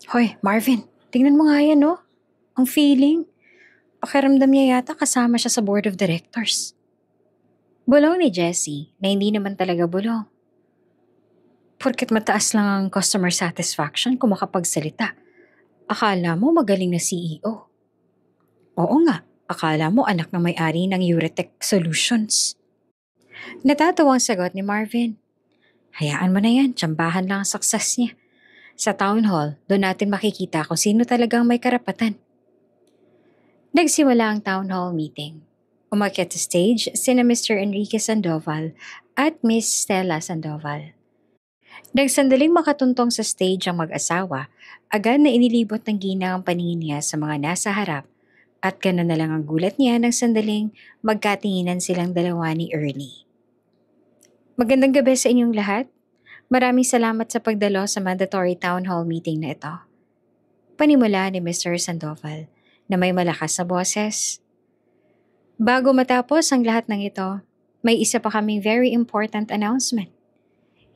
Hoy, Marvin, tingnan mo nga yan, no? Ang feeling. Pakiramdam niya yata kasama siya sa board of directors. Bulong ni Jessie na hindi naman talaga bulong. Porket mataas lang ang customer satisfaction kung makapagsalita. Akala mo magaling na CEO. Oo nga, akala mo anak ng may-ari ng Euretech Solutions. Natatawang sagot ni Marvin. Hayaan mo na yan, tsambahan lang ang success niya. Sa town hall, doon natin makikita kung sino talagang may karapatan. Nagsimula ang town hall meeting. Umakyat sa stage sina Mr. Enrique Sandoval at Miss Stella Sandoval. Nagsandaling makatuntong sa stage ang mag-asawa, agad na inilibot ng ginang ang paningin niya sa mga nasa harap at gano'n na lang ang gulat niya ng sandaling magkatinginan silang dalawa ni Ernie. Magandang gabi sa inyong lahat. Maraming salamat sa pagdalo sa mandatory town hall meeting na ito. Panimula ni Mr. Sandoval na may malakas na boses. Bago matapos ang lahat ng ito, may isa pa kaming very important announcement.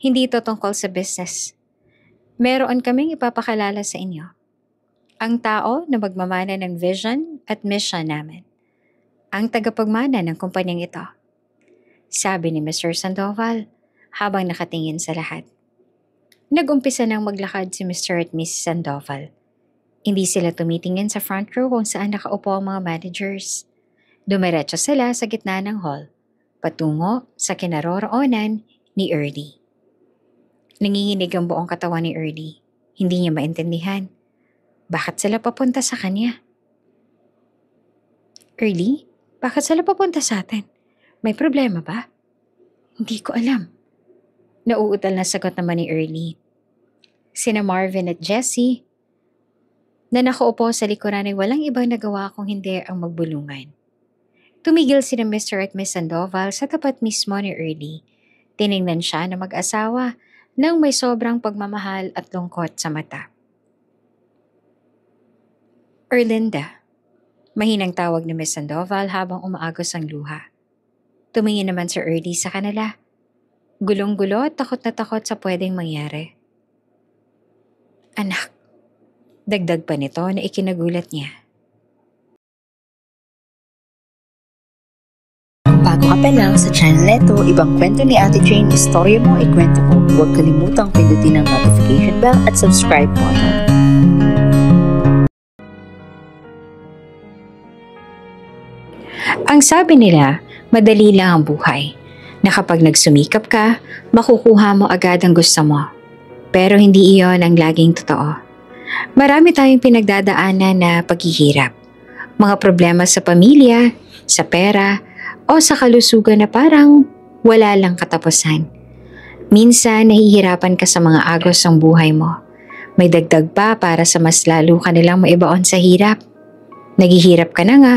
Hindi ito tungkol sa business. Meron kaming ipapakalala sa inyo. Ang tao na magmamana ng vision at mission namin. Ang tagapagmana ng kumpanyang ito. Sabi ni Mr. Sandoval habang nakatingin sa lahat. Nag-umpisa nang maglakad si Mr. at Miss Sandoval. Hindi sila tumitingin sa front row kung saan nakaupo ang mga managers. Dumiretso sila sa gitna ng hall, patungo sa kinaroroonan ni Ernie. Nanginginig ang buong katawan ni Ernie. Hindi niya maintindihan. Bakit sila papunta sa kanya? Ernie, bakit sila papunta sa atin? May problema ba? Hindi ko alam. Nauutal na sagot naman ni Ernie. Sina Marvin at Jessie na nakaupo sa likuran ay walang ibang nagawa kung hindi ang magbulungan. Tumigil sina Mr. at Miss Sandoval sa tapat mismo ni Ernie. Tiningnan siya na mag-asawa nang may sobrang pagmamahal at lungkot sa mata. Erlinda, mahinang tawag ni Miss Sandoval habang umaagos ang luha. Tumingin naman si Ernie sa kanila. Gulong-gulo at takot na takot sa pwedeng mangyari. Anak, dagdag pa nito na ikinagulat niya. Bago ka pa lang sa channel neto, ibang kwento ni Ate Jane, istorya mo, ikwento ko. Huwag kalimutang pindutin ang notification bell at subscribe button. Ang sabi nila, madali lang ang buhay. Na kapag nagsumikap ka, makukuha mo agad ang gusto mo. Pero hindi iyon ang laging totoo. Marami tayong pinagdadaanan na paghihirap. Mga problema sa pamilya, sa pera, o sa kalusugan na parang wala lang katapusan. Minsan nahihirapan ka sa mga agos ng buhay mo. May dagdag pa para sa mas lalo ka nilang maibaon sa hirap. Naghihirap ka na nga,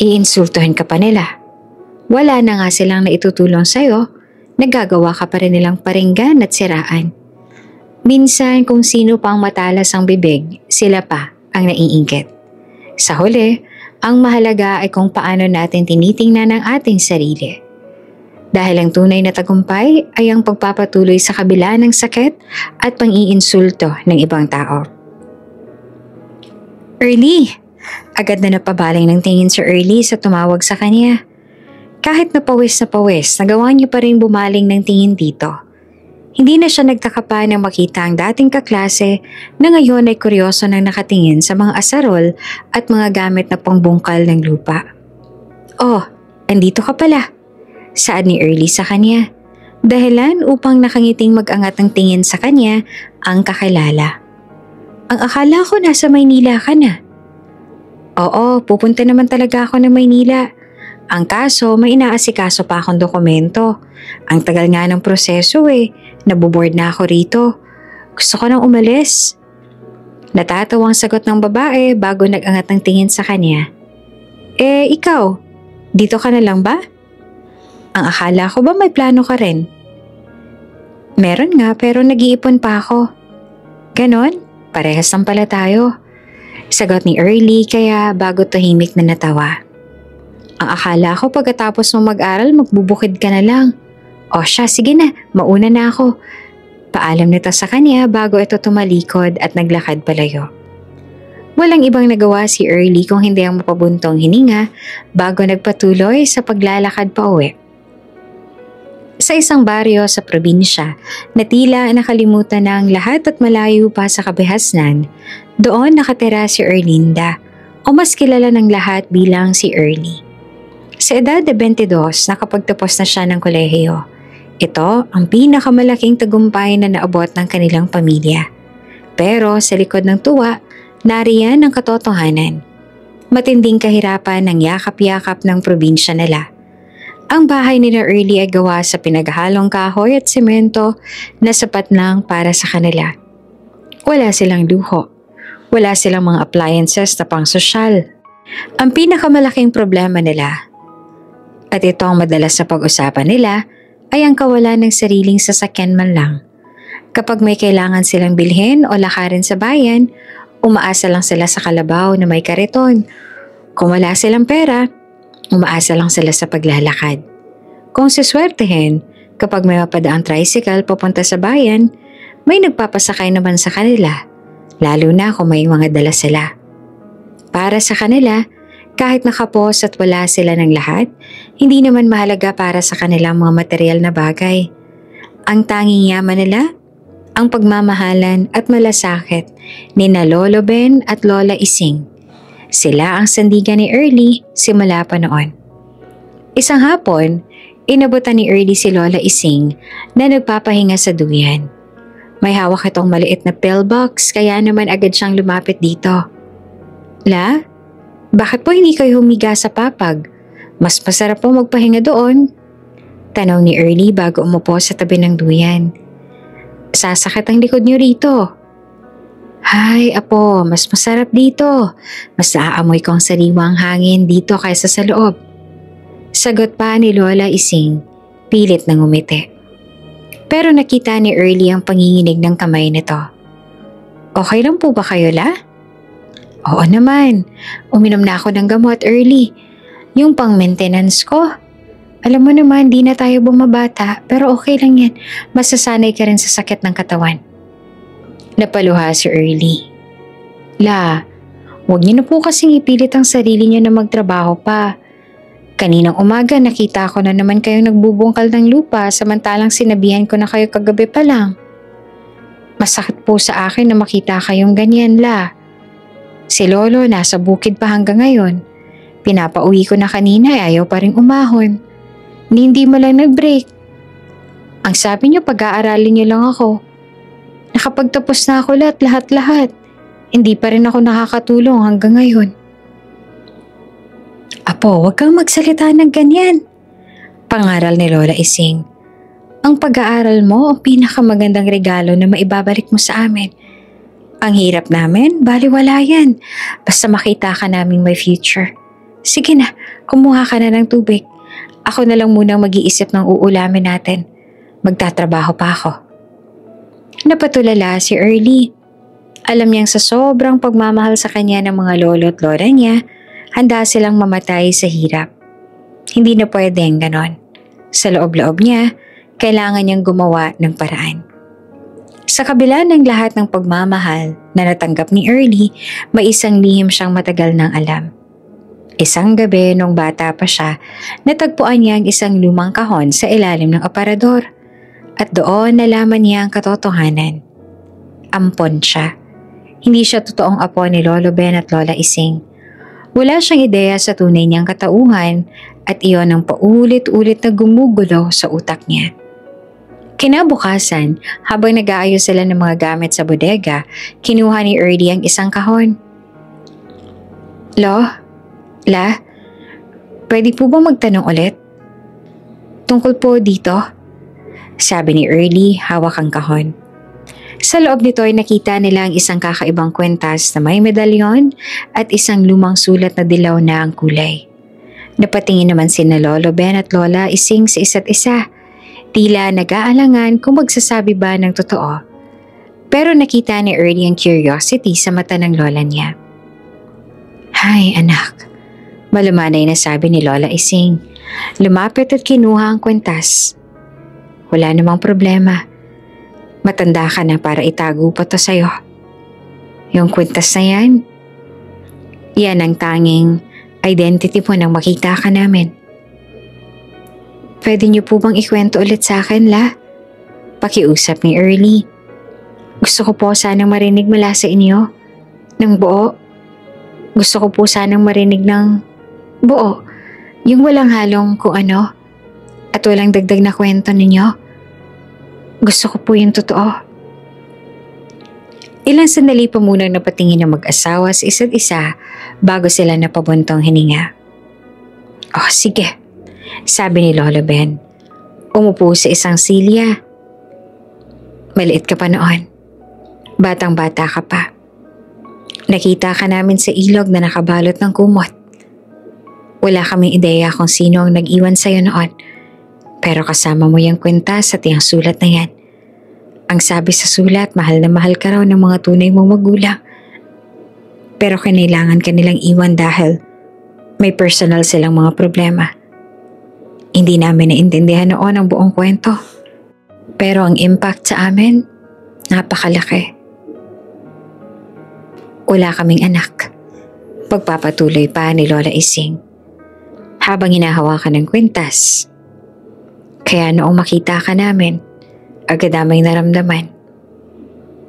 iinsultuhin ka pa nila. Wala na nga silang naitutulong sa'yo, nagagawa ka pa rin nilang paringgan at siraan. Minsan kung sino pang matalas ang bibig, sila pa ang naiinggit. Sa huli, ang mahalaga ay kung paano natin tinitingnan ang ating sarili. Dahil ang tunay na tagumpay ay ang pagpapatuloy sa kabila ng sakit at pang-iinsulto ng ibang tao. Ernie! Agad na napabaling ng tingin si Ernie sa tumawag sa kanya. Kahit napawis, nagawa niya pa rin bumaling ng tingin dito. Hindi na siya nagtaka pa nang makita ang dating kaklase na ngayon ay kuryoso nang nakatingin sa mga asarol at mga gamit na pangbungkal ng lupa. Oh, andito ka pala. Saad ni Ernie sa kanya. Dahilan upang nakangiting mag-angat ng tingin sa kanya ang kakilala. Ang akala ko nasa Maynila ka na. Oo, pupunta naman talaga ako ng Maynila. Ang kaso, may inaasikaso pa akong dokumento. Ang tagal nga ng proseso Naboboard na ako rito. Gusto ko nang umalis. Natatawang sagot ng babae bago nag-angat ng tingin sa kanya. Ikaw, dito ka na lang ba? Ang akala ko ba may plano ka rin? Meron nga pero nag-iipon pa ako. Ganon, parehas lang pala tayo. Sagot ni Early kaya bago tahimik na natawa. Ang akala ko pagkatapos mo mag-aral magbubukid ka na lang. O siya, sige na, mauna na ako. Paalam nito sa kanya bago ito tumalikod at naglakad palayo. Walang ibang nagawa si Early kung hindi ang mapabuntong hininga bago nagpatuloy sa paglalakad pa uwi. Sa isang baryo sa probinsya na tila nakalimutan na ang lahat at malayo pa sa kabihasnan, doon nakatira si Erlinda o mas kilala ng lahat bilang si Early. Sa edad na 22, nakapagtapos na siya ng kolehiyo. Ito ang pinakamalaking tagumpay na naabot ng kanilang pamilya. Pero sa likod ng tuwa, nariyan ang katotohanan. Matinding kahirapan ng yakap-yakap ng probinsya nila. Ang bahay nila Early ay gawa sa pinaghalong kahoy at semento na sapat lang para sa kanila. Wala silang luho. Wala silang mga appliances na pang sosyal. Ang pinakamalaking problema nila, at ito ang madalas sa pag-usapan nila, ay ang kawalan ng sariling sasakyan man lang. Kapag may kailangan silang bilhin o lakarin sa bayan, umaasa lang sila sa kalabaw na may kariton. Kung wala silang pera, umaasa lang sila sa paglalakad. Kung siswertehin, kapag may mapadaang tricycle papunta sa bayan, may nagpapasakay naman sa kanila, lalo na kung may mga dala sila. Para sa kanila, kahit nakapos at wala sila ng lahat, hindi naman mahalaga para sa kanilang mga material na bagay. Ang tanging yaman nila, ang pagmamahalan at malasakit ni na Lolo Ben at Lola Ising. Sila ang sandigan ni Early simula pa noon. Isang hapon, inabutan ni Early si Lola Ising na nagpapahinga sa duyan. May hawak itong maliit na pillbox kaya naman agad siyang lumapit dito. La, bakit po hindi kayo humiga sa papag? Mas masarap po magpahinga doon. Tanong ni Early bago umupo sa tabi ng duyan. Sasakit ang likod niyo rito. Hay, apo, mas masarap dito. Mas naaamoy ko ang sariwang hangin dito kaysa sa loob. Sagot pa ni Lola Ising, pilit na ngumiti. Pero nakita ni Early ang panginginig ng kamay nito. Okay lang po ba kayo, La? Oo naman, uminom na ako ng gamot Early. Yung pang-maintenance ko. Alam mo naman, di na tayo bumabata, pero okay lang yan. Masasanay ka rin sa sakit ng katawan. Napaluha si Early. La, huwag niyo na po kasing ipilit ang sarili niyo na magtrabaho pa. Kaninang umaga nakita ko na naman kayong nagbubungkal ng lupa samantalang sinabihan ko na kayo kagabi pa lang. Masakit po sa akin na makita kayong ganyan, La. Si Lolo nasa bukid pa hanggang ngayon. Pinapauwi ko na kanina ay ayaw pa rin umahon. Hindi mo lang nag-break. Ang sabi niyo pag-aaralin niyo lang ako. Nakapagtapos na ako lahat. Hindi pa rin ako nakakatulong hanggang ngayon. Apo, huwag kang magsalita ng ganyan. Pangaral ni Lola Ising. Ang pag-aaral mo ang pinakamagandang regalo na maibabalik mo sa amin. Ang hirap namin, baliwala yan. Basta makita ka naming may future. Sige na, kumuha ka na ng tubig. Ako na lang munang mag-iisip ng uulamin natin. Magtatrabaho pa ako. Napatulala si Early. Alam niyang sa sobrang pagmamahal sa kanya ng mga lolo at lola niya, handa silang mamatay sa hirap. Hindi na pwedeng ganon. Sa loob-loob niya, kailangan niyang gumawa ng paraan. Sa kabila ng lahat ng pagmamahal na natanggap ni Early, may isang lihim siyang matagal nang alam. Isang gabi nung bata pa siya, natagpuan niya ang isang lumang kahon sa ilalim ng aparador. At doon nalaman niya ang katotohanan. Ampon siya. Hindi siya totoong apo ni Lolo Ben at Lola Ising. Wala siyang ideya sa tunay niyang katauhan at iyon ang paulit-ulit na gumugulo sa utak niya. Kinabukasan, habang nag-aayos sila ng mga gamit sa bodega, kinuha ni Early ang isang kahon. La, pwede po ba magtanong ulit? Tungkol po dito? Sabi ni Early, hawak ang kahon. Sa loob nito ay nakita nila ang isang kakaibang kwentas na may medalyon at isang lumang sulat na dilaw na ang kulay. Napatingin naman sina Lolo Ben at Lola Ising sa isa't isa. Tila nag-aalangan kung magsasabi ba ng totoo. Pero nakita ni Early ang curiosity sa mata ng lola niya. Hay anak, malumanay na sabi ni Lola Ising. Lumapit at kinuha ang kwentas. Wala namang problema. Matanda ka na para itago pa to sa'yo. Yung kwintas na yan ang tanging identity mo nang makita ka namin. Pwede niyo po bang ikwento ulit sa akin, La? Pakiusap ni Early. Gusto ko po sanang marinig mula sa inyo ng buo. Gusto ko po sanang marinig ng buo. Yung walang halong kung ano at walang dagdag na kwento ninyo. Gusto ko po yung totoo. Ilang sandali pa munang napatingin ng mag-asawa sa isa't isa bago sila napabuntong hininga. Oh, sige, sabi ni Lolo Ben. Umupo sa isang silya. Maliit ka pa noon. Batang-bata ka pa. Nakita ka namin sa ilog na nakabalot ng kumot. Wala kaming ideya kung sino ang nag-iwan sa'yo noon. Pero kasama mo yung kwintas at yung sulat na yan. Ang sabi sa sulat, mahal na mahal ka raw ng mga tunay mong magulang. Pero kinailangan ka nilang iwan dahil may personal silang mga problema. Hindi namin naintindihan noon ang buong kwento. Pero ang impact sa amin, napakalaki. Wala kaming anak. Pagpapatuloy pa ni Lola Ising habang hinahawakan ng kwintas. Kaya noong makita ka namin, agad aming naramdaman.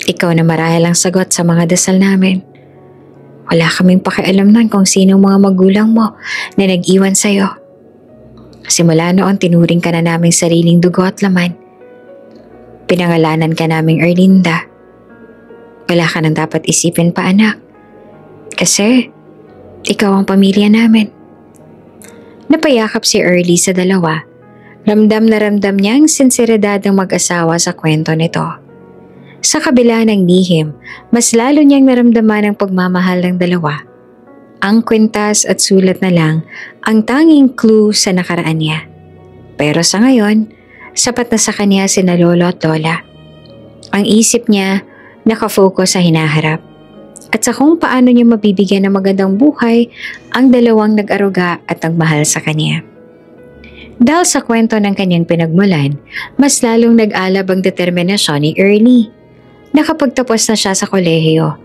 Ikaw na marahil ang sagot sa mga dasal namin. Wala kaming pakialamnan kung sino mga magulang mo na nag-iwan sa'yo. Simula noon tinuring ka na naming sariling dugo at laman. Pinangalanan ka naming Erlinda. Wala ka nang dapat isipin pa, anak. Kasi ikaw ang pamilya namin. Napayakap si Early sa dalawa. Ramdam na ramdam niya ang sinseridad ng mag-asawa sa kwento nito. Sa kabila ng lihim, mas lalo niyang naramdaman ang pagmamahal ng dalawa. Ang kwintas at sulat na lang ang tanging clue sa nakaraan niya. Pero sa ngayon, sapat na sa kanya sina Lolo at Lola. Ang isip niya nakafocus sa hinaharap at sa kung paano niya mabibigyan ng magandang buhay ang dalawang nag-aruga at nagmahal sa kanya. Dahil sa kwento ng kanyang pinagmulan, mas lalong nag-alab ang determinasyon ni Early. Nakapagtapos na siya sa kolehiyo.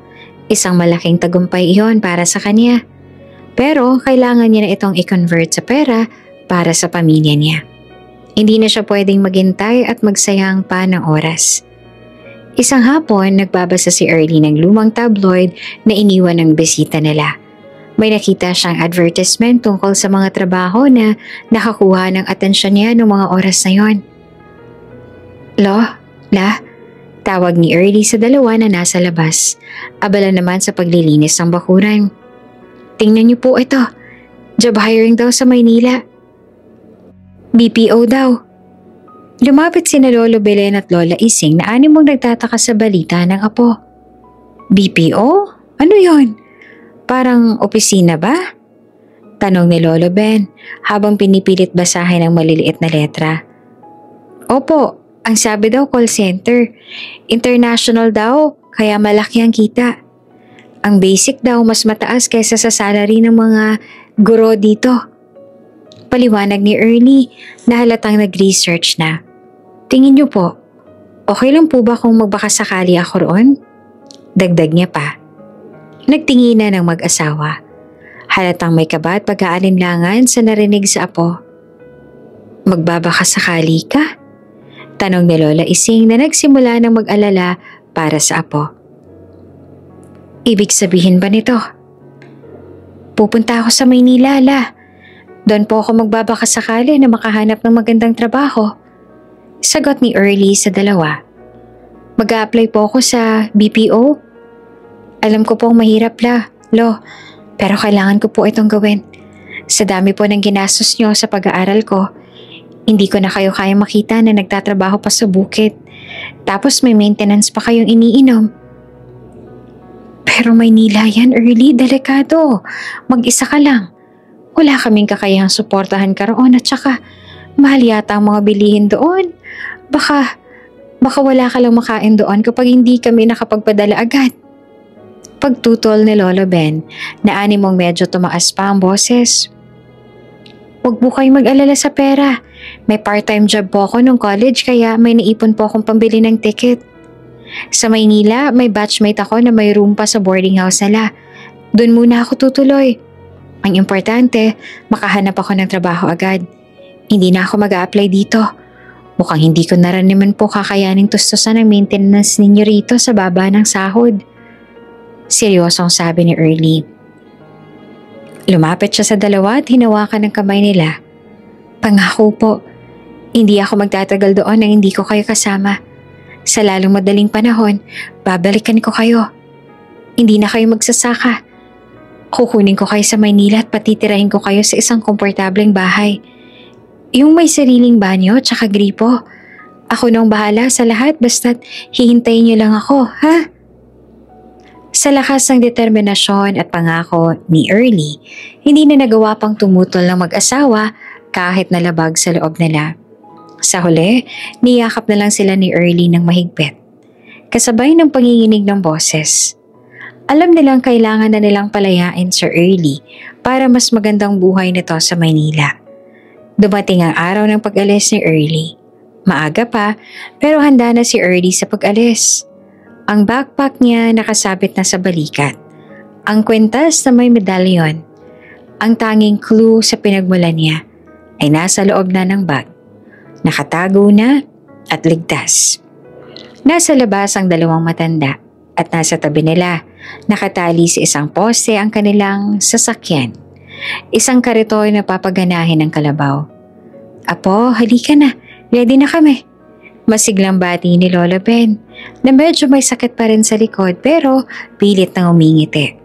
Isang malaking tagumpay iyon para sa kanya. Pero kailangan niya na itong i-convert sa pera para sa pamilya niya. Hindi na siya pwedeng maghintay at magsayang pa ng oras. Isang hapon, nagbabasa si Early ng lumang tabloid na iniwan ng bisita nila. May nakita siyang advertisement tungkol sa mga trabaho na nakakuha ng atensyon niya noong mga oras na yon. La, tawag ni Early sa dalawa na nasa labas. Abala naman sa paglilinis ng bakuran. Tingnan niyo po ito. Job hiring daw sa Maynila. BPO daw. Lumapit sina Lolo Belen at Lola Ising na animong nagtataka sa balita ng apo. BPO? Ano yon? Parang opisina ba? Tanong ni Lolo Ben habang pinipilit basahin ang maliliit na letra. Opo, ang sabi daw call center. International daw, kaya malaki ang kita. Ang basic daw mas mataas kaysa sa salary ng mga guro dito. Paliwanag ni Ernie na halatang nag-research na. Tingin niyo po, okay lang po ba kung magbakasakali ako roon? Dagdag niya pa. Nagtinginan ng mag-asawa. Halatang may kaba at pag-aalinlangan sa narinig sa apo. Magbabakasakali ka? Tanong ni Lola Ising na nagsimula ng mag-alala para sa apo. Ibig sabihin ba nito? Pupunta ako sa Maynila, La. Doon po ako magbabakasakali na makahanap ng magandang trabaho. Sagot ni Early sa dalawa. Mag-a-apply po ako sa BPO. Alam ko pong mahirap, Lo, pero kailangan ko po itong gawin. Sa dami po ng ginastos nyo sa pag-aaral ko, hindi ko na kayo kaya makita na nagtatrabaho pa sa bukid. Tapos may maintenance pa kayong iniinom. Pero Maynila yan, Early, delikado. Mag-isa ka lang. Wala kaming kakayahang suportahan ka roon at saka mahal yata ang mga bilihin doon. Baka wala ka lang makain doon kapag hindi kami nakapagpadala agad. Pagtutol ni Lolo Ben na animong medyo tumaas pa ang boses. Huwag po kayong mag-alala sa pera. May part-time job po ako nung college kaya may naipon po akong pambili ng ticket. Sa Maynila, may batchmate ako na may room pa sa boarding house nila. Doon muna ako tutuloy. Ang importante, makahanap ako ng trabaho agad. Hindi na ako mag-a-apply dito. Mukhang hindi ko na rin naman po kakayaning tustusan ang maintenance ninyo rito sa baba ng sahod. Seryosong sabi ni Early. Lumapit siya sa dalawa at hinawakan ng kamay nila. Pangako po, hindi ako magtatagal doon nang hindi ko kayo kasama. Sa lalong madaling panahon, babalikan ko kayo. Hindi na kayo magsasaka. Kukunin ko kayo sa Maynila at patitirahin ko kayo sa isang komportableng bahay. Yung may sariling banyo at gripo. Ako nang bahala sa lahat basta't hihintayin niyo lang ako, ha? Sa lakas ng determinasyon at pangako ni Early, hindi na nagawa pang tumutol ng mag-asawa kahit nalabag sa loob nila. Sa huli, niyakap na lang sila ni Early ng mahigpit. Kasabay ng panginginig ng boses. Alam nilang kailangan na nilang palayain Sir Early para mas magandang buhay nito sa Maynila. Dumating ang araw ng pag-alis ni Early. Maaga pa, pero handa na si Early sa pag-alis. Ang backpack niya nakasabit na sa balikat. Ang kwentas na may medalyon. Ang tanging clue sa pinagmulan niya ay nasa loob na ng bag. Nakatago na at ligtas. Nasa labas ang dalawang matanda at nasa tabi nila nakatali sa isang poste ang kanilang sasakyan. Isang karitoy na papaganahin ng kalabaw. Apo, halika na. Ready na kami. Masiglang bati ni Lola Ben na medyo may sakit pa rin sa likod pero pilit nang umingiti.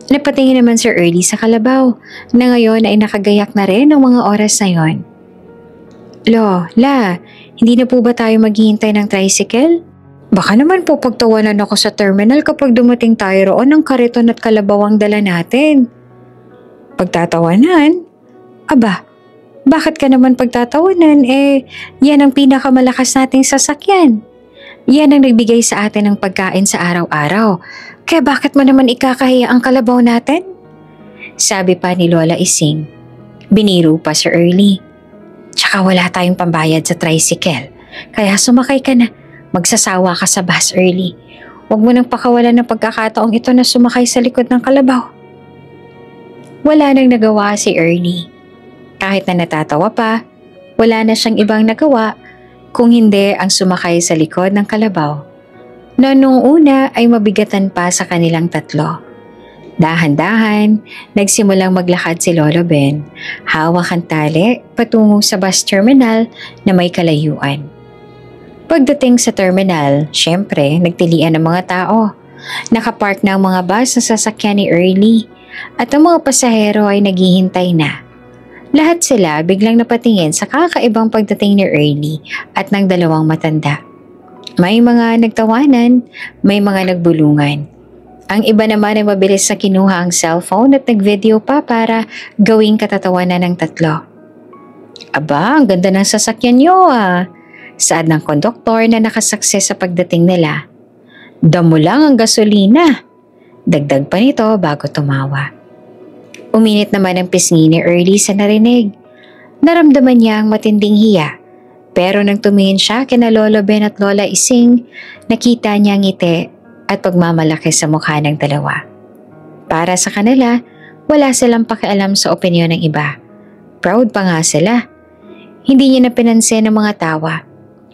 Napatingin naman Sir Early sa kalabaw na ngayon ay nakagayak na rin ng mga oras na yon. La, hindi na po ba tayo maghihintay ng tricycle? Baka naman po pagtawanan ako sa terminal kapag dumating tayo roon ng kariton at kalabaw ang dala natin. Pagtatawanan? Aba, bakit ka naman pagtatawanan? Yan ang pinakamalakas nating sasakyan. Yan ang nagbigay sa atin ng pagkain sa araw-araw. Kaya bakit mo naman ikakahiya ang kalabaw natin? Sabi pa ni Lola Ising. Biniro pa Sir Early. Tsaka wala tayong pambayad sa tricycle. Kaya sumakay ka na. Magsasawa ka sa bus Early. Huwag mo nang pakawalan ng pagkakataong ito na sumakay sa likod ng kalabaw. Wala nang nagawa si Early. Kahit na natatawa pa, wala na siyang ibang nagawa kung hindi ang sumakay sa likod ng kalabaw. Na noong una ay mabigatan pa sa kanilang tatlo. Dahan-dahan, nagsimulang maglakad si Lolo Ben, hawak ang tali patungo sa bus terminal na may kalayuan. Pagdating sa terminal, syempre nagtilian ng mga tao. Nakapark na ang mga bus sa sasakyan ni Early at ang mga pasahero ay naghihintay na. Lahat sila biglang napatingin sa kakaibang pagdating ni Early at ng dalawang matanda. May mga nagtawanan, may mga nagbulungan. Ang iba naman ay mabilis na kinuha ang cellphone at nagvideo pa para gawing katatawanan ng tatlo. Aba, ang ganda ng sasakyan niyo ah! Saad ng konduktor na nakasakses sa pagdating nila. Damo lang ang gasolina. Dagdag pa nito bago tumawa. Uminit naman ang pisngi ni Early sa narinig. Naramdaman niya ang matinding hiya. Pero nang tumingin siya kina Lolo Ben at Lola Ising, nakita niya ang ngiti at pagmamalaki sa mukha ng dalawa. Para sa kanila, wala silang pakialam sa opinyon ng iba. Proud pa nga sila. Hindi niya napinansin ang mga tawa.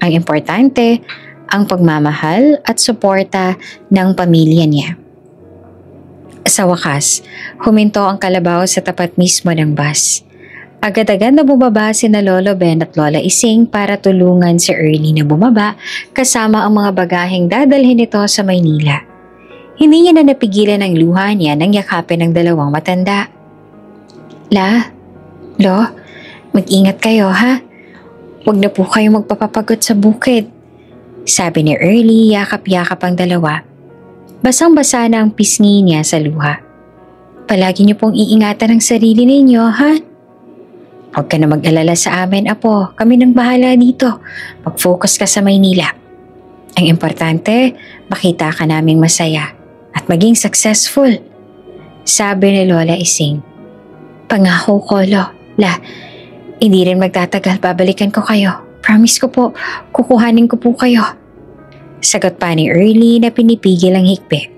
Ang importante, ang pagmamahal at suporta ng pamilya niya. Sa wakas, huminto ang kalabaw sa tapat mismo ng bus. Agad-agad na bumaba sina Lolo Ben at Lola Ising para tulungan si Early na bumaba kasama ang mga bagaheng dadalhin nito sa Maynila. Hindi niya na napigilan ang luha niya nang yakapin ng dalawang matanda. Lo, mag-ingat kayo ha. Huwag na po kayo magpapapagod sa bukid. Sabi ni Early, yakap-yakap ang dalawa. Basang-basa na ang pisngi niya sa luha. Palagi niyo pong iingatan ang sarili ninyo, ha? Huwag ka na mag-alala sa amin, Apo. Kami nang bahala dito. Mag-focus ka sa Maynila. Ang importante, makita ka naming masaya at maging successful. Sabi ni Lola Ising. Pangako ko, La. Hindi rin magtatagal, babalikan ko kayo. Promise ko po, kukuhanin ko po kayo. Sagot pa ni Early na pinipigil ang hikbi.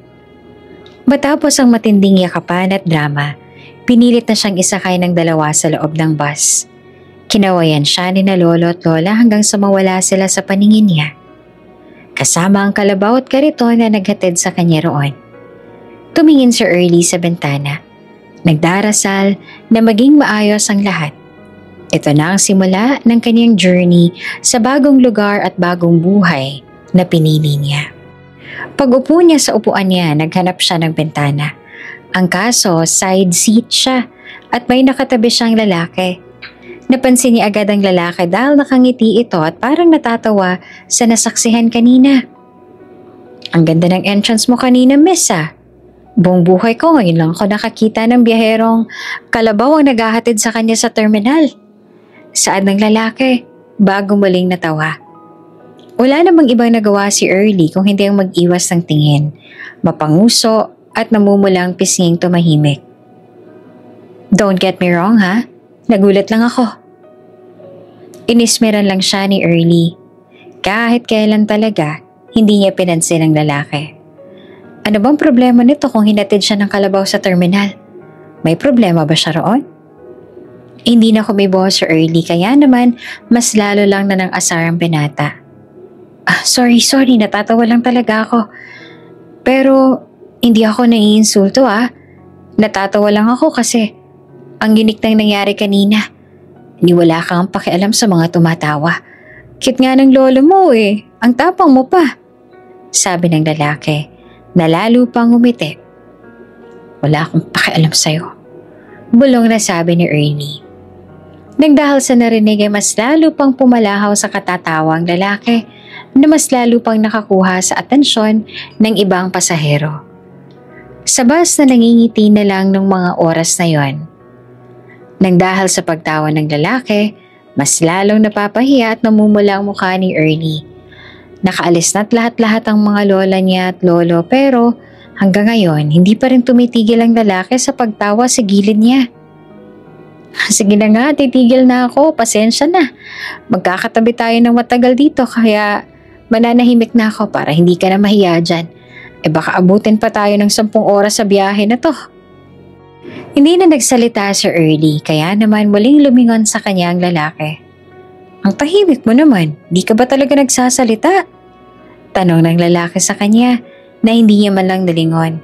Matapos ang matinding yakapan at drama, pinilit na siyang isakay ng dalawa sa loob ng bus. Kinawayan siya ni na lolo at lola hanggang sa mawala sila sa paningin niya. Kasama ang kalabaw at kariton na naghatid sa kanya roon. Tumingin si Early sa bintana. Nagdarasal na maging maayos ang lahat. Ito na ang simula ng kanyang journey sa bagong lugar at bagong buhay na pinili niya. Pag-upo niya sa upuan niya, naghanap siya ng bintana. Ang kaso, side seat siya at may nakatabi siyang lalaki. Napansin niya agad ang lalaki dahil nakangiti ito at parang natatawa sa nasaksihan kanina. Ang ganda ng entrance mo kanina, miss ah. Buong buhay ko ngayon lang ako nakakita ng biyaherong kalabaw ang naghahatid sa kanya sa terminal. Saad ng lalaki, bago muling natawa. Wala namang ibang nagawa si Early kung hindi ang mag-iwas ng tingin, mapanguso at namumulang pisnging tumahimik. Don't get me wrong ha, nagulat lang ako. Inismeran lang siya ni Early. Kahit kailan talaga, hindi niya pinansin ang lalaki. Ano bang problema nito kung hinatid siya ng kalabaw sa terminal? May problema ba siya roon? Hindi na kumibo si Early kaya naman mas lalo lang na ng asar ang binata. Sorry, natatawa lang talaga ako. Pero hindi ako naiinsulto ah. Natatawa lang ako kasi ang unique nang nangyari kanina. Wala kang pakialam sa mga tumatawa. Cute nga ng lolo mo eh. Ang tapang mo pa. Sabi ng lalaki na lalo pang umiti. Wala akong pakialam sa'yo. Bulong na sabi ni Ernie. Nagdahil sa narinig ay mas lalo pang pumalahaw sa katatawa ang lalaki na mas lalo pang nakakuha sa atensyon ng ibang pasahero. Sa bus na nangingiti na lang ng mga oras na yon. Nang dahil sa pagtawa ng lalaki, mas lalong napapahiya at namumula ang mukha ni Ernie. Nakaalis na't lahat-lahat ang mga lola niya at lolo pero hanggang ngayon hindi pa rin tumitigil ang lalaki sa pagtawa sa gilid niya. Sige na nga, titigil na ako, pasensya na. Magkakatabi tayo ng matagal dito kaya mananahimik na ako para hindi ka na mahiya dyan. Baka abutin pa tayo ng 10 oras sa biyahe na to. Hindi na nagsalita si Early kaya naman muling lumingon sa kanya ang lalaki. Ang tahimik mo naman, di ka ba talaga nagsasalita? Tanong ng lalaki sa kanya na hindi niya man lang nalingon.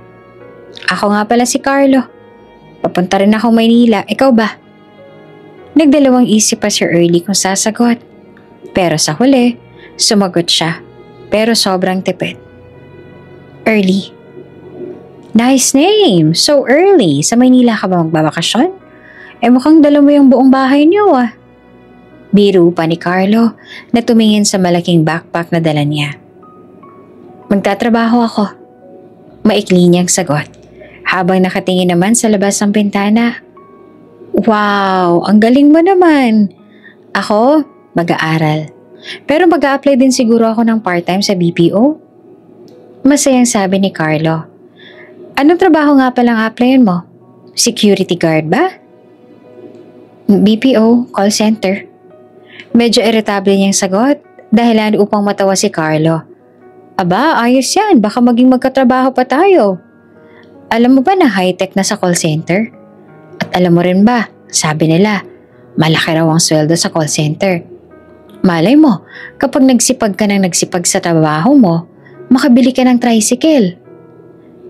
Ako nga pala si Carlo. Papunta rin ako Maynila, ikaw ba? Nagdalawang isip pa si Early kung sasagot. Pero sa huli, sumagot siya. Pero sobrang tipid. Early. Nice name! So early! Sa Maynila ka ba magbabakasyon? Mukhang dala mo yung buong bahay niyo ah. Biro pa ni Carlo na tumingin sa malaking backpack na dala niya. Magtatrabaho ako. Maikli niyang sagot. Habang nakatingin naman sa labas ng bintana. Wow! Ang galing mo naman! Ako, mag-aaral. Pero mag-a-apply din siguro ako ng part-time sa BPO. Masayang sabi ni Carlo. Anong trabaho nga palang applyan mo? Security guard ba? BPO, call center. Medyo irritable niyang sagot dahilan upang matawa si Carlo. Aba, ayos yan. Baka maging magkatrabaho pa tayo. Alam mo ba na high-tech na sa call center? At alam mo rin ba, sabi nila, malaki raw ang sweldo sa call center. Malay mo, kapag nagsipag ka ng nagsipag sa trabaho mo, makabili ka ng tricycle.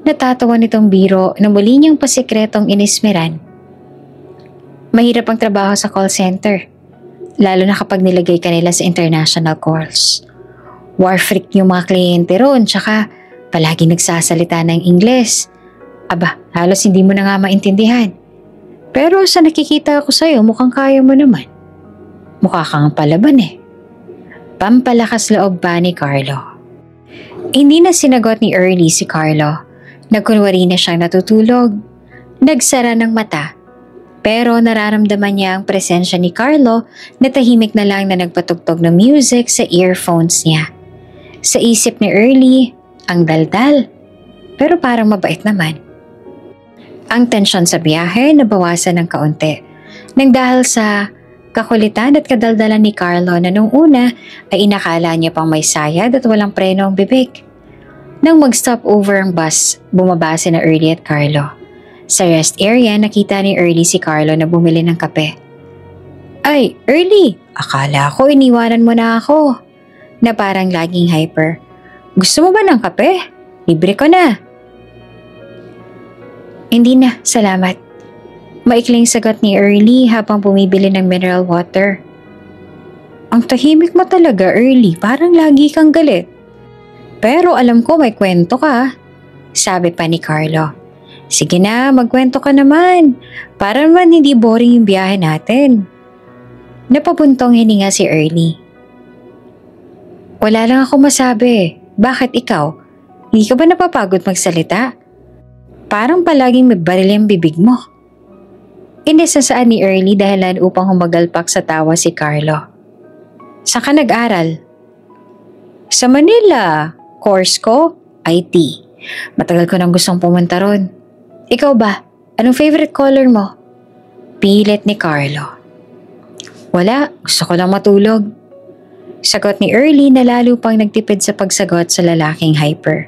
Natatawa nitong biro na muli niyang pasikretong inismeran. Mahirap ang trabaho sa call center, lalo na kapag nilagay ka nila sa international calls. War freak yung mga kliyente ron, tsaka palagi nagsasalita ng Ingles. Aba, halos hindi mo na nga maintindihan. Pero sa nakikita ko sa'yo, mukhang kaya mo naman. Mukha kang palaban eh. Pampalakas loob pa ni Carlo. Hindi na sinagot ni Early si Carlo. Nagkunwari na siyang natutulog. Nagsara ng mata. Pero nararamdaman niya ang presensya ni Carlo na tahimik na lang na nagpatugtog ng music sa earphones niya. Sa isip ni Early, ang daldal. Pero parang mabait naman. Ang tensyon sa biyahe nabawasan ng kaunti. Nang dahil sa kakulitan at kadaldalan ni Carlo na nung una ay inakala niya pang may sayad at walang preno ang bibig. Nang mag-stop over ang bus, bumaba si na Early at Carlo. Sa rest area, nakita ni Early si Carlo na bumili ng kape. Ay, Early! Akala ko iniwanan mo na ako. Na parang laging hyper. Gusto mo ba ng kape? Libre ko na. Hindi na, salamat. Maikling sagot ni Early habang bumibili ng mineral water. Ang tahimik mo talaga, Early. Parang lagi kang galit. Pero alam ko may kwento ka. Sabi pa ni Carlo. Sige na, magkwento ka naman. Para naman hindi boring yung biyahe natin. Napabuntong hininga si Early. Wala lang ako masabi. Bakit ikaw? Hindi ka ba napapagod magsalita? Parang palaging may baril yung bibig mo. Inisasaan ni Early dahilan upang humagalpak sa tawa si Carlo. Saan ka nag-aral? Sa Manila. Course ko, IT. Matagal ko nang gustong pumunta ron. Ikaw ba? Anong favorite color mo? Pilit ni Carlo. Wala, gusto ko lang matulog. Sagot ni Early na lalo pang nagtipid sa pagsagot sa lalaking hyper.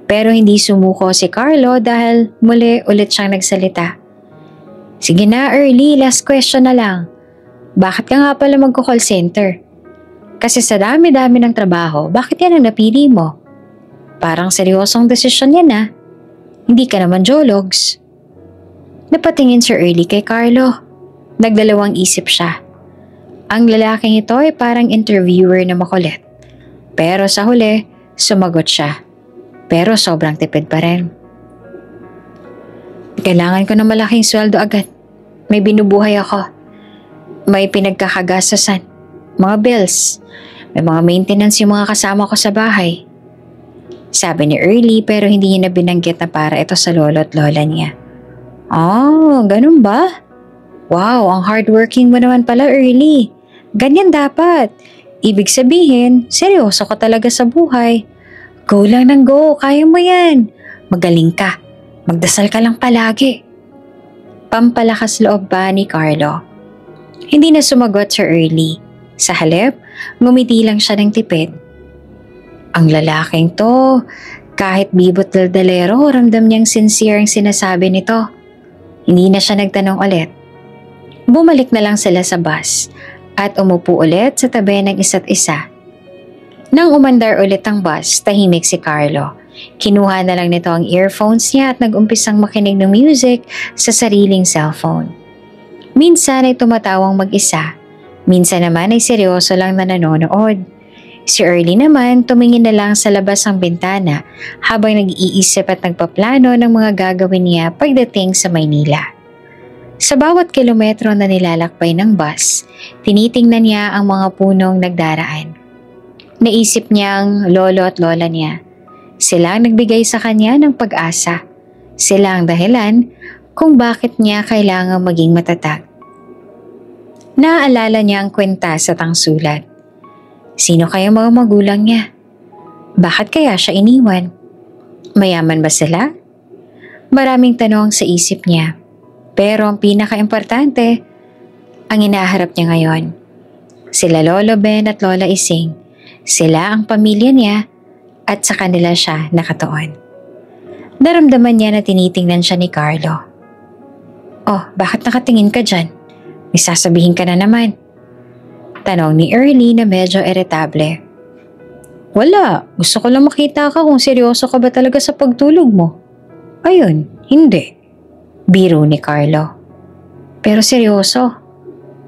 Pero hindi sumuko si Carlo dahil muli ulit siyang nagsalita. Sige na Early, last question na lang. Bakit ka nga pala magko-call center? Kasi sa dami-dami ng trabaho, bakit yan ang napili mo? Parang seryosong desisyon yan ah. Hindi ka naman jologs. Napatingin si Early kay Carlo. Nagdalawang isip siya. Ang lalaking ito ay parang interviewer na makulit. Pero sa huli, sumagot siya. Pero sobrang tipid pa rin. Kailangan ko ng malaking sweldo agad. May binubuhay ako. May pinagkakagastosan. Mga bills. May mga maintenance yung mga kasama ko sa bahay. Sabi ni Early pero hindi niya na binanggit na para ito sa lolo at lola niya. Ganun ba? Wow, ang hardworking mo naman pala Early. Ganyan dapat. Ibig sabihin, seryoso ka talaga sa buhay. Go lang ng go, kaya mo yan. Magaling ka. Magdasal ka lang palagi. Pampalakas loob ba ni Carlo? Hindi na sumagot si Early. Sa halip, ngumiti lang siya ng tipid. Ang lalaking to, kahit bibot daldalero, ramdam niyang sincere ang sinasabi nito. Hindi na siya nagtanong ulit. Bumalik na lang sila sa bus at umupo ulit sa tabi ng isa't isa. Nang umandar ulit ang bus, tahimik si Carlo. Kinuha na lang nito ang earphones niya at nag-umpisang makinig ng music sa sariling cellphone. Minsan ay tumatawang mag-isa, minsan naman ay seryoso lang na nanonood. Si Early naman tumingin na lang sa labas ng bintana habang nag-iisip at nagpaplano ng mga gagawin niya pagdating sa Maynila. Sa bawat kilometro na nilalakbay ng bus, tinitingnan niya ang mga punong nagdaraan. Naisip niyang lolo at lola niya. Sila ang nagbigay sa kanya ng pag-asa. Sila ang dahilan kung bakit niya kailangang maging matatag. Naaalala niya ang kwenta sa tangsulat. Sino kaya mga magulang niya? Bakit kaya siya iniwan? Mayaman ba sila? Maraming tanong sa isip niya. Pero ang pinaka-importante, ang inaharap niya ngayon. Sila Lolo Ben at Lola Ising. Sila ang pamilya niya at sa kanila siya nakatuon. Naramdaman niya na tinitingnan siya ni Carlo. Oh, bakit nakatingin ka dyan? May sasabihin ka na naman. Tanong ni Early na medyo iritable. Wala, gusto ko lang makita ka kung seryoso ka ba talaga sa pagtulog mo. Ayun, hindi. Biro ni Carlo. Pero seryoso,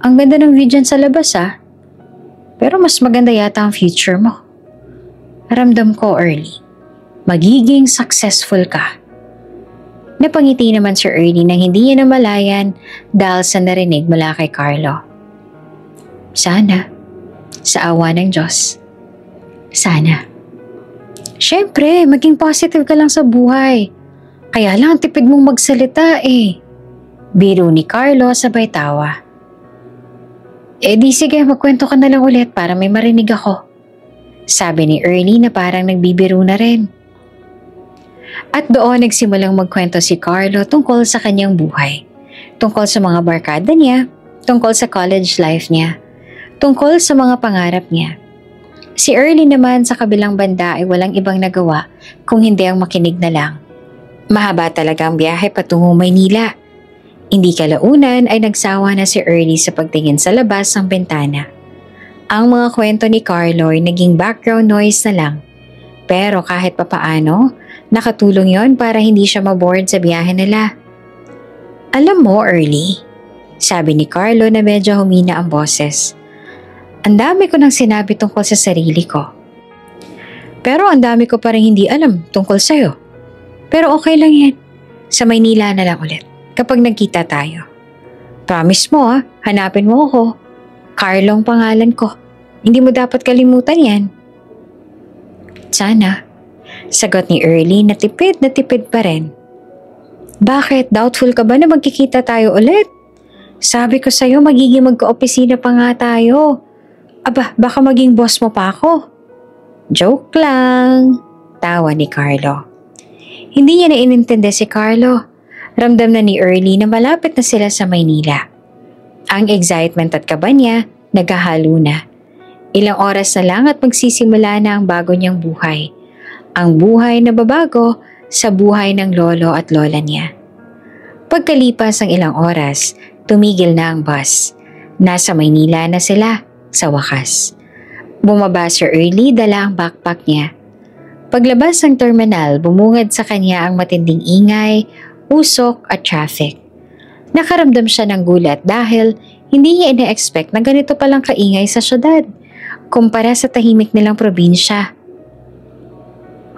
ang ganda ng view dyan sa labas ah. Pero mas maganda yata ang future mo. Ramdam ko Early, magiging successful ka. Napangiti naman si Early nang hindi niya namalayan dahil sa narinig mula kay Carlo. Sana, sa awa ng Diyos. Sana. Siyempre, maging positive ka lang sa buhay. Kaya lang tipid mong magsalita eh. Biro ni Carlo sabay tawa. Di sige, magkwento ka na lang ulit para may marinig ako. Sabi ni Early na parang nagbibiro na rin. At doon nagsimulang magkwento si Carlo tungkol sa kanyang buhay. Tungkol sa mga barkada niya, Tungkol sa college life niya. Tungkol sa mga pangarap niya. Si Early naman sa kabilang banda ay walang ibang nagawa kung hindi ang makinig na lang. Mahaba talaga ang biyahe patungo Maynila. Hindi kalaunan ay nagsawa na si Early sa pagtingin sa labas ng bintana. Ang mga kwento ni Carlo ay naging background noise na lang. Pero kahit papaano, nakatulong yon para hindi siya maboard sa biyahe nila. Alam mo, Early, sabi ni Carlo na medyo humina ang boses. Ang dami ko nang sinabi tungkol sa sarili ko. Pero ang dami ko pa rin hindi alam tungkol sa'yo. Pero okay lang yan. Sa Maynila na lang ulit kapag nagkita tayo. Promise mo hanapin mo ako. Carlo ang pangalan ko. Hindi mo dapat kalimutan yan. Sana. Sagot ni Early na tipid pa rin. Bakit? Doubtful ka ba na magkikita tayo ulit? Sabi ko sa'yo magiging magka-opisina pa nga tayo. Aba, baka maging boss mo pa ako. Joke lang. Tawa ni Carlo. Hindi niya na inintindi si Carlo. Ramdam na ni Early na malapit na sila sa Maynila. Ang excitement at kaba niya naghahalo na. Ilang oras na lang at magsisimula na ang bago niyang buhay. Ang buhay na babago sa buhay ng lolo at lola niya. Pagkalipas ng ilang oras, tumigil na ang bus. Nasa Maynila na sila. Sa wakas. Bumaba si Early, dala ang backpack niya. Paglabas ng terminal, bumungad sa kanya ang matinding ingay, usok at traffic. Nakaramdam siya ng gulat dahil hindi niya ina-expect na ganito palang kaingay sa syudad, kumpara sa tahimik nilang probinsya.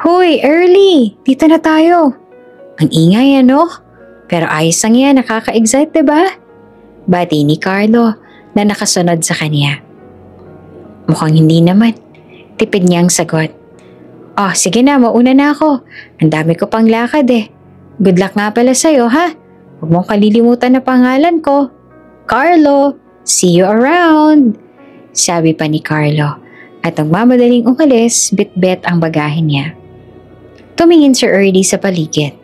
Hoy, Early! Dito na tayo! Ang ingay ano? Pero ayos lang yan, nakaka-excite diba? Bati ni Carlo na nakasunod sa kanya. Mukhang hindi naman. Tipid niyang sagot. Oh, sige na, mauna na ako. Ang dami ko pang lakad eh. Good luck nga pala sa'yo ha. Huwag mong kalilimutan na pangalan ko. Carlo, see you around. Sabi pa ni Carlo. At ang mamadaling umalis, bit-bit ang bagahin niya. Tumingin si Early sa paligid.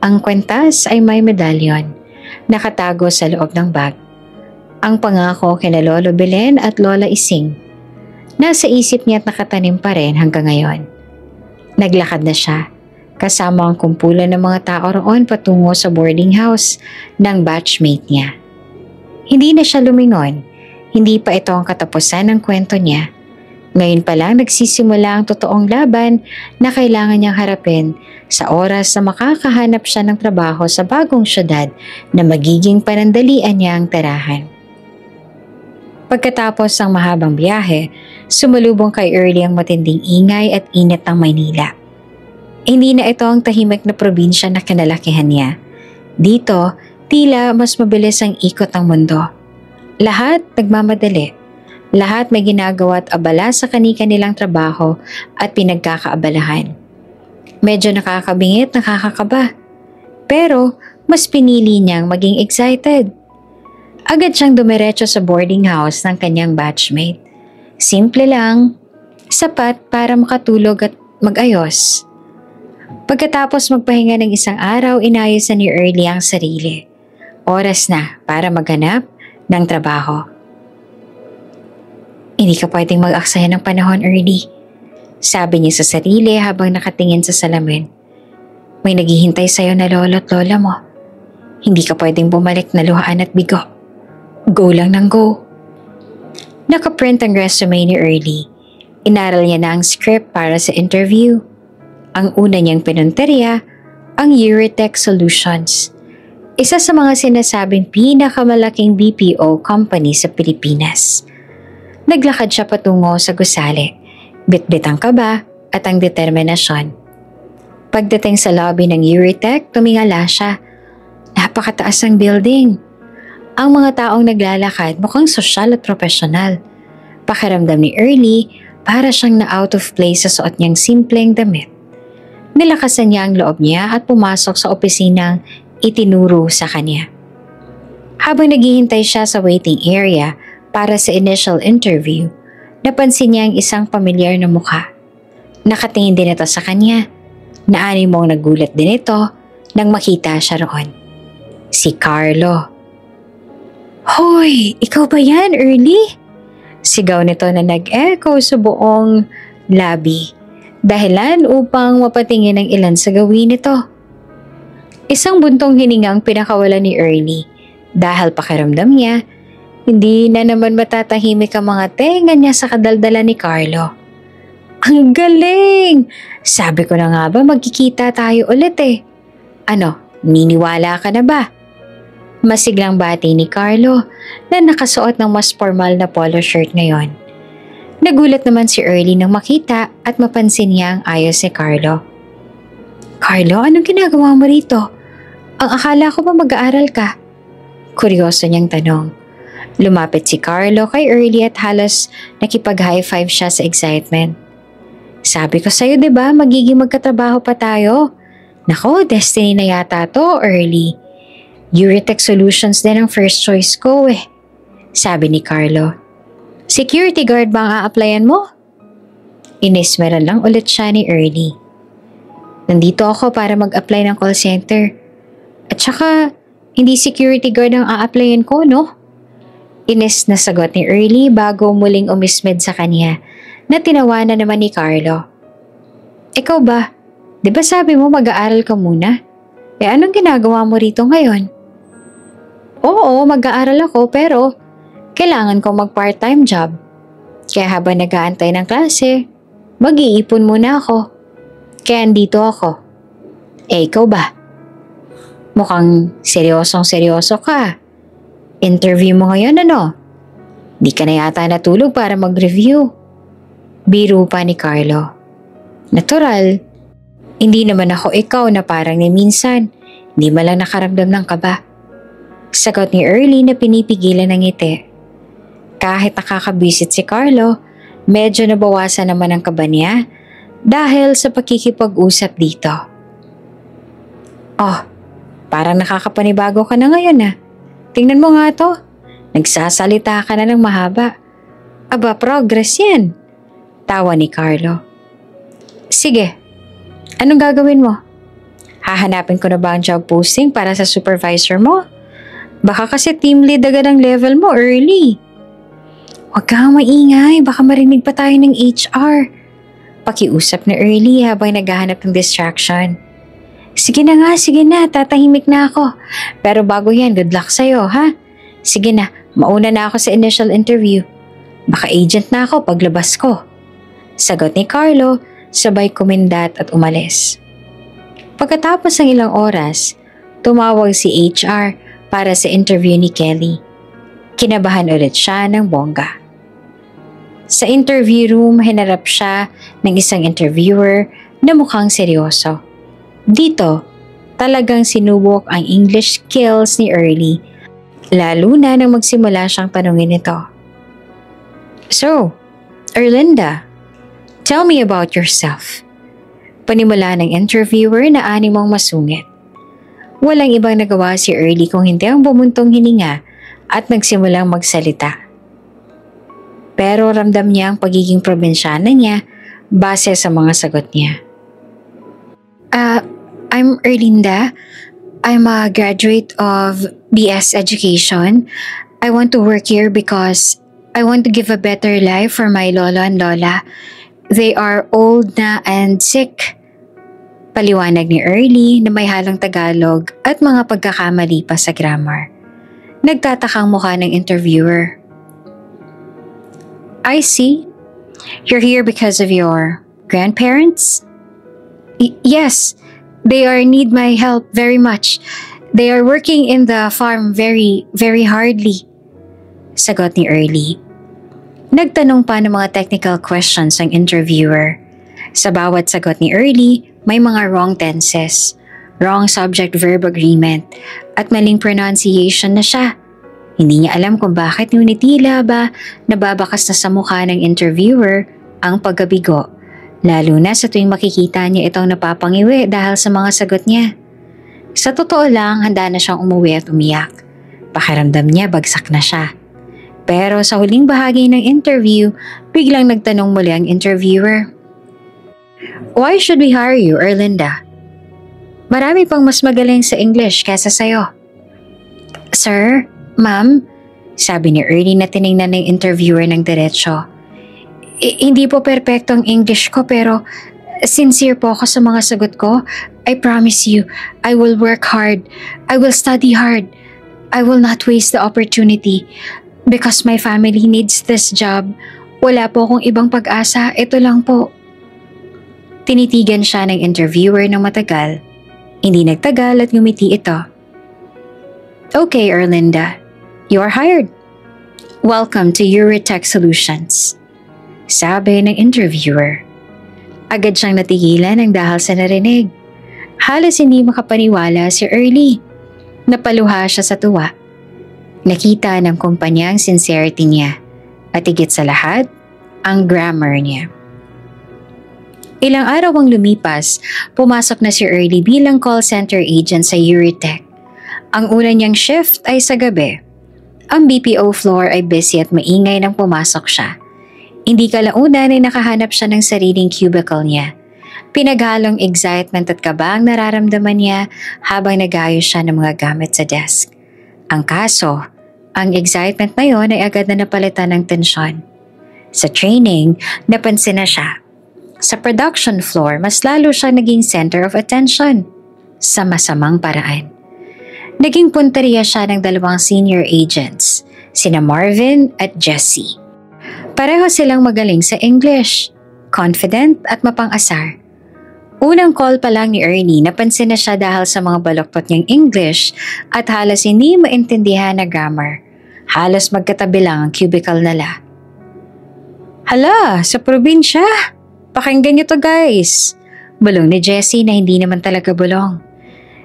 Ang kwentas ay may medalyon. Nakatago sa loob ng bag. Ang pangako kina Lolo Belen at Lola Ising. Nasa isip niya at nakatanim pa rin hanggang ngayon. Naglakad na siya, kasama ang kumpulan ng mga tao roon patungo sa boarding house ng batchmate niya. Hindi na siya lumingon, hindi pa ito ang katapusan ng kwento niya. Ngayon pa lang nagsisimula ang totoong laban na kailangan niyang harapin sa oras na makakahanap siya ng trabaho sa bagong syudad na magiging panandalian niya ang tirahan. Pagkatapos ng mahabang biyahe, sumalubong kay Early ang matinding ingay at init ng Maynila. Hindi na ito ang tahimik na probinsya na kinalakihan niya. Dito, tila mas mabilis ang ikot ng mundo. Lahat nagmamadali. Lahat may ginagawa at abala sa kani-kanilang trabaho at pinagkakaabalahan. Medyo nakakabingit, nakakakaba. Pero mas pinili niyang maging excited. Agad siyang dumiretso sa boarding house ng kanyang batchmate. Simple lang, sapat para makatulog at mag-ayos. Pagkatapos magpahinga ng isang araw, inayos na ni Early ang sarili. Oras na para maghanap ng trabaho. Hindi ka pwedeng mag-aksaya ng panahon, Early. Sabi niya sa sarili habang nakatingin sa salamin. May naghihintay sa'yo na lolo at lola mo. Hindi ka pwedeng bumalik na luhaan at bigo. Go lang ng go. Nakaprint ang resume ni Early. Inaral niya na ang script para sa interview. Ang una niyang pinunteriya, ang Euritech Solutions. Isa sa mga sinasabing pinakamalaking BPO company sa Pilipinas. Naglakad siya patungo sa gusali. Bit-bit ang kaba at ang determinasyon. Pagdating sa lobby ng Euritech, tumingala siya. Napakataas ang building. Ang mga taong naglalakad mukhang sosyal at profesional. Pakiramdam ni Early para siyang na-out of place sa suot niyang simpleng damit. Nilakasan niya ang loob niya at pumasok sa opisinang itinuro sa kanya. Habang naghihintay siya sa waiting area para sa initial interview, napansin niya ang isang pamilyar na mukha. Nakatingin din ito sa kanya. Naanimong nagulat din ito nang makita siya roon. Si Carlo. Hoy, ikaw ba yan, Early? Sigaw nito na nag-echo sa buong lobby. Dahilan upang mapatingin ng ilan sa gawin nito. Isang buntong hininga ang pinakawala ni Early dahil pakiramdam niya, hindi na naman matatahimik ang mga tenga niya sa kadaldala ni Carlo. Ang galing! Sabi ko na nga ba magkikita tayo ulit eh. Ano, niniwala ka na ba? Masiglang bati ni Carlo na nakasuot ng mas formal na polo shirt ngayon. Nagulat naman si Early nang makita at mapansin niya ang ayos ni Carlo. Carlo, anong ginagawa mo rito? Ang akala ko ba mag-aaral ka? Kuryoso niyang tanong. Lumapit si Carlo kay Early at halos nakipag-high five siya sa excitement. Sabi ko sa'yo, diba, magiging magkatrabaho pa tayo. Nako, destiny na yata to, Early. Euritech Solutions din ang first choice ko eh. Sabi ni Carlo. Security guard ba ang a-applyan mo? Inismeran lang ulit siya ni Early. Nandito ako para mag-apply ng call center. At saka, hindi security guard ang a-applyan ko, no? Inis na sagot ni Early bago muling umismed sa kanya na tinawanan naman ni Carlo. Ikaw ba? Di ba sabi mo mag-aaral ka muna? Eh anong ginagawa mo rito ngayon? Oo, mag-aaral ako pero kailangan kong mag-part-time job. Kaya habang nag-aantay ng klase, mag-iipon muna ako. Kaya andito ako. Eh ikaw ba? Mukhang seryosong-seryoso ka. Interview mo ngayon ano? Di ka na yata natulog para mag-review. Biro pa ni Carlo. Natural. Hindi naman ako ikaw na parang ni minsan. Hindi man lang nakaramdam ng kaba. Sagot ni Early na pinipigilan ng ngiti. Kahit nakakabwisit si Carlo, medyo nabawasan naman ang kaba niya dahil sa pakikipag-usap dito. Oh, parang nakakapanibago ka na ngayon ah. Tingnan mo nga to. Nagsasalita ka na ng mahaba. Aba, progress yan. Tawa ni Carlo. Sige, anong gagawin mo? Hahanapin ko na ba ang job posting para sa supervisor mo? Baka kasi team lead agad ang level mo, Early. Huwag kang maingay, baka marinig pa tayo ng HR. Pakiusap na Early habang naghahanap ng distraction. Sige na nga, sige na, tatahimik na ako. Pero bago yan, good luck sa'yo, ha? Sige na, mauna na ako sa initial interview. Baka agent na ako paglabas ko. Sagot ni Carlo, sabay kumindat at umalis. Pagkatapos ng ilang oras, tumawag si HR para sa interview ni Kelly. Kinabahan ulit siya ng bongga. Sa interview room, hinarap siya ng isang interviewer na mukhang seryoso. Dito, talagang sinubok ang English skills ni Early, lalo na nang magsimula siyang tanungin ito. So, Erlinda, tell me about yourself. Panimula ng interviewer na animang masungit. Walang ibang nagawa si Early kung hindi ang bumuntong hininga at nagsimulang magsalita. Pero ramdam niya ang pagiging probinsyana niya base sa mga sagot niya. I'm Erlinda. I'm a graduate of BS Education. I want to work here because I want to give a better life for my lolo and lola. They are old na and sick. Paliwanag ni Early na may halong Tagalog at mga pagkakamali pa sa grammar. Nagtatakang mukha ng interviewer. I see. You're here because of your grandparents? Yes. They need my help very much. They are working in the farm very, very hardly. Sagot ni Early. Nagtanong pa ng mga technical questions ang interviewer. Sa bawat sagot ni Early, may mga wrong tenses, wrong subject-verb agreement, at maling pronunciation na siya. Hindi niya alam kung bakit ngunit tila ba nababakas na sa mukha ng interviewer ang pagkabigo. Lalo na sa tuwing makikita niya itong napapangiwi dahil sa mga sagot niya. Sa totoo lang, handa na siyang umuwi at umiyak. Pakiramdam niya bagsak na siya. Pero sa huling bahagi ng interview, biglang nagtanong muli ang interviewer. Why should we hire you, Erlinda? Marami pang mas magaling sa English kaysa sa'yo. Sir, ma'am, Sabi ni Ernie na tiningnan ng interviewer ng diretsyo. Hindi po perpekto ang English ko pero sincere po ako sa mga sagot ko. I promise you, I will work hard. I will study hard. I will not waste the opportunity because my family needs this job. Wala po akong ibang pag-asa. Ito lang po. Tinitigan siya ng interviewer ng matagal. Hindi nagtagal at ngumiti ito. Okay, Erlinda. You are hired. Welcome to Euritech Solutions. Sabi ng interviewer. Agad siyang natigilan ng dahil sa narinig. Halos hindi makapaniwala si Early. Napaluha siya sa tuwa. Nakita ng kumpanya ang sincerity niya at higit sa lahat, ang grammar niya. Ilang araw ang lumipas, pumasok na si Early bilang call center agent sa Euritech. Ang una niyang shift ay sa gabi. Ang BPO floor ay busy at maingay nang pumasok siya. Hindi kalaunan ay nakahanap siya ng sariling cubicle niya. Pinaghalong excitement at kaba ang nararamdaman niya habang nag-ayos siya ng mga gamit sa desk. Ang kaso, ang excitement na yon ay agad na napalitan ng tensyon. Sa training, napansin na siya. Sa production floor, mas lalo siya naging center of attention. Sa masamang paraan. Naging punteriya siya ng dalawang senior agents, sina Marvin at Jessie. Pareho silang magaling sa English, confident at mapang-asar. Unang call pa lang ni Ernie, napansin na siya dahil sa mga baloktot niyang English at halos hindi maintindihan na grammar. Halos magkatabi lang ang cubicle nila. Hala, sa probinsya? Pakinggan niyo to guys. Bulong ni Jessie na hindi naman talaga bulong.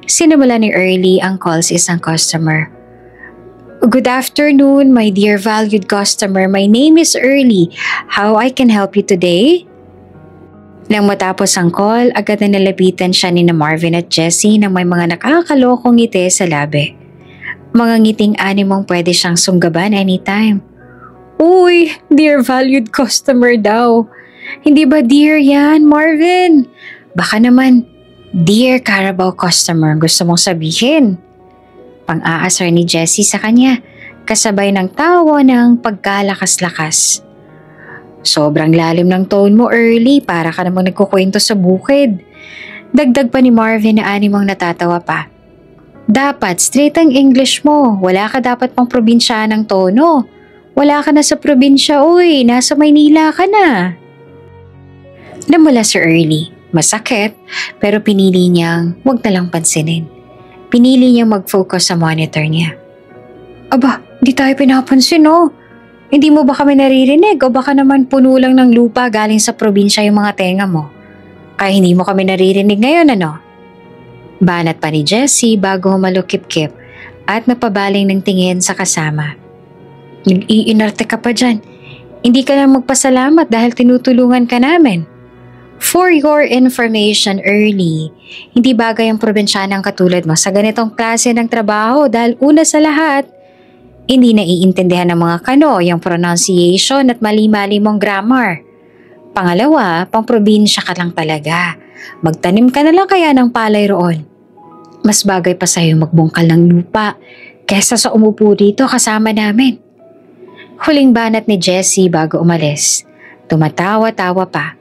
Sinimula ni Early ang call sa isang customer. Good afternoon, my dear valued customer. My name is Early. How I can help you today? Nang matapos ang call, agad na nalapitan siya ni Marvin at Jessie na may mga nakakalokong ngiti sa labi. Mga ngiting animong pwede siyang sunggaban anytime. Uy, dear valued customer daw. Hindi ba dear yan, Marvin? Baka naman, dear Carabao customer, gusto mong sabihin. Pang-aasar ni Jessie sa kanya, kasabay ng tawa ng pagkalakas-lakas. Sobrang lalim ng tone mo, Early, para ka namang nagkukwento sa bukid. Dagdag pa ni Marvin na animang natatawa pa. Dapat straight ang English mo, wala ka dapat pang probinsya ng tono. Wala ka na sa probinsya, uy, nasa Maynila ka na. Namula si Early. Masakit, pero pinili niyang wag na lang pansinin. Pinili niyang mag-focus sa monitor niya. Aba, di tayo pinapansin oh. Hindi mo ba kami naririnig o baka naman puno lang ng lupa galing sa probinsya yung mga tenga mo? Kaya hindi mo kami naririnig ngayon ano? Banat pa ni Jessie bago humalukip-kip at napabaling ng tingin sa kasama. Nag-iinarte ka pa dyan. Hindi ka lang magpasalamat dahil tinutulungan ka namin. For your information, Early, hindi bagay ang probinsyanang katulad mo sa ganitong klase ng trabaho dahil una sa lahat, hindi naiintindihan ng mga Kano yung pronunciation at mali-mali mong grammar. Pangalawa, pang probinsya ka lang talaga. Magtanim ka na lang kaya ng palay roon. Mas bagay pa sa'yo magbungkal ng lupa kesa sa umupo dito kasama namin. Huling banat ni Jessie bago umalis. Tumatawa-tawa pa.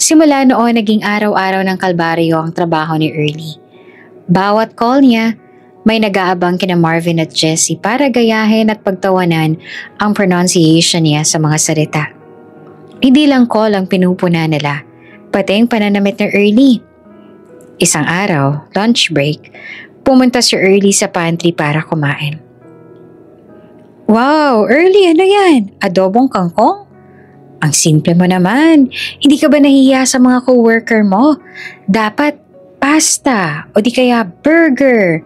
Simula noon naging araw-araw ng kalbaryo ang trabaho ni Early. Bawat call niya, may nag-aabang kina Marvin at Jessie para gayahin at pagtawanan ang pronunciation niya sa mga salita. Hindi lang call ang pinupuna nila, pati ang pananamit ni Early. Isang araw, lunch break, pumunta si Early sa pantry para kumain. Wow, Early, ano yan? Adobong kangkong? Ang simple mo naman. Hindi ka ba nahiya sa mga coworker mo? Dapat pasta o di kaya burger.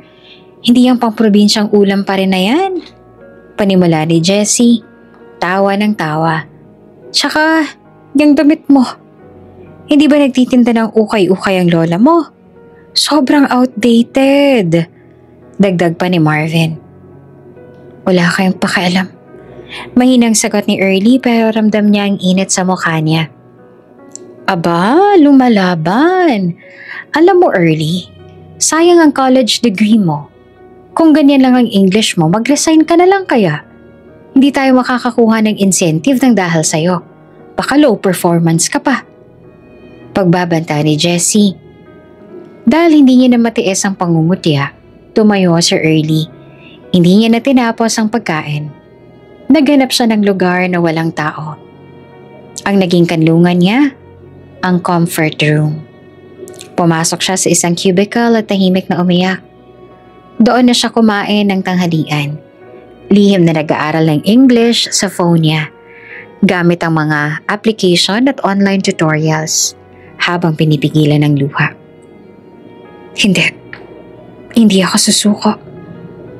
Hindi yung pang-probinsyang ulam pa rin na yan. Panimula ni Jessie. Tawa ng tawa. Tsaka, yung damit mo. Hindi ba nagtitinda ng ukay-ukay ang lola mo? Sobrang outdated. Dagdag pa ni Marvin. Wala kayong pakialam. Mahinang sagot ni Early pero ramdam niya ang init sa mukha niya. Aba, lumalaban. Alam mo Early, sayang ang college degree mo. Kung ganyan lang ang English mo, mag-resign ka na lang kaya. Hindi tayo makakakuha ng incentive ng dahil sa'yo. Baka low performance ka pa. Pagbabanta ni Jessie. Dahil hindi niya na matiis ang pangungutya, tumayo si Early. Hindi niya na tinapos ang pagkain. Naghanap siya ng lugar na walang tao. Ang naging kanlungan niya, ang comfort room. Pumasok siya sa isang cubicle at tahimik na umiyak. Doon na siya kumain ng tanghalian. Lihim na nag-aaral ng English sa phone niya, gamit ang mga application at online tutorials habang pinipigilan ng luha. Hindi ako susuko.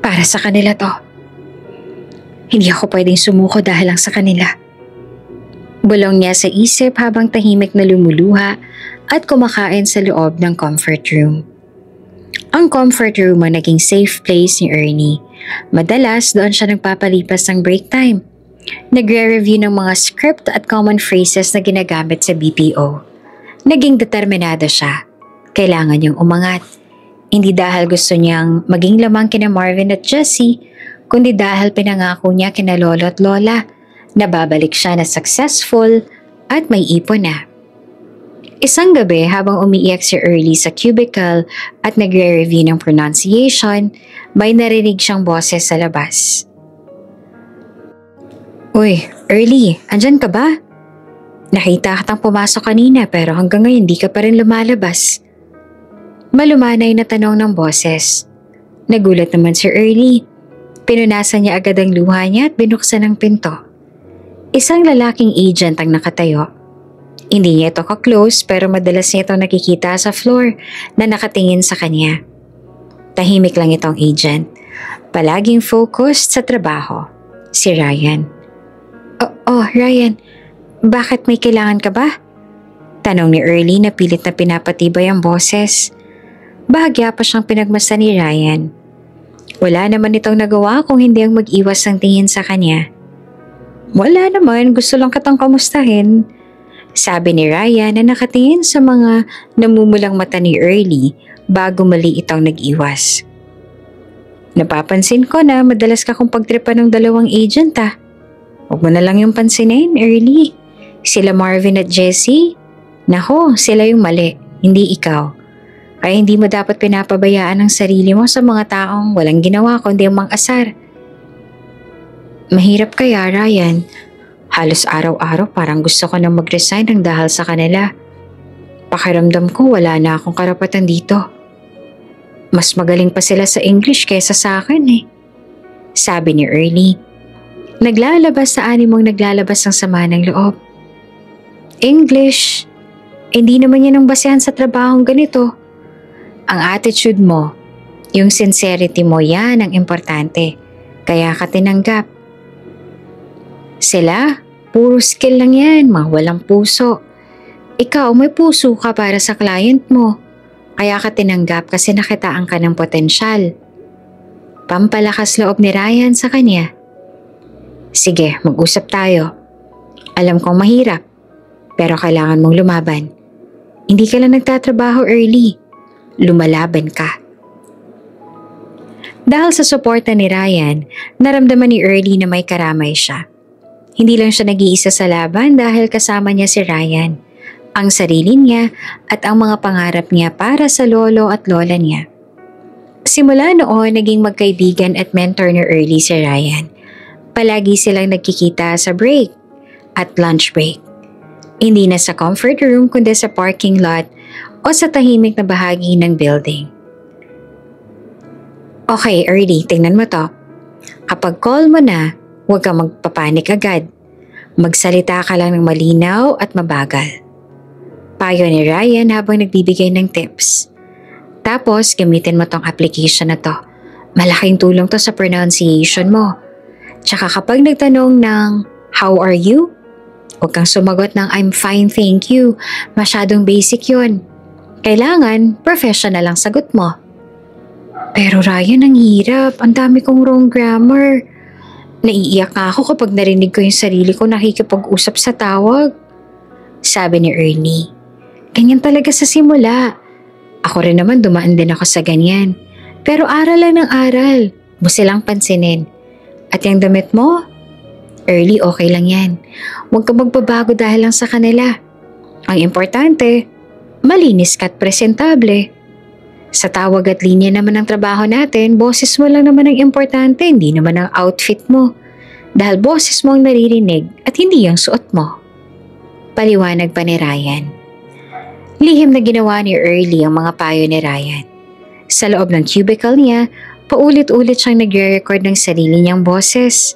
Para sa kanila to. Hindi ako pwedeng sumuko dahil lang sa kanila. Bulong niya sa isip habang tahimik na lumuluha at kumakain sa loob ng comfort room. Ang comfort room ang naging safe place ni Ernie. Madalas doon siya nagpapalipas ng break time. Nagre-review ng mga script at common phrases na ginagamit sa BPO. Naging determinado siya. Kailangan niyang umangat. Hindi dahil gusto niyang maging lamang kina Marvin at Jessie, kundi dahil pinangako niya kina lolo at lola na babalik siya na successful at may ipon na. Isang gabi habang umiiyak si Early sa cubicle at nagre-review ng pronunciation, may narinig siyang boses sa labas. Uy, Early, andyan ka ba? Nakita kitang pumasok kanina pero hanggang ngayon di ka pa rin lumalabas. Malumanay na tanong ng boses. Nagulat naman si Early. Pinunasan niya agad ang luha niya at binuksan ang pinto. Isang lalaking agent ang nakatayo. Hindi niya ito ka-close pero madalas niya itong nakikita sa floor na nakatingin sa kanya. Tahimik lang itong agent. Palaging focused sa trabaho. Si Ryan. Oh, Ryan. Bakit may kailangan ka ba? Tanong ni Early na pilit na pinapatibay ang boses. Bahagya pa siyang pinagmasdan ni Ryan. Wala naman itong nagawa kung hindi ang mag-iwas ng tingin sa kanya. Wala naman, gusto lang kitang kamustahin. Sabi ni Ryan na nakatingin sa mga namumulang mata ni Early bago mali itong nag-iwas. Napapansin ko na madalas ka kong pagtripan ng dalawang agent ah. Huwag mo na lang yung pansinin, Early. Sila Marvin at Jessie? Nako, sila yung mali, hindi ikaw. Kaya hindi mo dapat pinapabayaan ang sarili mo sa mga taong walang ginawa kundi ang mang-asar. Mahirap kaya, Ryan. Halos araw-araw parang gusto ko nang mag-resign ng dahil sa kanila. Pakiramdam ko wala na akong karapatan dito. Mas magaling pa sila sa English kaysa sa akin eh. Sabi ni Early. Naglalabas sa animong naglalabas ng sama ng loob. English? Hindi naman yan ang basehan sa trabahong ganito. Ang attitude mo, yung sincerity mo, yan ang importante. Kaya ka tinanggap. Sila, puro skill lang yan, mga walang puso. Ikaw, may puso ka para sa client mo. Kaya ka tinanggap kasi nakitaan ka ng potensyal. Pampalakas loob ni Ryan sa kanya. Sige, mag-usap tayo. Alam kong mahirap, pero kailangan mong lumaban. Hindi ka lang nagtatrabaho Early. Lumalaban ka. Dahil sa suporta ni Ryan, naramdaman ni Early na may karamay siya. Hindi lang siya nag-iisa sa laban dahil kasama niya si Ryan, ang sarili niya at ang mga pangarap niya para sa lolo at lola niya. Simula noon, naging magkaibigan at mentor ni Early si Ryan. Palagi silang nagkikita sa break at lunch break. Hindi na sa comfort room kundi sa parking lot o sa tahimik na bahagi ng building. Okay, Early, tingnan mo to. Kapag call mo na, huwag kang magpapanik agad. Magsalita ka lang ng malinaw at mabagal. Payo ni Ryan habang nagbibigay ng tips. Tapos, gamitin mo tong application na to. Malaking tulong to sa pronunciation mo. Tsaka kapag nagtanong ng, how are you? Huwag kang sumagot ng, I'm fine, thank you. Masyadong basic yun. Kailangan, professional ang sagot mo. Pero Ryan, ang hirap. Ang dami kong wrong grammar. Naiiyak nga ako kapag narinig ko yung sarili ko nakikipag-usap sa tawag. Sabi ni Ernie. Ganyan talaga sa simula. Ako rin naman dumaan din ako sa ganyan. Pero aral lang ng aral. Huwag silang pansinin. At yung damit mo, Early, okay lang yan. Huwag ka magbabago dahil lang sa kanila. Ang importante, malinis ka at presentable. Sa tawag at linya naman ng trabaho natin, boses mo lang naman ang importante, hindi naman ang outfit mo. Dahil boses mo ang naririnig at hindi ang suot mo. Paliwanag pa ni Ryan. Lihim na ginawa ni Early ang mga payo ni Ryan. Sa loob ng cubicle niya, paulit-ulit siyang nagre-record ng sarili niyang boses.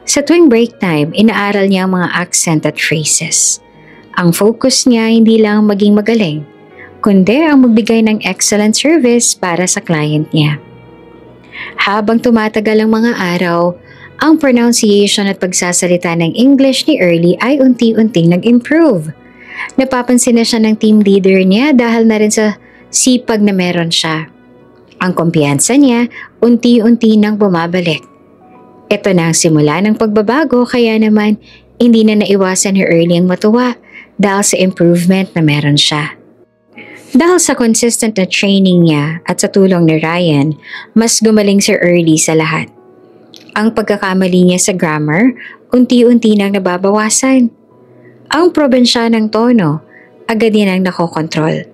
Sa tuwing break time, inaaral niya ang mga accent at phrases. Ang focus niya hindi lang maging magaling, kundi ang magbigay ng excellent service para sa client niya. Habang tumatagal ang mga araw, ang pronunciation at pagsasalita ng English ni Early ay unti-unting nag-improve. Napapansin na siya ng team leader niya dahil na rin sa sipag na meron siya. Ang kumpiyansa niya unti-unti nang bumabalik. Ito na ang simula ng pagbabago kaya naman hindi na naiwasan ni Early ang matuwa dahil sa improvement na meron siya. Dahil sa consistent na training niya at sa tulong ni Ryan, mas gumaling si Early sa lahat. Ang pagkakamali niya sa grammar, unti-unti nang nababawasan. Ang probensya ng tono, agad niya nang nakokontrol.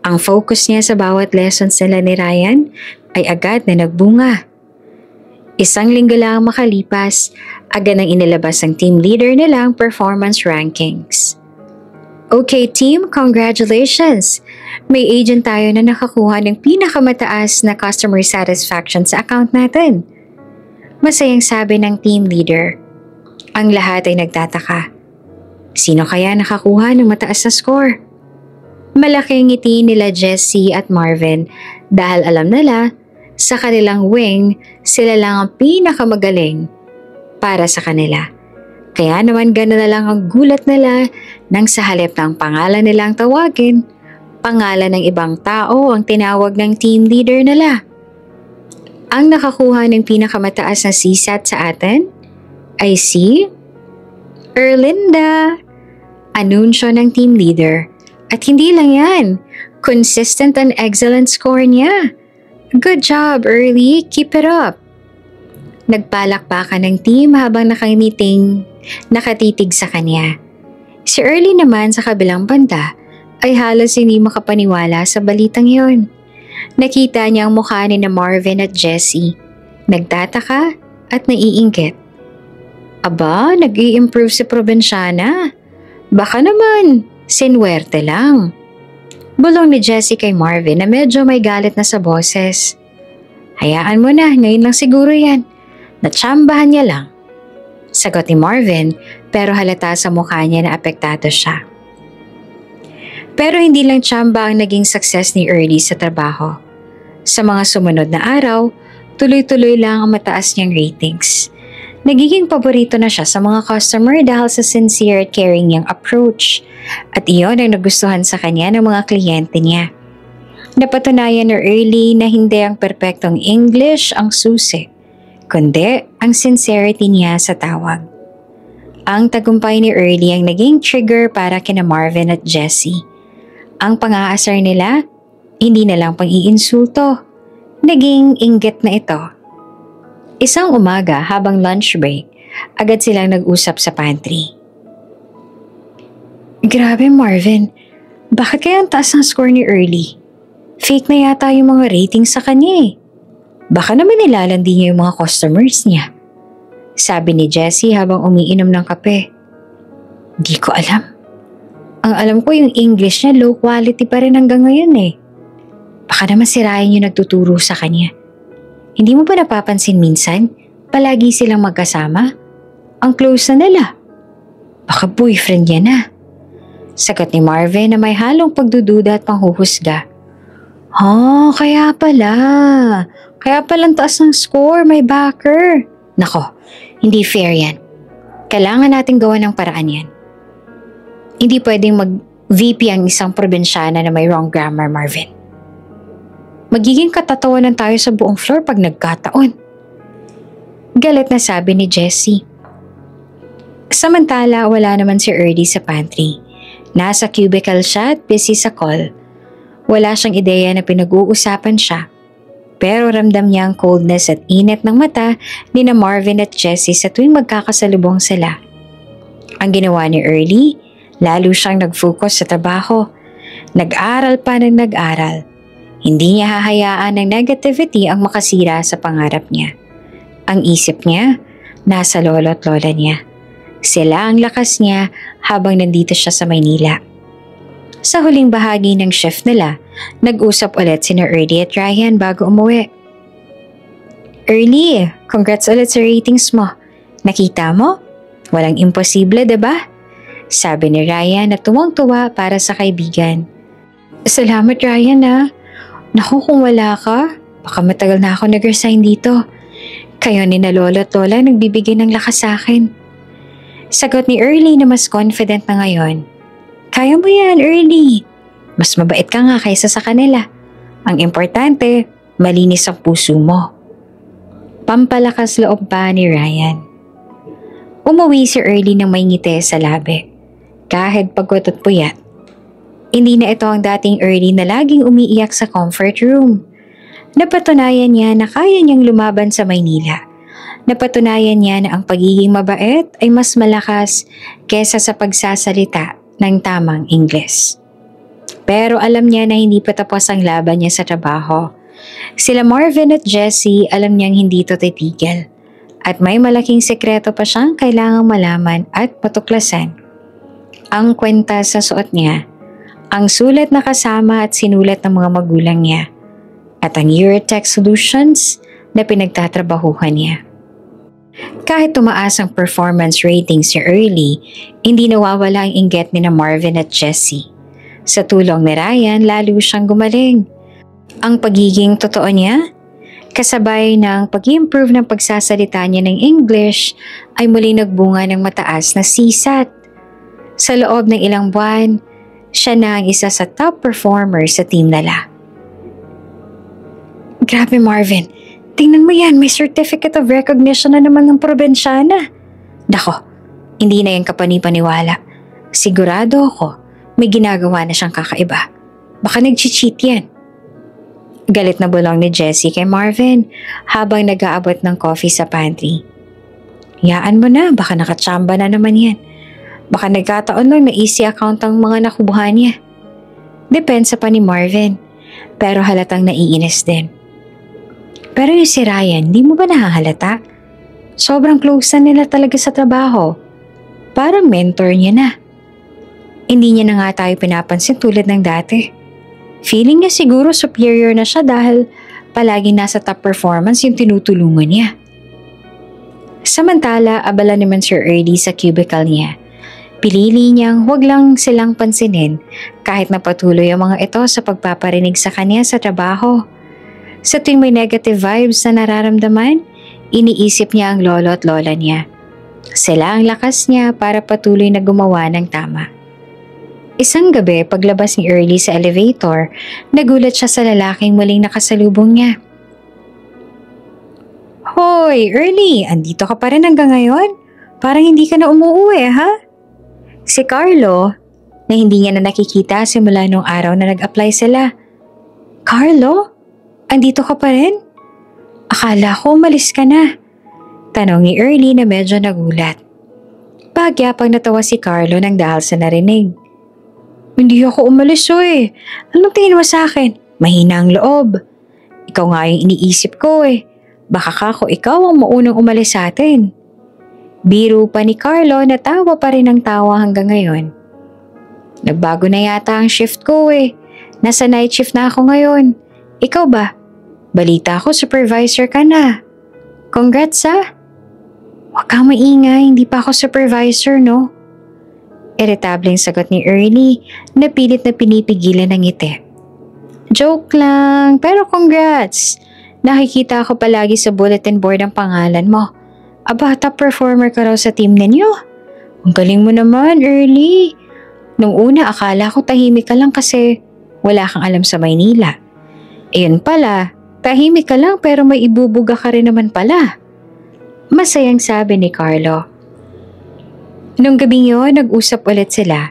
Ang focus niya sa bawat lessons nila ni Ryan ay agad na nagbunga. Isang linggo lang makalipas, agad nang inilabas ng team leader nilang performance rankings. Okay team, congratulations! May agent tayo na nakakuha ng pinakamataas na customer satisfaction sa account natin. Masayang sabi ng team leader. Ang lahat ay nagtataka. Sino kaya nakakuha ng mataas na score? Malaking ngiti nila Jessie at Marvin dahil alam nila sa kanilang wing sila lang ang pinakamagaling para sa kanila. Kaya naman gano'n na lang ang gulat nila nang sa halip ng pangalan nilang tawagin, pangalan ng ibang tao ang tinawag ng team leader nila. Ang nakakuha ng pinakamataas na CSAT sa atin ay si Erlinda, anunsyo ng team leader. At hindi lang yan, consistent and excellent score niya. Good job, Early. Keep it up. Nagpalakpakan ng team habang nakatitig sa kanya. Si Early naman sa kabilang banda ay halos hindi makapaniwala sa balitang yon. Nakita niya ang mukha ni na Marvin at Jessie. Nagtataka at naiinggit. Aba, nag-i-improve si Provenciana. Baka naman, sinwerte lang. Bulong ni Jessie kay Marvin na medyo may galit na sa boses. Hayaan mo na, ngayon lang siguro yan. Natsambahan niya lang. Sagot ni Marvin pero halata sa mukha niya na apektado siya. Pero hindi lang tsamba ang naging success ni Early sa trabaho. Sa mga sumunod na araw, tuloy-tuloy lang ang mataas niyang ratings. Nagiging paborito na siya sa mga customer dahil sa sincere at caring niyang approach. At iyon ang nagustuhan sa kanya ng mga kliyente niya. Napatunayan ni Early na hindi ang perpektong English ang susi, kundi ang sincerity niya sa tawag. Ang tagumpay ni Early ang naging trigger para kina Marvin at Jessie. Ang pang-aasar nila, hindi na lang pang-iinsulto. Naging inggit na ito. Isang umaga habang lunch break, agad silang nag-usap sa pantry. Grabe Marvin, bakit kaya ang taas ng score ni Early? Fake na yata yung mga ratings sa kanya eh. Baka naman nilalandi niya yung mga customers niya. Sabi ni Jessie habang umiinom ng kape. Di ko alam. Ang alam ko yung English niya low quality pa rin hanggang ngayon eh. Baka naman si Ryan yung nagtuturo sa kanya. Hindi mo ba napapansin minsan, palagi silang magkasama? Ang close na nila. Baka boyfriend niya na. Sagot ni Marvin na may halong pagdududa at panghuhusga. Kaya pala. Kaya palang taas ng score, may backer. Nako, hindi fair yan. Kailangan natin gawa ng paraan yan. Hindi pwedeng mag-VP ang isang probinsyana na may wrong grammar, Marvin. Magiging katatawanan tayo sa buong floor pag nagkataon. Galit na sabi ni Jessie. Samantala, wala naman si Early sa pantry. Nasa cubicle siya at busy sa call. Wala siyang ideya na pinag-uusapan siya. Pero ramdam niya ang coldness at init ng mata ni na Marvin at Jessie sa tuwing magkakasalubong sila. Ang ginawa ni Early, lalo siyang nag-focus sa trabaho. Nag-aral pa ng nag-aral. Hindi niya hahayaan ng negativity ang makasira sa pangarap niya. Ang isip niya, nasa lolo at lola niya. Sila ang lakas niya habang nandito siya sa Maynila. Sa huling bahagi ng shift nila, nag-usap ulit sina Early at Ryan bago umuwi. Early, congrats ulit sa ratings mo. Nakita mo? Walang imposible, diba? Sabi ni Ryan na tuwang-tuwa para sa kaibigan. Salamat Ryan ha. Naku kung wala ka, baka matagal na ako nag-resign dito. Kayo ni na lolo at lola nagbibigay ng lakas sa akin. Sagot ni Early na mas confident na ngayon. Kaya mo yan, Early. Mas mabait ka nga kaysa sa kanila. Ang importante, malinis ang puso mo. Pampalakas loob pa ni Ryan. Umuwi si Early ng may ngiti sa labi. Kahit pagod at puyat. Hindi na ito ang dating Early na laging umiiyak sa comfort room. Napatunayan niya na kaya niyang lumaban sa Maynila. Napatunayan niya na ang pagiging mabait ay mas malakas kesa sa pagsasalita ng tamang Ingles. Pero alam niya na hindi pa tapos ang laban niya sa trabaho. Sila Marvin at Jessie alam niyang hindi ito titigil. At may malaking sekreto pa siyang kailangang malaman at patuklasan. Ang kwenta sa suot niya, ang sulat na kasama at sinulat ng mga magulang niya, at ang Eurotech Solutions na pinagtatrabahuhan niya. Kahit tumaas ang performance ratings ni Early, hindi nawawala ang inggit ni na Marvin at Jessie. Sa tulong ni Ryan, lalo siyang gumaling. Ang pagiging totoo niya, kasabay ng pag-improve ng pagsasalita niya ng English, ay muli nagbunga ng mataas na CSAT. Sa loob ng ilang buwan, siya na ang isa sa top performer sa team nila. Grabe Marvin, tingnan mo yan, may certificate of recognition na naman ng probinsyana. Nako, hindi na yan kapanipaniwala. Sigurado ako, may ginagawa na siyang kakaiba. Baka nag-cheat yan. Galit na bulong ni Jessie kay Marvin habang nag-aabot ng coffee sa pantry. Yaan mo na, baka nakatsamba na naman yan. Baka nagkataon lang na easy account ang mga nakubuhan niya. Depensa pa ni Marvin, pero halatang naiinis din. Pero yung si Ryan, di mo ba nahahalata? Sobrang close na nila talaga sa trabaho. Parang mentor niya na. Hindi niya na nga tayo pinapansin tulad ng dati. Feeling niya siguro superior na siya dahil palagi nasa top performance yung tinutulungan niya. Samantala, abala naman Sir Early sa cubicle niya. Pinili niyang huwag lang silang pansinin kahit na patuloy ang mga ito sa pagpaparinig sa kanya sa trabaho. Sa tuwing may negative vibes na nararamdaman, iniisip niya ang lolo at lola niya. Sila ang lakas niya para patuloy na gumawa ng tama. Isang gabi, paglabas ni Early sa elevator, nagulat siya sa lalaking muling nakasalubong niya. Hoy, Early! Andito ka pa rin hanggang ngayon? Parang hindi ka na umuuwi, ha? Si Carlo, na hindi niya na nakikita simula nung araw na nag-apply sila. Carlo? Andito ka pa rin? Akala ko umalis ka na. Tanong ni Early na medyo nagulat. Pagyapang natawa si Carlo nang dahil sa narinig. Hindi ako umalis eh. Anong tingin mo sa akin? Mahina ang loob. Ikaw nga yung iniisip ko eh. Baka kako ikaw ang maunang umalis sa atin. Biro pa ni Carlo na tawa pa rin ang tawa hanggang ngayon. Nagbago na yata ang shift ko eh. Nasa night shift na ako ngayon. Ikaw ba? Balita ko supervisor ka na. Congrats ha? Huwag kang maingay, hindi pa ako supervisor no? Irritableng sagot ni Early na pilit na pinipigilan ng ngiti. Joke lang, pero congrats. Nakikita ko palagi sa bulletin board ang pangalan mo. Aba, top performer ka raw sa team ninyo. Ang galing mo naman, Early. Nung una, akala ko tahimik ka lang kasi wala kang alam sa Maynila. Ayun pala, tahimik ka lang pero may ibubuga ka rin naman pala. Masayang sabi ni Carlo. Nung gabing yun, nag-usap ulit sila.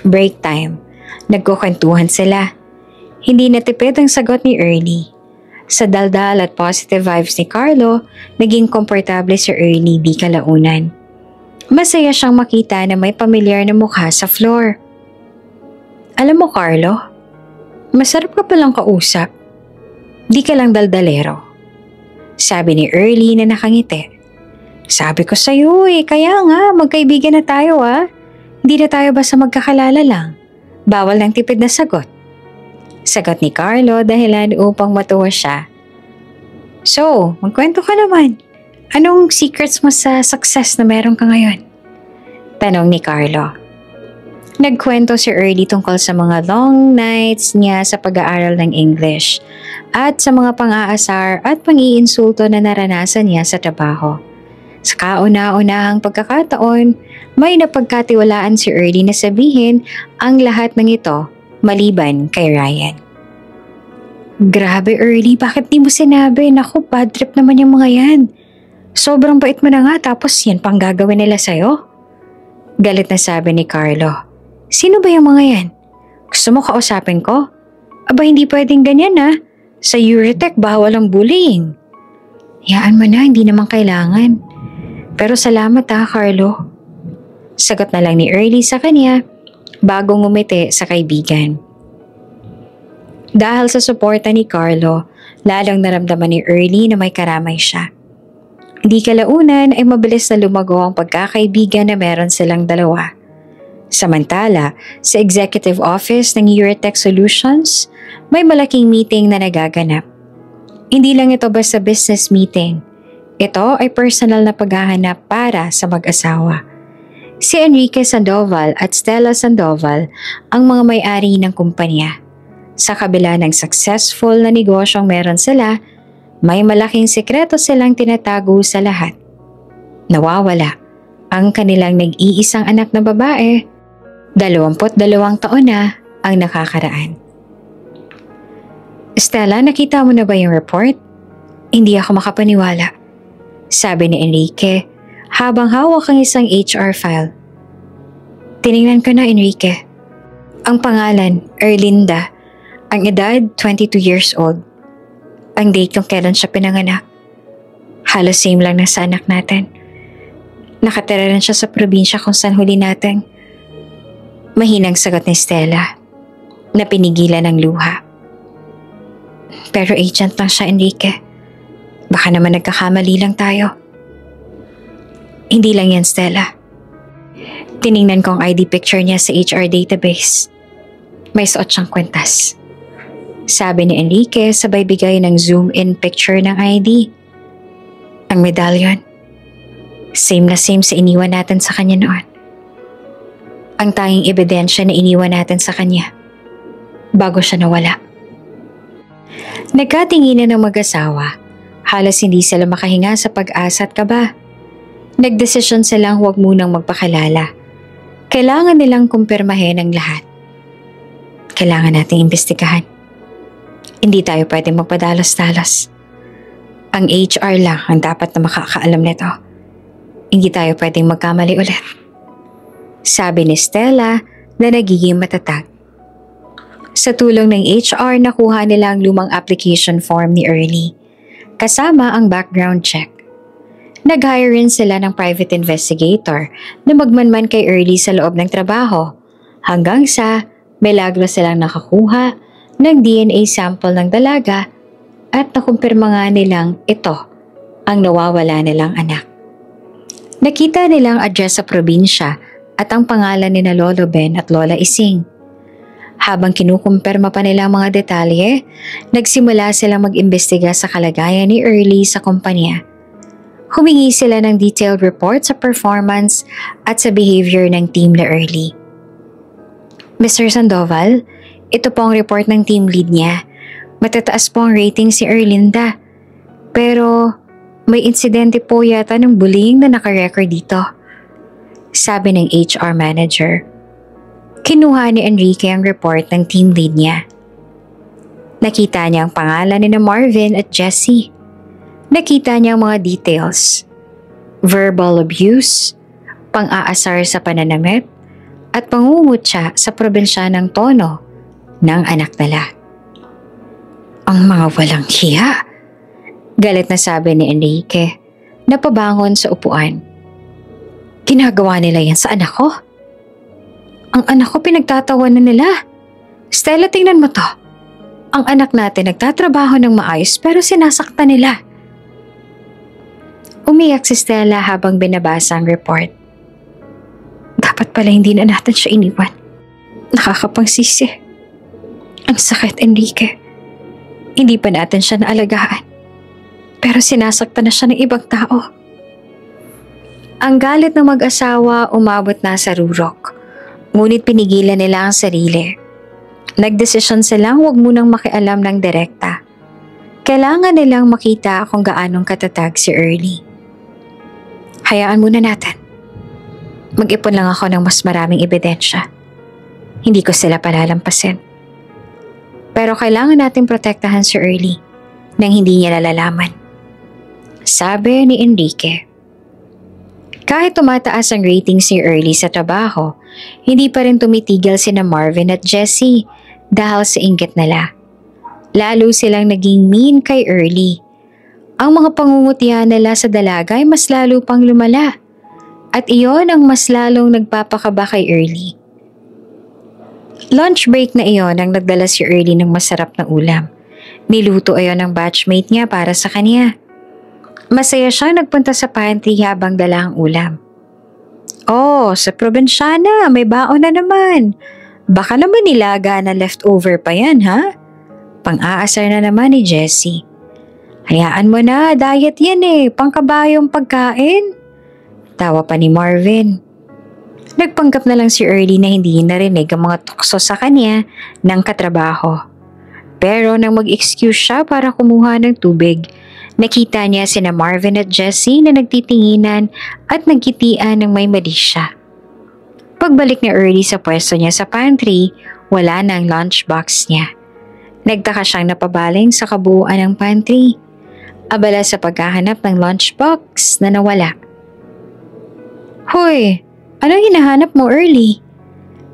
Break time. Nagkukwentuhan sila. Hindi natipid ang sagot ni Early. Sa daldal at positive vibes ni Carlo, naging komportable si Early di kalaunan. Masaya siyang makita na may pamilyar na mukha sa floor. Alam mo Carlo, masarap ka palang kausap. Di ka lang daldalero. Sabi ni Early na nakangiti. Sabi ko sa'yo kaya nga magkaibigan na tayo Hindi na tayo basta magkakalala lang. Bawal ng tipid na sagot. Sagot ni Carlo dahilan upang matuwa siya. So, magkwento ka naman. Anong secrets mo sa success na meron ka ngayon? Tanong ni Carlo. Nagkwento si Early tungkol sa mga long nights niya sa pag-aaral ng English at sa mga pang-aasar at pang-iinsulto na naranasan niya sa trabaho. Sa kauna-unahang pagkakataon, may napagkatiwalaan si Early na sabihin ang lahat ng ito maliban kay Ryan. Grabe Early, bakit di mo sinabi? Naku, bad trip naman yung mga yan. Sobrang bait mo na nga tapos yan pang gagawin nila sa'yo? Galit na sabi ni Carlo. Sino ba yung mga yan? Gusto mo kausapin ko? Aba hindi pwedeng ganyan Sa Eurotech bawal ang bullying. Hayaan mo na, hindi naman kailangan. Pero salamat Carlo. Sagot na lang ni Early sa kanya bago ngumiti sa kaibigan. Dahil sa suporta ni Carlo, lalong naramdaman ni Early na may karamay siya. Hindi kalaunan ay mabilis na lumago ang pagkakaibigan na meron silang dalawa. Samantala, sa executive office ng Eurotech Solutions, may malaking meeting na nagaganap. Hindi lang ito basta business meeting. Ito ay personal na paghahanap para sa mag-asawa. Si Enrique Sandoval at Stella Sandoval ang mga may-ari ng kumpanya. Sa kabila ng successful na negosyong meron sila, may malaking sekreto silang tinatago sa lahat. Nawawala ang kanilang nag-iisang anak na babae, 22 taon na ang nakakaraan. Stella, nakita mo na ba yung report? Hindi ako makapaniwala. Sabi ni Enrique habang hawak ang isang HR file. Tiningnan ko na Enrique. Ang pangalan, Erlinda. Ang edad, 22 years old. Ang date kung kailan siya pinanganak. Halos same lang na sa anak natin. Nakatira rin siya sa probinsya kung saan huli natin. Mahinang sagot ni Stella na pinigilan ng luha. Pero agent lang siya Enrique. Baka naman nagkakamali lang tayo. Hindi lang yan Stella. Tiningnan ko ang ID picture niya sa HR database. May suot siyang kwentas. Sabi ni Enrique sabay bigay ng zoom-in picture ng ID. Ang medallion. Same na same sa iniwan natin sa kanya noon. Ang tanging ebidensya na iniwan natin sa kanya bago siya nawala. Nagkatinginan ng mag-asawa. Halos hindi sila makahinga sa pag-asa at kaba. Nagdesisyon silang huwag munang magpakilala. Kailangan nilang kumpirmahin ang lahat. Kailangan nating imbestigahan. Hindi tayo pwedeng magpadalos-dalos. Ang HR lang ang dapat na makakaalam nito. Hindi tayo pwedeng magkamali ulit. Sabi ni Stella na nagiging matatag. Sa tulong ng HR, nakuha nila ang lumang application form ni Early, kasama ang background check. Nag-hire rin sila ng private investigator na magmanman kay Early sa loob ng trabaho hanggang sa milagro silang nakakuha ng DNA sample ng dalaga at nakumpirma nga nilang ito ang nawawala nilang anak. Nakita nilang address sa probinsya at ang pangalan ni na Lolo Ben at Lola Ising. Habang kinukumpirma pa nila ang mga detalye, nagsimula silang mag-imbestiga sa kalagayan ni Early sa kumpanya. Humingi sila ng detailed report sa performance at sa behavior ng team ni Early. Mr. Sandoval, ito po ang report ng team lead niya. Matataas po ang rating si Erlinda. Pero may insidente po yata ng bullying na nakarecord dito. Sabi ng HR manager. Kinuha ni Enrique ang report ng team lead niya. Nakita niya ang pangalan ni Marvin at Jessie. Nakita niya ang mga details. Verbal abuse, pang-aasar sa pananamit, at pangungutya sa probinsiya ng tono ng anak nila. Ang mga walang hiya. Galit na sabi ni Enrique, napabangon sa upuan. Ginagawa nila yan sa anak ko? Ang anak ko pinagtatawanan nila. Stella, tingnan mo to. Ang anak natin nagtatrabaho ng maayos pero sinasaktan nila. Umiyak si Stella habang binabasa ang report. Dapat pala hindi na natin siya iniwan. Nakakapangsisi. Ang sakit, Enrique. Hindi pa natin siya naalagaan. Pero sinasaktan na siya ng ibang tao. Ang galit ng mag-asawa umabot na sa rurok. Ngunit pinigilan nila ang sarili. Nagdesisyon silang huwag munang makialam ng direkta. Kailangan nilang makita kung gaanong katatag si Early. Hayaan muna natin. Mag-ipon lang ako ng mas maraming ebidensya. Hindi ko sila palalampasin. Pero kailangan natin protektahan si Early nang hindi niya nalalaman. Sabi ni Enrique. Kahit tumataas ang ratings ni Early sa trabaho, hindi pa rin tumitigil sina Marvin at Jessie dahil sa inggit nila. Lalo silang naging mean kay Early. Ang mga pangungutihan nila sa dalaga ay mas lalo pang lumala. At iyon ang mas lalong nagpapakaba kay Early. Lunch break na iyon ang nagdala si Early ng masarap na ulam. Niluto ayon ng batchmate niya para sa kanya. Masaya siyang nagpunta sa pantry habang dala ang ulam. Oh, sa probinsyana, may baon na naman. Baka naman nilaga na leftover pa yan, ha? Pang-aasar na naman ni Jessie. Hayaan mo na, diet yan eh, pangkabayong pagkain. Tawa pa ni Marvin. Nagpanggap na lang si Early na hindi narinig ang mga tukso sa kanya ng katrabaho. Pero nang mag-excuse siya para kumuha ng tubig, nakita niya sina Marvin at Jessie na nagtitinginan at nagkitian ng may mali siya. Pagbalik ni Early sa pwesto niya sa pantry, wala na ang lunchbox niya. Nagtaka siyang napabaling sa kabuuan ng pantry. Abala sa paghahanap ng lunchbox na nawala. Hoy, anong hinahanap mo, Early?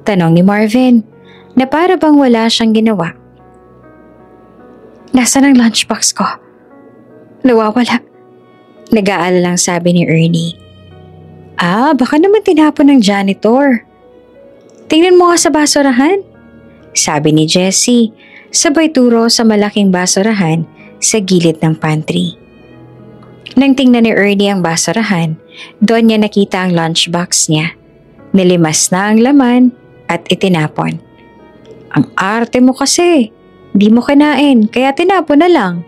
Tanong ni Marvin, na para bang wala siyang ginawa. Nasaan ang lunchbox ko? Nawawala. Nag-aalalang sabi ni Ernie. Baka naman tinapon ng janitor. Tingnan mo nga sa basurahan. Sabi ni Jessie, sabay turo sa malaking basurahan sa gilid ng pantry. Nang tingnan ni Ernie ang basurahan, doon niya nakita ang lunchbox niya. Nilimas na ang laman at itinapon. Ang arte mo kasi, di mo kinain kaya tinapon na lang.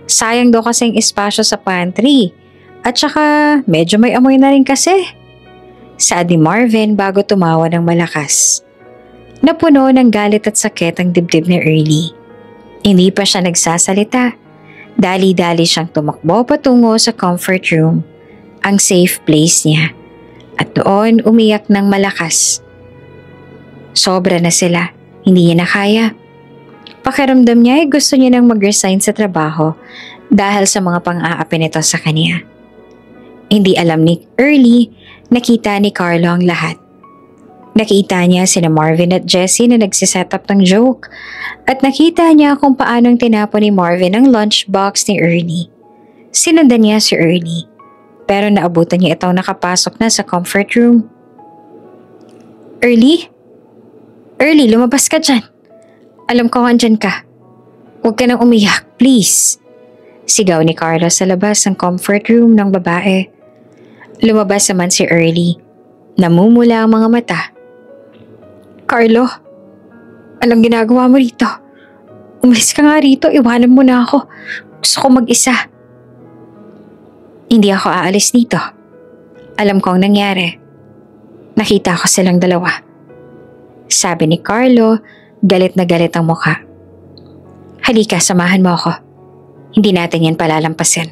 Sayang daw kasing espasyo sa pantry at saka medyo may amoy na rin kasi. Sabi Marvin bago tumawa ng malakas. Napuno ng galit at sakit ang dibdib ni Early. Hindi pa siya nagsasalita. Dali-dali siyang tumakbo patungo sa comfort room, ang safe place niya. At doon umiyak ng malakas. Sobra na sila, hindi niya na kaya. Pakiramdam niya ay gusto niya nang mag-resign sa trabaho dahil sa mga pang-aapi nito sa kanya. Hindi alam ni Early, nakita ni Carlo ang lahat. Nakita niya sina Marvin at Jessie na nagsiset up ng joke at nakita niya kung paanong tinapon ni Marvin ang lunchbox ni Ernie. Sinundan niya si Ernie pero naabutan niya itong nakapasok na sa comfort room. Early? Early, lumabas ka dyan. Alam ko andyan ka. Huwag ka nang umiyak, please. Sigaw ni Carlo sa labas ng comfort room ng babae. Lumabas naman si Early. Namumula ang mga mata. Carlo, anong ginagawa mo rito? Umalis ka nga rito, iwanan mo na ako. Gusto ko mag-isa. Hindi ako aalis dito. Alam ko ang nangyari. Nakita ko silang dalawa. Sabi ni Carlo, galit na galit ang mukha. Halika, samahan mo ako. Hindi natin yan palalampasin.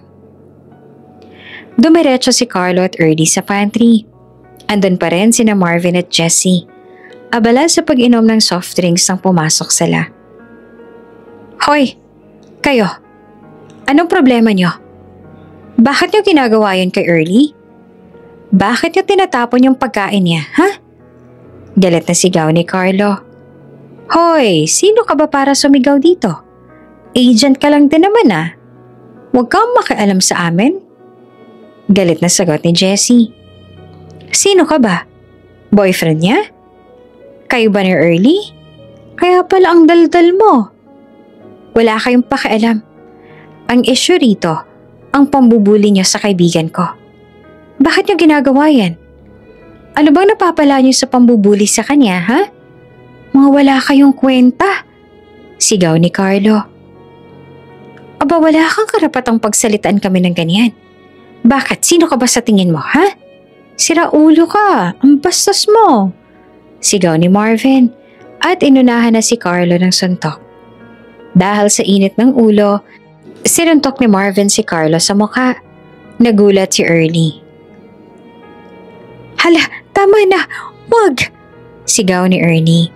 Dumiretso si Carlo at Ernie sa pantry. Andun pa rin sina Marvin at Jessie. Abala sa pag-inom ng soft drinks nang pumasok sila. Hoy, kayo. Anong problema nyo? Bakit nyo ginagawa yun kay Early? Bakit nyo tinatapon yung pagkain niya, ha? Galit na sigaw ni Carlo. Hoy, sino ka ba para sumigaw dito? Agent ka lang din naman ah. Huwag kang makialam sa amin. Galit na sagot ni Jessie. Sino ka ba? Boyfriend niya? Kayo ba ni Early? Kaya pala ang daldal mo. Wala kayong pakialam. Ang issue rito, ang pambubuli niyo sa kaibigan ko. Bakit niyo ginagawa yan? Ano bang napapala niyo sa pambubuli sa kanya, ha? Mga wala kayong kwenta. Sigaw ni Carlo. Aba, wala kang karapatang pagsalitaan kami ng ganyan. Bakit? Sino ka ba sa tingin mo, ha? Sira ulo ka. Ang bastos mo. Sigaw ni Marvin at inunahan na si Carlo ng suntok. Dahil sa init ng ulo, sinuntok ni Marvin si Carlo sa mukha. Nagulat si Early. Hala, tama na. Wag! Sigaw ni Ernie.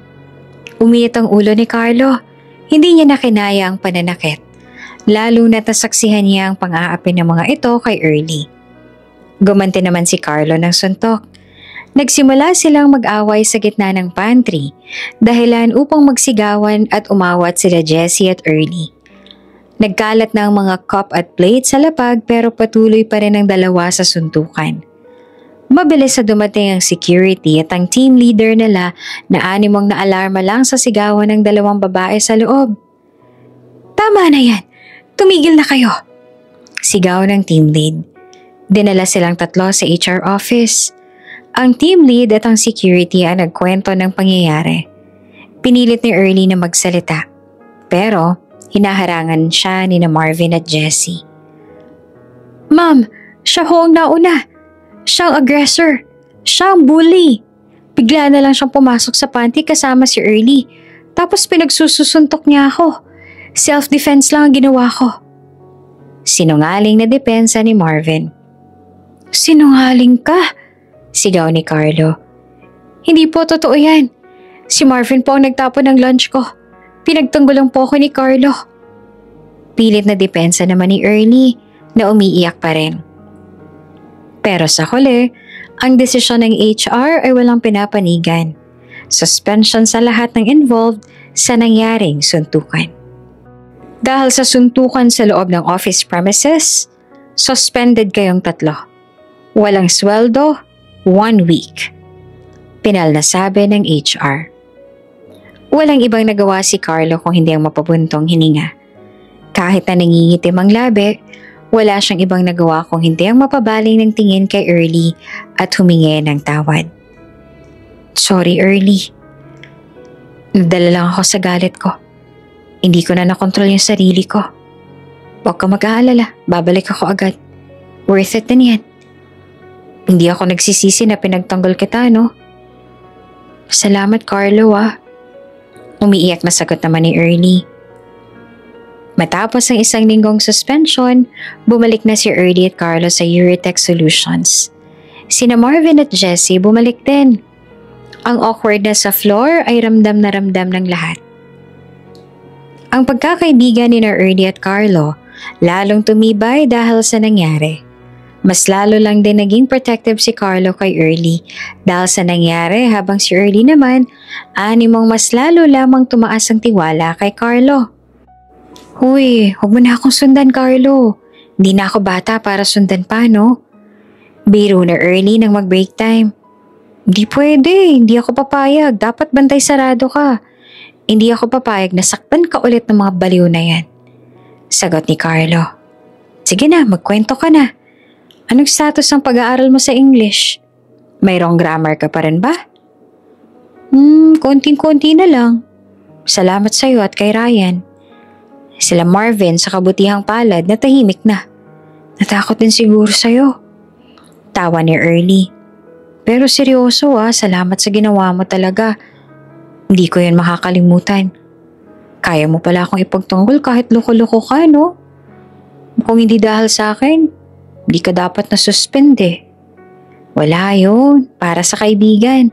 Uminit ang ulo ni Carlo. Hindi niya nakinaya ang pananakit. Lalo na't nasaksihan niya ang pang-aapi ng mga ito kay Early. Gumanti naman si Carlo ng suntok. Nagsimula silang mag-away sa gitna ng pantry, dahilan upang magsigawan at umawat sila Jessie at Early. Nagkalat na ang mga cup at plate sa lapag pero patuloy pa rin ang dalawa sa suntukan. Mabilis na dumating ang security at ang team leader nila na animong naalarma lang sa sigawan ng dalawang babae sa loob. Tama na yan! Tumigil na kayo! Sigaw ng team lead. Dinala silang tatlo sa HR office. Ang team lead at ang security ang nagkwento ng pangyayari. Pinilit ni Early na magsalita. Pero hinaharangan siya ni Marvin at Jessie. Ma'am, siya ho ang nauna. Siya ang aggressor. Siya ang bully. Bigla na lang siyang pumasok sa panty kasama si Early. Tapos pinagsususuntok niya ako. Self-defense lang ang ginawa ko. Sinungaling na depensa ni Marvin. Sinungaling ka? Sigaw ni Carlo. Hindi po totoo yan. Si Marvin po ang nagtapon ng lunch ko. Pinagtanggol lang po ako ni Carlo. Pilit na depensa naman ni Early na umiiyak pa rin. Pero sa huli, ang desisyon ng HR ay walang pinapanigan. Suspension sa lahat ng involved sa nangyaring suntukan. Dahil sa suntukan sa loob ng office premises, suspended kayong tatlo. Walang sweldo, 1 week. Pinal na sabi ng HR. Walang ibang nagawa si Carlo kung hindi ang mapabuntong hininga. Kahit na nangingitim ang labi, wala siyang ibang nagawa kung hindi ang mapabaling ng tingin kay Early at humingi ng tawad. Sorry, Early. Nadala lang ako sa galit ko. Hindi ko na nakontrol yung sarili ko. Huwag ka mag-aalala, babalik ako agad. Worth it din yan. Hindi ako nagsisisi na pinagtanggol kita, no? Salamat, Carlo, ah. Umiiyak na sagot naman ni Early. Matapos ang isang linggong suspension, bumalik na si Early at Carlo sa Euritech Solutions. Sina Marvin at Jessie bumalik din. Ang awkwardness sa floor ay ramdam na ramdam ng lahat. Ang pagkakaibigan ni Early at Carlo lalong tumibay dahil sa nangyari. Mas lalo lang din naging protective si Carlo kay Early dahil sa nangyari habang si Early naman animong mas lalo lamang tumaas ang tiwala kay Carlo. Huy, huwag mo na akong sundan, Carlo. Hindi na ako bata para sundan pa, no? Biro na Early nang mag-break time. Hindi pwede, hindi ako papayag. Dapat bantay sarado ka. Hindi ako papayag na saktan ka ulit ng mga baliw na yan. Sagot ni Carlo. Sige na, magkwento ka na. Anong status ng pag-aaral mo sa English? May wrong grammar ka pa rin ba? Konting-konti na lang. Salamat sa'yo at kay Ryan. Sila Marvin sa kabutihang palad na tahimik na. Natakot din siguro sa'yo. Tawa ni Early. Pero seryoso salamat sa ginawa mo talaga. Hindi ko yan makakalimutan. Kaya mo pala akong ipagtanggol kahit loko-loko ka, no? Kung hindi dahil sa akin, hindi ka dapat na-suspend eh. Wala yun, para sa kaibigan.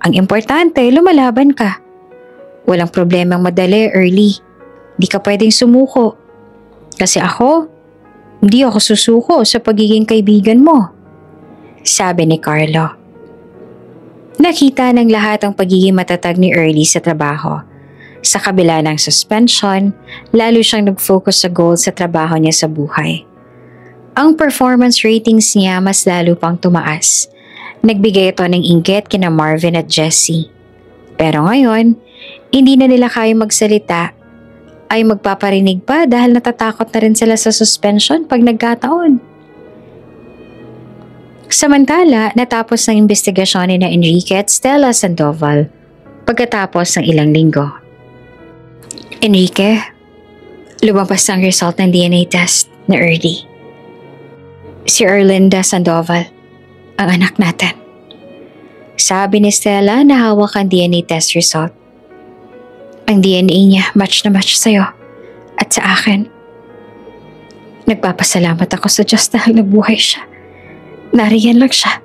Ang importante, lumalaban ka. Walang problemang madali, Early. Hindi ka pwedeng sumuko. Kasi ako, hindi ako susuko sa pagiging kaibigan mo. Sabi ni Carlo. Nakita ng lahat ang pagiging matatag ni Early sa trabaho. Sa kabila ng suspension, lalo siyang nag-focus sa goals sa trabaho niya sa buhay. Ang performance ratings niya mas lalo pang tumaas. Nagbigay ito ng inggit kina Marvin at Jessie. Pero ngayon, hindi na nila kaya magsalita, ay magpaparinig pa dahil natatakot na rin sila sa suspension pag nagkataon. Samantala, natapos ng investigasyon ni na Enrique at Stella Sandoval pagkatapos ng ilang linggo. Enrique, lumabas ang result ng DNA test na early. Si Erlinda Sandoval, ang anak natin. Sabi ni Stella na hawak ang DNA test result. Ang DNA niya match na match sa'yo at sa akin. Nagpapasalamat ako sa Diyos dahil nabuhay siya. Nariyan lang siya.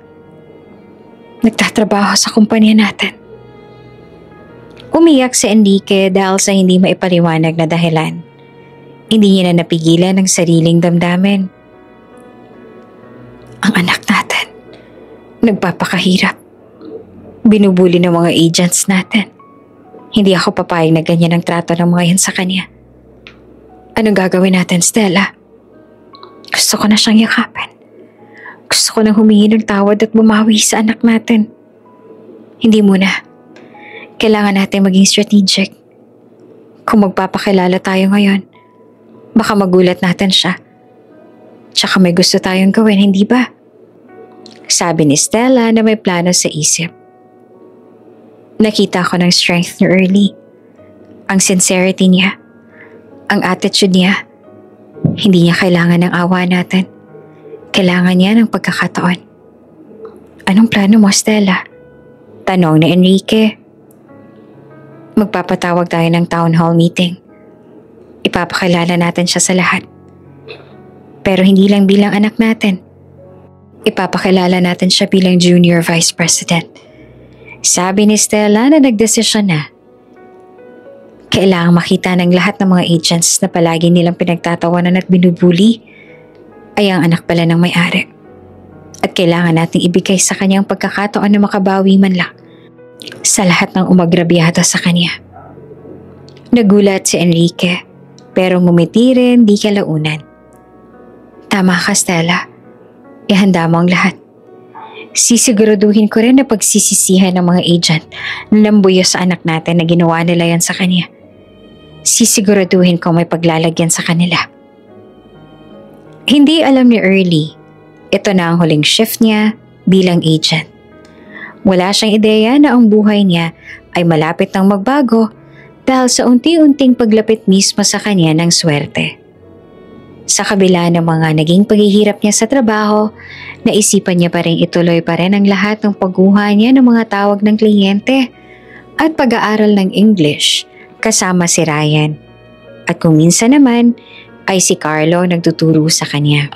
Nagtatrabaho sa kumpanya natin. Umiyak si Enrique dahil sa hindi maipaliwanag na dahilan. Hindi niya na napigilan ang sariling damdamin. Ang anak natin, nagpapakahirap. Binubuli ng mga agents natin. Hindi ako papayag na ganyan ang trato ng mga yan sa kanya. Anong gagawin natin, Stella? Gusto ko na siyang yakapin. Gusto ko nang humingi ng tawad at bumawi sa anak natin. Hindi muna. Kailangan natin maging strategic. Kung magpapakilala tayo ngayon, baka magulat natin siya. Tsaka may gusto tayong gawin, hindi ba? Sabi ni Stella na may plano sa isip. Nakita ko ng strength niya early. Ang sincerity niya. Ang attitude niya. Hindi niya kailangan ng awa natin. Kailangan niya ng pagkakataon. Anong plano mo, Stella? Tanong ni Enrique. Magpapatawag tayo ng town hall meeting. Ipapakilala natin siya sa lahat. Pero hindi lang bilang anak natin. Ipapakilala natin siya bilang junior vice president. Sabi ni Stella na nagdesisyon na. Kailangang makita ng lahat ng mga agents na palagi nilang pinagtatawanan at binubuli ay ang anak pala ng may-ari. At kailangan nating ibigay sa kanyang pagkakataon na makabawi man lang sa lahat ng umagrabyado sa kanya. Nagulat si Enrique, pero ngumiti rin di kalaunan. Tama ka, Stella. Ihanda mo ang lahat. Sisiguraduhin ko rin na pagsisisihan ng mga agent na nambuyo sa anak natin na ginawa nila yan sa kanya. Sisiguraduhin ko may paglalagyan sa kanila. Hindi alam ni Early, ito na ang huling shift niya bilang agent. Wala siyang ideya na ang buhay niya ay malapit nang magbago dahil sa unti-unting paglapit mismo sa kanya ng swerte. Sa kabila ng mga naging paghihirap niya sa trabaho, naisipan niya pa rin ituloy pa rin ang lahat ng pagguha niya ng mga tawag ng kliyente at pag-aaral ng English kasama si Ryan. At kung minsan naman ay si Carlo nagtuturo sa kanya.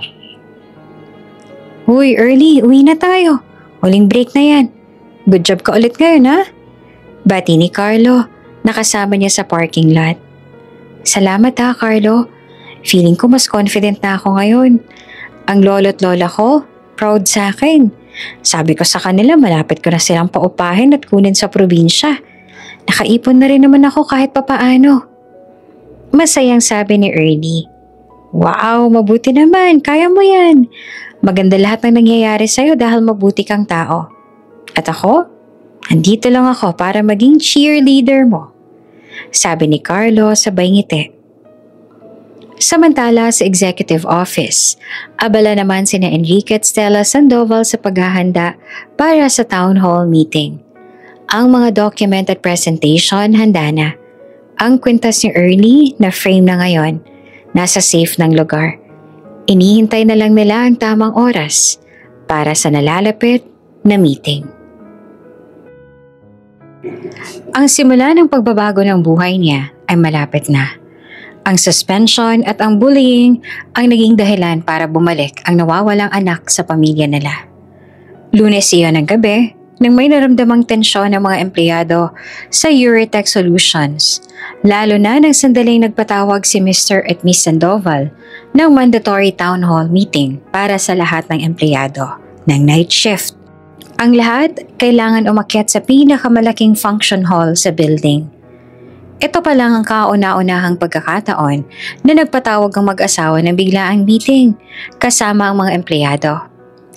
Uy, Early, uwi na tayo. Huling break na yan. Good job ka ulit ngayon, ha? Bati ni Carlo, nakasama niya sa parking lot. Salamat ha, Carlo. Feeling ko mas confident na ako ngayon. Ang lolo't lola ko, proud sa akin. Sabi ko sa kanila malapit ko na silang paupahin at kunin sa probinsya. Nakaipon na rin naman ako kahit papaano. Masayang sabi ni Ernie. Wow, mabuti naman. Kaya mo yan. Maganda lahat ng nangyayari sa'yo dahil mabuti kang tao. At ako, andito lang ako para maging cheerleader mo. Sabi ni Carlo sabay ngiti. Samantala sa executive office, abala naman sina Enrique at Stella Sandoval sa paghahanda para sa town hall meeting. Ang mga document at presentation handa na. Ang kwintas ni Early na frame na ngayon, nasa safe ng lugar. Inihintay na lang nila ang tamang oras para sa nalalapit na meeting. Ang simula ng pagbabago ng buhay niya ay malapit na. Ang suspension at ang bullying ang naging dahilan para bumalik ang nawawalang anak sa pamilya nila. Lunes iyon ng gabi nang may naramdamang tensyon ng mga empleyado sa Euritech Solutions, lalo na nang sandaling nagpatawag si Mr. at Miss Sandoval ng mandatory town hall meeting para sa lahat ng empleyado ng night shift. Ang lahat kailangan umakyat sa pinakamalaking function hall sa building. Ito pa lang ang kauna-unahang pagkakataon na nagpatawag ang mag-asawa ng biglaang meeting kasama ang mga empleyado.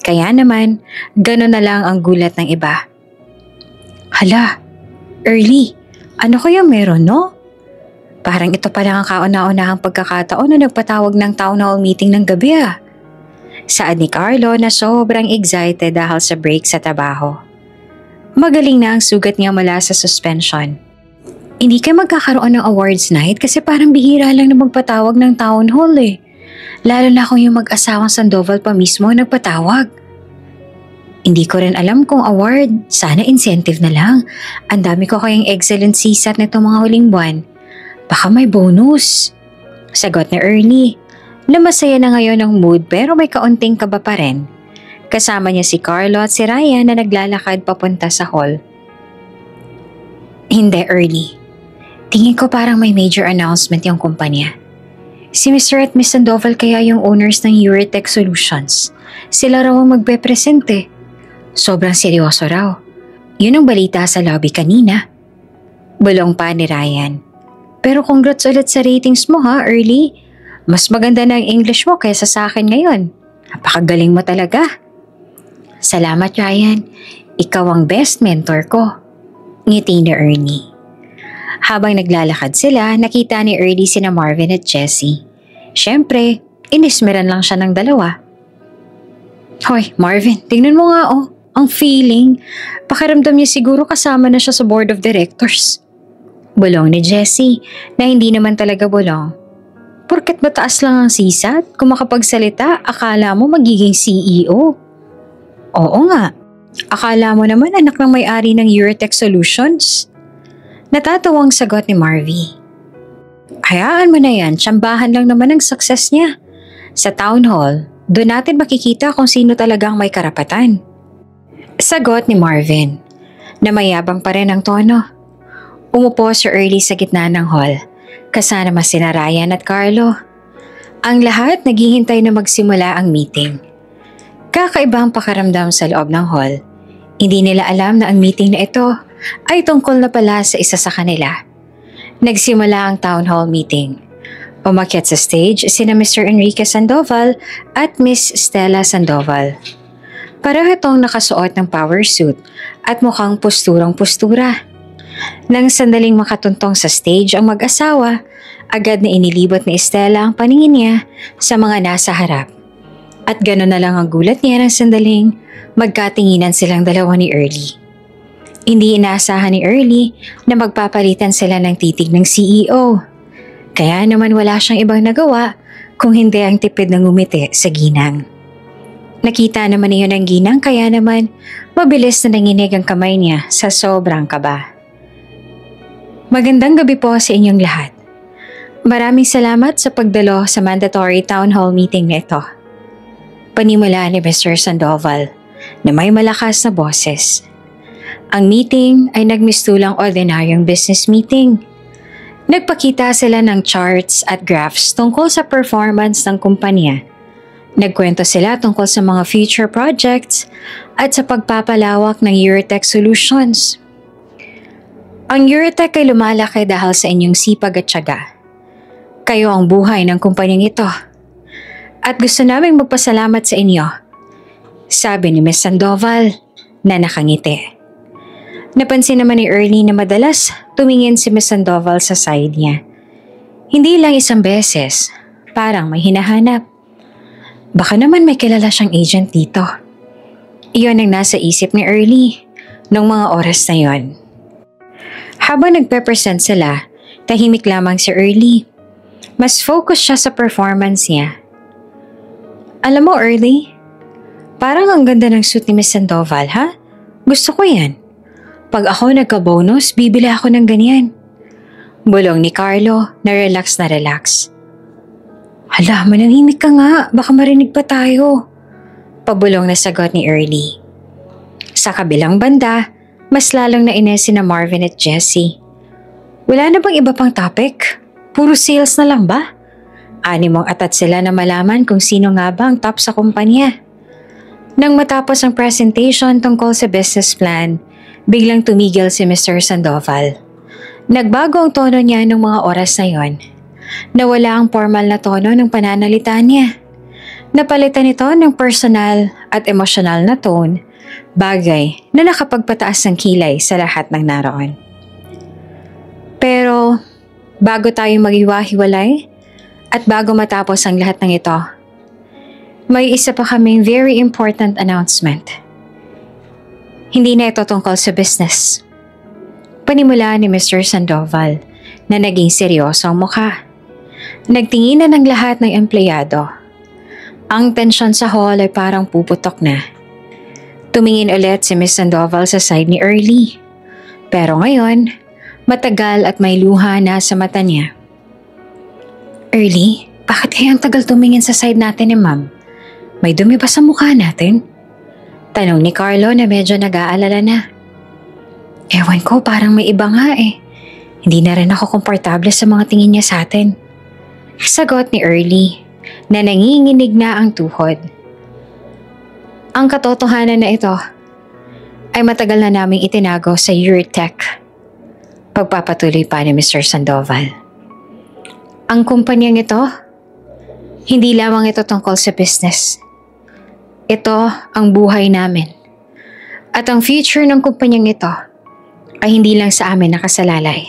Kaya naman, gano'n na lang ang gulat ng iba. Hala, early, ano kaya meron no? Parang ito pa lang ang kauna-unahang pagkakataon na nagpatawag ng town hall meeting ng gabi ah. Saad ni Carlo na sobrang excited dahil sa break sa trabaho. Magaling na ang sugat niya mula sa suspension. Hindi ka magkakaroon ng awards night kasi parang bihira lang na magpatawag ng town hall eh. Lalo na kung yung mag-asawang Sandoval pa mismo ang nagpatawag. Hindi ko rin alam kung award, sana incentive na lang. Ang dami ko kayang excellent CSAT nitong mga huling buwan. Baka may bonus. Sagot ni Ernie, na masaya na ngayon ang mood pero may kaunting kaba pa rin. Kasama niya si Carlo at si Ryan na naglalakad papunta sa hall. Hindi, Ernie. Tingin ko parang may major announcement yung kumpanya. Si Mr. at Miss Sandoval kaya yung owners ng Euritech Solutions. Sila raw ang magpe-present eh. Sobrang seryoso raw. Yun ang balita sa lobby kanina. Bulong pa ni Ryan. Pero congrats ulit sa ratings mo ha, Early. Mas maganda na ang English mo kaysa sa akin ngayon. Napakagaling mo talaga. Salamat Ryan. Ikaw ang best mentor ko. Ngiti ni Ernie. Habang naglalakad sila, nakita ni Ernie sina Marvin at Jessie. Siyempre, inismeran lang siya ng dalawa. Hoy, Marvin, tingnan mo nga oh. Ang feeling, pakiramdam niya siguro kasama na siya sa board of directors. Bulong ni Jessie na hindi naman talaga bulong. Porket mataas lang ang CSAT, kung makapagsalita, akala mo magiging CEO. Oo nga, akala mo naman anak ng may-ari ng Euritech Solutions. Natatawang sagot ni Marvy. Hayaan mo na yan, tsambahan lang naman ang success niya. Sa town hall, doon natin makikita kung sino talagang may karapatan. Sagot ni Marvin, na mayabang pa rin ang tono. Umupo si Early sa gitna ng hall, kasama sina Ryan at Carlo. Ang lahat naghihintay na magsimula ang meeting. Kakaibang pakaramdam sa loob ng hall. Hindi nila alam na ang meeting na ito ay tungkol na pala sa isa sa kanila. Nagsimula ang town hall meeting. Umakyat sa stage sina Mr. Enrique Sandoval at Miss Stella Sandoval. Pareho itong nakasuot ng power suit at mukhang posturang-postura. Nang sandaling makatuntong sa stage ang mag-asawa, agad na inilibot ni Estela ang paningin niya sa mga nasa harap. At gano'n na lang ang gulat niya ng sandaling magkatinginan silang dalawa ni Early. Hindi inaasahan ni Early na magpapalitan sila ng titig ng CEO. Kaya naman wala siyang ibang nagawa kung hindi ang tipid ng ngumiti sa ginang. Nakita naman niyo ng ginang kaya naman mabilis na nanginig ang kamay niya sa sobrang kaba. Magandang gabi po sa inyong lahat. Maraming salamat sa pagdalo sa mandatory town hall meeting na ito. Panimula ni Mr. Sandoval na may malakas na boses. Ang meeting ay nagmistulang ordinaryong business meeting. Nagpakita sila ng charts at graphs tungkol sa performance ng kumpanya. Nagkwento sila tungkol sa mga future projects at sa pagpapalawak ng Euritech Solutions. Ang Euritech ay lumalaki dahil sa inyong sipag at tiyaga. Kayo ang buhay ng kumpanyang ito. At gusto naming magpasalamat sa inyo, sabi ni Ms. Sandoval na nakangiti. Napansin naman ni Ernie na madalas tumingin si Ms. Sandoval sa side niya. Hindi lang isang beses, parang may hinahanap. Baka naman may kilala siyang agent dito. Iyon ang nasa isip ni Ernie noong mga oras na yon. Habang nagpe-present sila, tahimik lamang si Ernie. Mas focus siya sa performance niya. Alam mo, Ernie, parang ang ganda ng suit ni Miss Sandoval, ha? Gusto ko yan. Pag ako nagka-bonus, bibili ako ng ganyan. Bulong ni Carlo na relax. Hala, manahimik ka nga, baka marinig pa tayo. Pabulong na sagot ni Ernie. Sa kabilang banda, mas lalong nainis sina Marvin at Jessie. Wala na bang iba pang topic? Puro sales na lang ba? Animong atat sila na malaman kung sino nga ba ang top sa kumpanya. Nang matapos ang presentation tungkol sa business plan, biglang tumigil si Mr. Sandoval. Nagbago ang tono niya ng mga oras na yon. Nawala ang formal na tono ng pananalita niya. Napalitan ito ng personal at emosyonal na tone, bagay na nakapagpataas ng kilay sa lahat ng naroon. Pero bago tayo maghiwa-hiwalay at bago matapos ang lahat ng ito, may isa pa kaming very important announcement. Hindi na ito tungkol sa business. Panimula ni Mr. Sandoval na naging seryoso ang mukha. Nagtinginan ng lahat ng empleyado. Ang tensyon sa hall ay parang puputok na. Tumingin ulit si Miss Sandoval sa side ni Early. Pero ngayon, matagal at may luha na sa mata niya. Early, bakit kaya ang tagal tumingin sa side natin ni ma'am? May dumi ba sa mukha natin? Tanong ni Carlo na medyo nag-aalala na. Ewan ko, parang may iba nga eh. Hindi na rin ako komportable sa mga tingin niya sa atin. Sagot ni Early na nanginginig na ang tuhod. Ang katotohanan na ito ay matagal na naming itinago sa Eurotech. Pagpapatuloy pa ni Mr. Sandoval. Ang kumpanyang ito, hindi lamang ito tungkol sa business. Ito ang buhay namin. At ang future ng kumpanyang ito ay hindi lang sa amin nakasalalay.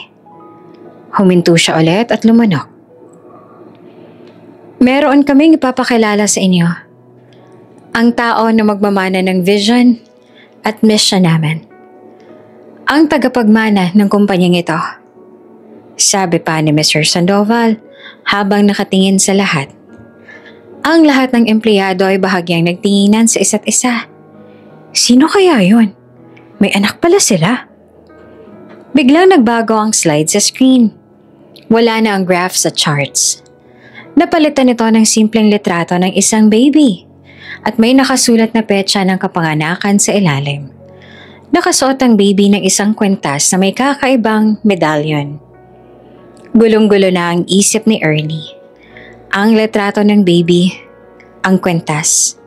Huminto siya ulit at lumanok. Meron kaming ipapakilala sa inyo. Ang tao na magmamana ng vision at mission namin. Ang tagapagmana ng kumpanyang ito. Sabi pa ni Mr. Sandoval habang nakatingin sa lahat. Ang lahat ng empleyado ay bahagyang nagtinginan sa isa't isa. Sino kaya yun? May anak pala sila. Biglang nagbago ang slide sa screen. Wala na ang graphs at charts. Napalitan ito ng simpleng litrato ng isang baby at may nakasulat na petsa ng kapanganakan sa ilalim. Nakasuot ang baby ng isang kwentas na may kakaibang medalyon. Gulong-gulo na ang isip ni Ernie. Ang litrato ng baby, ang kwentas.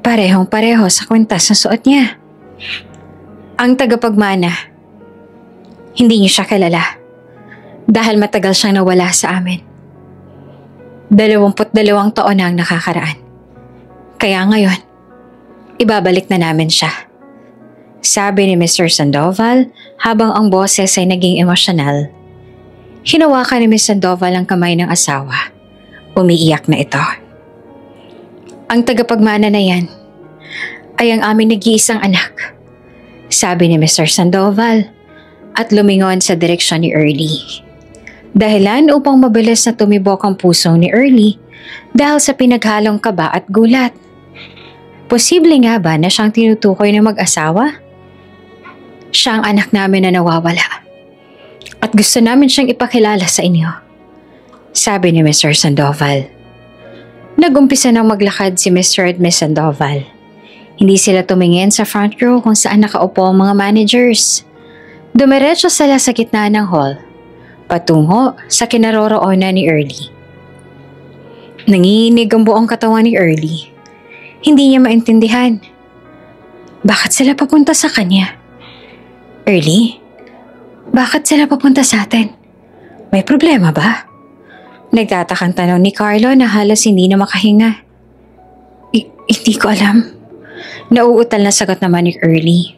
Parehong-pareho sa kwentas na suot niya. Ang tagapagmana, hindi niyo siya kilala dahil matagal siyang nawala sa amin. 22 taon na ang nakakaraan. Kaya ngayon, ibabalik na namin siya. Sabi ni Mr. Sandoval habang ang boses ay naging emosyonal. Hinawakan ni Ms. Sandoval ang kamay ng asawa. Umiiyak na ito. Ang tagapagmana na yan ay ang aming nag-iisang anak. Sabi ni Mr. Sandoval at lumingon sa direksyon ni Early. Dahilan upang mabilis na tumibok ang puso ni Early dahil sa pinaghalong kaba at gulat. Posible nga ba na siyang tinutukoy ng mag-asawa? Siya ang anak namin na nawawala at gusto namin siyang ipakilala sa inyo. Sabi ni Mr. Sandoval. Nagumpisa nang maglakad si Mr. at Ms. Sandoval. Hindi sila tumingin sa front row kung saan nakaupo ang mga managers. Dumiretso sila sa gitna ng hall, patungo sa kinaroroonan ni Early. Nanginginig ang buong katawan ni Early. Hindi niya maintindihan. Bakit sila papunta sa kanya? Early? Bakit sila papunta sa atin? May problema ba? Nagtatakang tanong ni Carlo na halos hindi na makahinga. Hindi ko alam. Nauutal na sagot naman ni Early.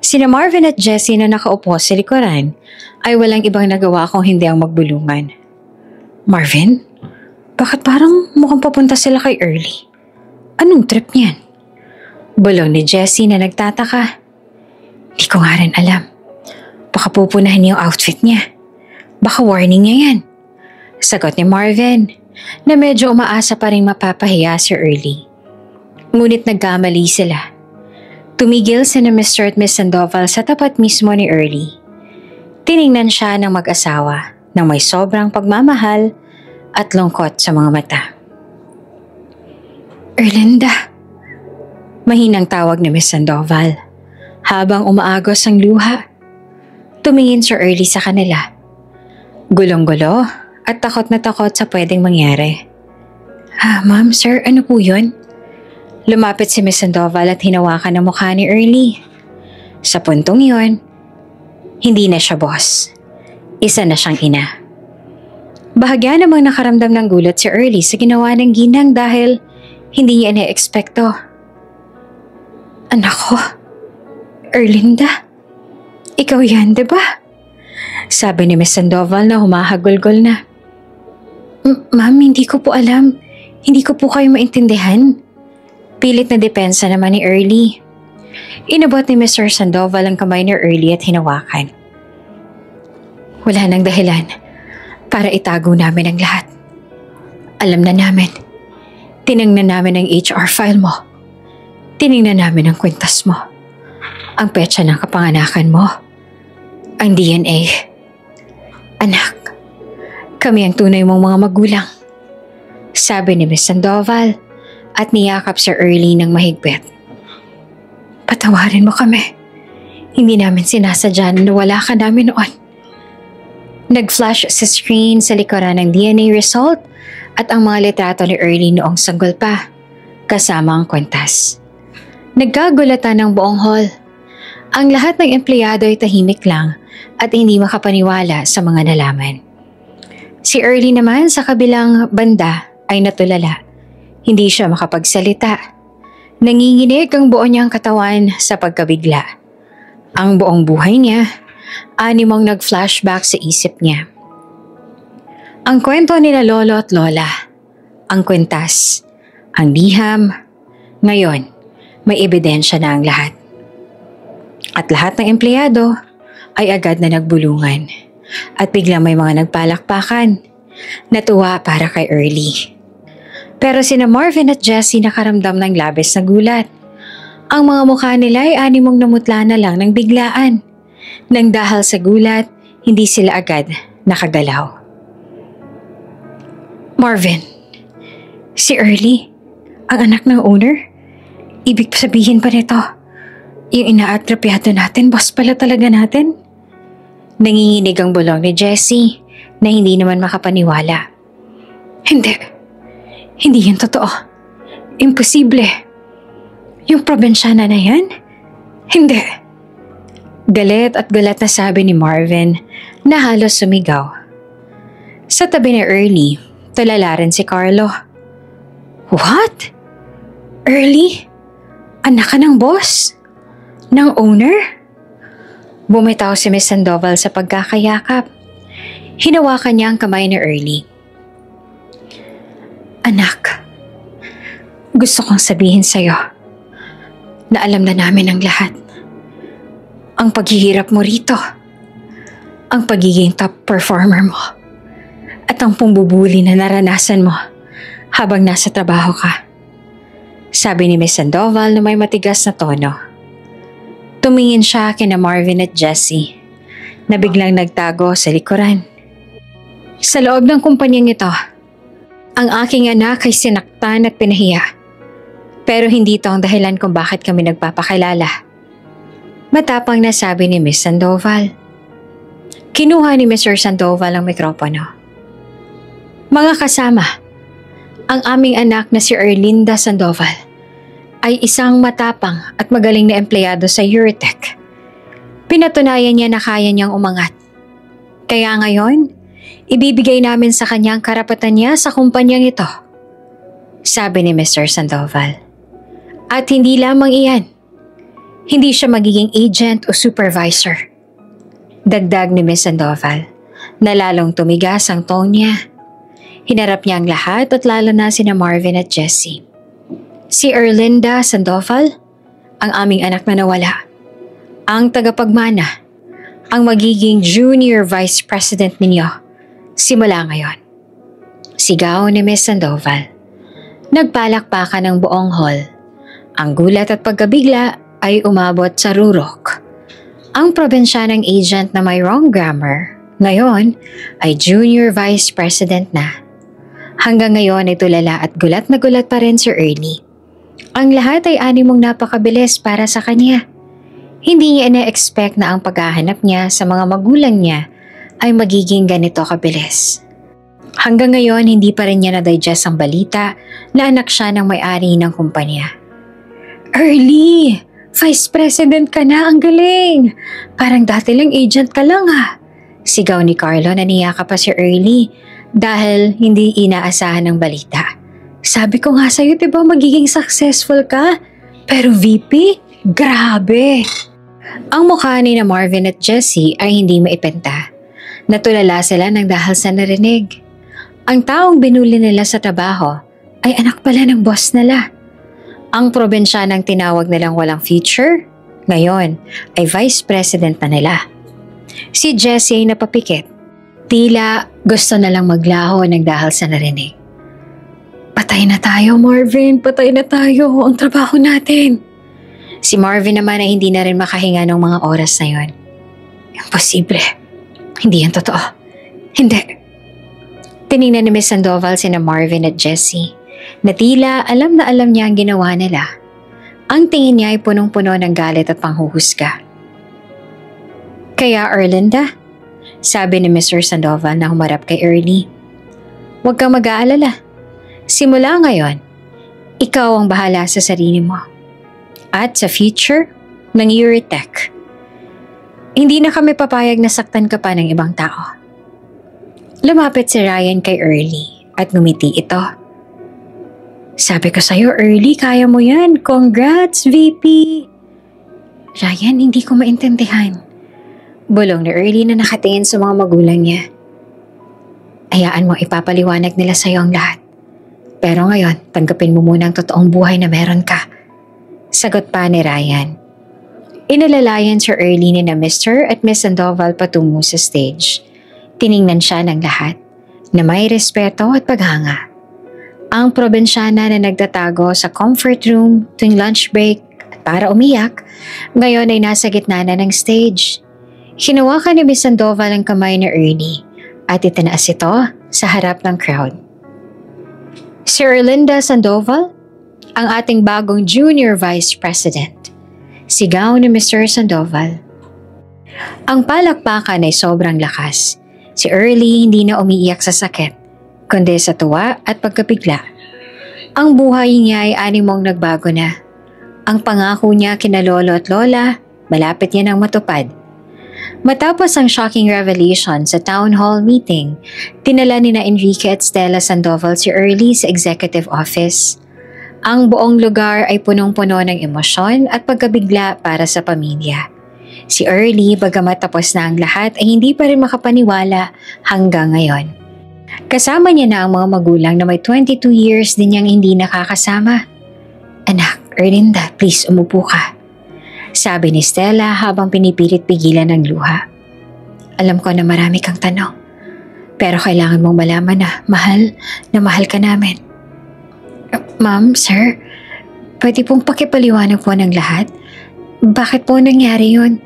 Sina Marvin at Jessie na nakaupo sa likuran ay walang ibang nagawa kung hindi ang magbulungan. Marvin? Bakit parang mukhang papunta sila kay Early? Anong trip niyan? Bulong ni Jessie na nagtataka. Di ko nga rin alam. Baka pupunahin niya yung outfit niya. Baka warning niya yan. Sagot ni Marvin na medyo umaasa pa rin mapapahiya si Early. Ngunit nagkamali sila. Tumigil sina Mr. at Ms. Sandoval sa tapat mismo ni Early. Tiningnan siya ng mag-asawa nang may sobrang pagmamahal at lungkot sa mga mata. Erlinda, mahinang tawag ni Ms. Sandoval habang umaagos ang luha. Tumingin si Early sa kanila. Gulong-gulo at takot na takot sa pwedeng mangyari. Ma'am, sir, ano po yun? Lumapit si Ms. Sandoval at hinawakan ang mukha ni Early. Sa puntong yun, hindi na siya boss. Isa na siyang ina. Bahagya namang nakaramdam ng gulat si Early sa ginawa ng ginang dahil hindi niya ina-ekspekto. Anak ko, Erlinda, ikaw yan, diba? Sabi ni Miss Sandoval na humahagulgol na. Ma'am, hindi ko po alam. Hindi ko po kayo maintindihan. Pilit na depensa naman ni Early. Inabot ni Mr. Sandoval ang kamay ni Early at hinawakan. Wala nang dahilan para itago namin ang lahat. Alam na namin. Tiningnan namin ang HR file mo. Tiningnan namin ang kwintas mo. Ang petsa ng kapanganakan mo. Ang DNA. Anak, kami ang tunay mong mga magulang. Sabi ni Miss Sandoval at niyakap si Early ng mahigpit. Patawarin mo kami. Hindi namin sinasadya na wala ka namin noon. Nag-flash sa screen sa likuran ng DNA result at ang mga litrato ni Early noong sanggol pa, kasama ang kwintas. Nagkagulatan ng buong hall. Ang lahat ng empleyado ay tahimik lang at hindi makapaniwala sa mga nalaman. Si Early naman sa kabilang banda ay natulala. Hindi siya makapagsalita. Nanginginig ang buo niyang katawan sa pagkabigla. Ang buong buhay niya, animong nag-flashback sa isip niya. Ang kwento nila lolo at lola, ang kwintas, ang liham, ngayon may ebidensya na ang lahat. At lahat ng empleyado ay agad na nagbulungan at biglang may mga nagpalakpakan. Natuwa para kay Early. Pero sina Marvin at Jessie nakaramdam ng labis na gulat. Ang mga mukha nila ay animong namutla na lang ng biglaan. Nang dahil sa gulat, hindi sila agad nakagalaw. Marvin, si Early, ang anak ng owner? Ibig sabihin pa nito, yung inaatrapyado natin, boss pala talaga natin? Nanginginig ang bulong ni Jessie na hindi naman makapaniwala. Hindi yan totoo. Imposible. Yung probinsyana na yan? Hindi. Galit at galat na sabi ni Marvin na halos sumigaw. Sa tabi ni Early, tulala rin si Carlo. What? Early? Anak ka ng boss? Ng owner? Bumitaw si Miss Sandoval sa pagkakayakap. Hinawakan niya ang kamay ni Early. Anak, gusto kong sabihin sa'yo na alam na namin ang lahat. Ang paghihirap mo rito, ang pagiging top performer mo, at ang pumbubuli na naranasan mo habang nasa trabaho ka. Sabi ni Miss Sandoval na may matigas na tono. Tumingin siya kina Marvin at Jessie na biglang nagtago sa likuran. Sa loob ng kumpanyang ito, ang aking anak ay sinaktan at pinahiya. Pero hindi ito ang dahilan kung bakit kami nagpapakilala. Matapang na sabi ni Miss Sandoval. Kinuha ni Mr. Sandoval ang mikropono. Mga kasama, ang aming anak na si Erlinda Sandoval ay isang matapang at magaling na empleyado sa Eurotech. Pinatunayan niya na kaya niyang umangat. Kaya ngayon, ibibigay namin sa kanya ang karapatan niya sa kumpanyang ito. Sabi ni Mr. Sandoval. At hindi lamang iyan. Hindi siya magiging agent o supervisor. Dagdag ni Miss Sandoval na lalong tumigas ang tone niya. Hinarap niya ang lahat at lalo na sina Marvin at Jessie. Si Erlinda Sandoval, ang aming anak na nawala. Ang tagapagmana, ang magiging junior vice president ninyo simula ngayon. Sigaw ni Miss Sandoval. Nagpalakpakan ng buong hall. Ang gulat at pagkabigla ay umabot sa rurok. Ang probinsyanang agent na may wrong grammar, ngayon ay junior vice president na. Hanggang ngayon ay tulala at gulat na gulat pa rin si Ernie. Ang lahat ay animong napakabilis para sa kanya. Hindi niya na-expect na ang paghahanap niya sa mga magulang niya ay magiging ganito kabilis. Hanggang ngayon hindi pa rin niya na-digest ang balita na anak siya ng may-ari ng kumpanya. Early! Vice President ka na, ang galing! Parang dati lang agent ka lang ha. Sigaw ni Carlo na niyakap pa si Early dahil hindi inaasahan ng balita. Sabi ko nga sa'yo, diba magiging successful ka? Pero VP, grabe! Ang mukha ni na Marvin at Jessie ay hindi maipenta. Natulala sila ng dahil sa narinig. Ang taong binuli nila sa trabaho ay anak pala ng boss nila. Ang probinsyanang tinawag nilang walang future, ngayon ay vice president na nila. Si Jessie ay napapikit. Tila gusto na lang maglaho ng dahil sa narinig. Patay na tayo, Marvin. Patay na tayo. Ang trabaho natin. Si Marvin naman ay hindi na rin makahinga ng mga oras na yon. Imposible. Hindi yan totoo. Hindi. Tinignan ni Miss Sandoval sina Marvin at Jessie na tila alam na alam niya ang ginawa nila. Ang tingin niya ay punong-puno ng galit at panghuhusga. Kaya Erlinda, sabi ni Mr. Sandoval na humarap kay Early, huwag kang mag-aalala. Simula ngayon, ikaw ang bahala sa sarili mo. At sa future ng Euritech. Hindi na kami papayag na saktan ka pa ng ibang tao. Lumapit si Ryan kay Early at ngumiti ito. Sabi ko sa'yo, Early, kaya mo yan. Congrats, VP! Ryan, hindi ko maintindihan. Bulong ni Early na nakatingin sa mga magulang niya. Hayaan mo ipapaliwanag nila sa'yo ang lahat. Pero ngayon, tanggapin mo muna ang totoong buhay na meron ka. Sagot pa ni Ryan. Inalalayan si Early ni na Mr. at Miss Sandoval patungo sa stage. Tiningnan siya ng lahat na may respeto at paghanga. Ang probinsyana na nagtatago sa comfort room tuwing lunch break at para umiyak, ngayon ay nasa gitna na ng stage. Hinawakan ni Miss Sandoval ang kamay ni Early at itinaas ito sa harap ng crowd. Si Erlinda Sandoval, ang ating bagong Junior Vice President. Sigaw ni Mr. Sandoval. Ang palakpakan ay sobrang lakas. Si Early hindi na umiiyak sa sakit, kundi sa tuwa at pagkabigla. Ang buhay niya ay animong nagbago na. Ang pangako niya kina lolo at lola, malapit niya nang matupad. Matapos ang shocking revelation sa town hall meeting, tinala ni na Enrique at Stella Sandoval si Early sa executive office. Ang buong lugar ay punong-puno ng emosyon at pagkabigla para sa pamilya. Si Early, bagamat tapos na ang lahat, ay hindi pa rin makapaniwala hanggang ngayon. Kasama niya na ang mga magulang na may 22 years din niyang hindi nakakasama. Anak, Erlinda, please umupo ka. Sabi ni Stella habang pinipilit pigilan ng luha. Alam ko na marami kang tanong. Pero kailangan mong malaman na mahal ka namin. Ma'am, sir, pwede pong pakipaliwanag po ng lahat? Bakit po nangyari yun?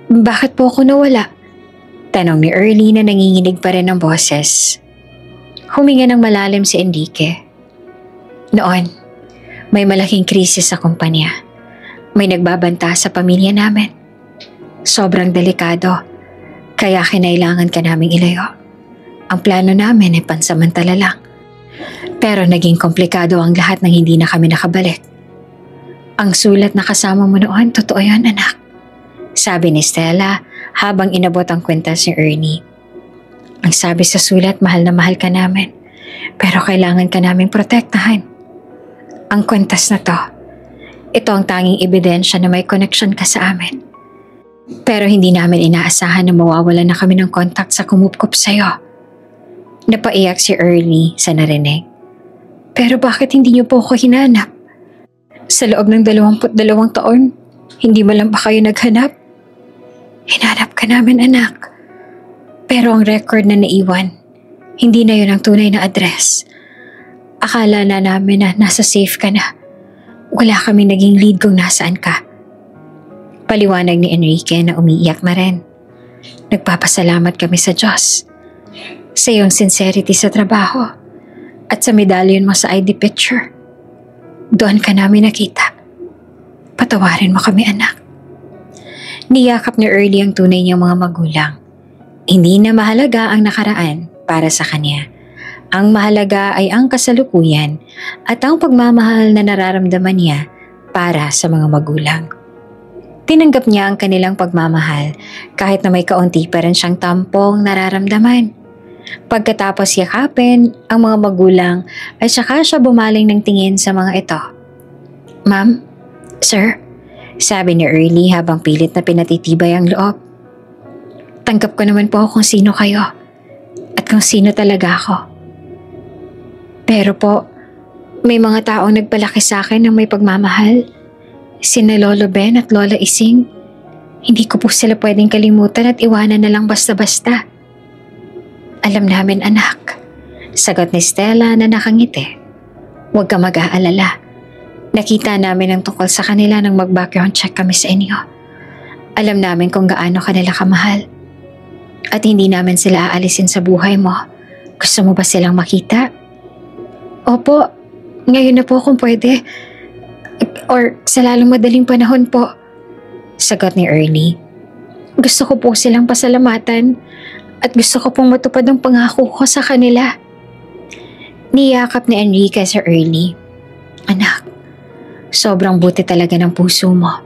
Bakit po ako nawala? Tanong ni Early na nanginginig pa rin ng boses. Huminga ng malalim si Enrique. Noon, may malaking krisis sa kumpanya. May nagbabanta sa pamilya namin. Sobrang delikado, kaya kinailangan ka naming ilayo. Ang plano namin ay pansamantala lang. Pero naging komplikado ang lahat nang hindi na kami nakabalik. Ang sulat na kasama mo noon, totoo yan, anak. Sabi ni Stella habang inabot ang kwintas ni Ernie. Ang sabi sa sulat, mahal na mahal ka namin. Pero kailangan ka naming protektahan. Ang kwintas na to, ito ang tanging ebidensya na may connection ka sa amin. Pero hindi namin inaasahan na mawawalan na kami ng contact sa kumupkup sa'yo. Napaiyak si Ernie sa narinig. Pero bakit hindi niyo po ako hinanap? Sa loob ng 22 taon, hindi mo lang ba kayo naghanap? Hinanap ka namin, anak. Pero ang record na naiwan, hindi na yun ang tunay na address. Akala na namin na nasa safe ka na. Wala kami naging lead kung nasaan ka. Paliwanag ni Enrique na umiiyak na rin. Nagpapasalamat kami sa Diyos. Sa iyong sincerity sa trabaho at sa medallion mo sa ID picture. Doon ka namin nakita. Patawarin mo kami, anak. Niyakap ni Early ang tunay niyang mga magulang. Hindi na mahalaga ang nakaraan para sa kanya. Ang mahalaga ay ang kasalukuyan at ang pagmamahal na nararamdaman niya para sa mga magulang. Tinanggap niya ang kanilang pagmamahal kahit na may kaunti pa rin siyang tampong nararamdaman. Pagkatapos yakapin ang mga magulang ay saka siya bumaling ng tingin sa mga ito. "Ma'am, sir," sabi ni Early habang pilit na pinatitibay ang loob. "Tanggap ko naman po kung sino kayo at kung sino talaga ako. Pero po, may mga taong nagpalaki sa akin ng may pagmamahal. Sina Lolo Ben at Lola Ising. Hindi ko po sila pwedeng kalimutan at iwanan na lang basta-basta." "Alam namin, anak," sagot ni Stella na nakangiti. "Huwag ka mag-aalala. Nakita namin ang tungkol sa kanila nang mag-background check kami sa inyo. Alam namin kung gaano kanila kamahal. At hindi namin sila aalisin sa buhay mo. Gusto mo ba silang makita?" "Opo, ngayon na po kung pwede. Or sa lalong madaling panahon po," sagot ni Early. "Gusto ko po silang pasalamatan at gusto ko pong matupad ang pangako ko sa kanila." Niyakap ni Enrique sa Early. "Anak, sobrang buti talaga ng puso mo.